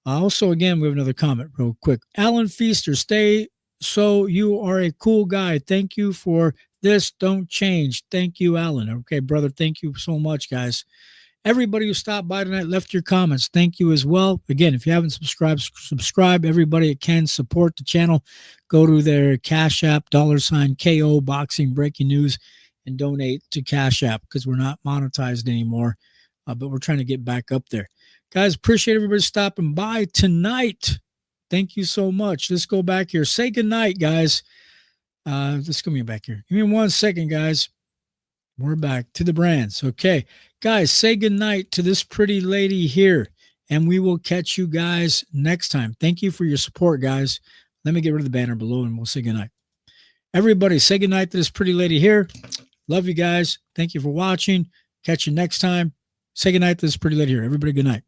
Also, again, we have another comment real quick. Alan Feaster, stay so you are a cool guy. Thank you for this. Don't change. Thank you, Alan. Okay, brother, thank you so much, guys. Everybody who stopped by tonight, left your comments, thank you as well. Again, if you haven't subscribe. Everybody that can support the channel, go to their Cash App, $KO Boxing Breaking News, and donate to Cash App because we're not monetized anymore, but we're trying to get back up there. Guys, appreciate everybody stopping by tonight. Thank you so much. Let's go back here. Say goodnight, guys. Let's go back here. Give me 1 second, guys. We're back to the brands. Okay, guys, say goodnight to this pretty lady here, and we will catch you guys next time. Thank you for your support, guys. Let me get rid of the banner below, and we'll say goodnight. Everybody, say goodnight to this pretty lady here. Love you guys. Thank you for watching. Catch you next time. Say goodnight to this pretty lady here. Everybody, good night.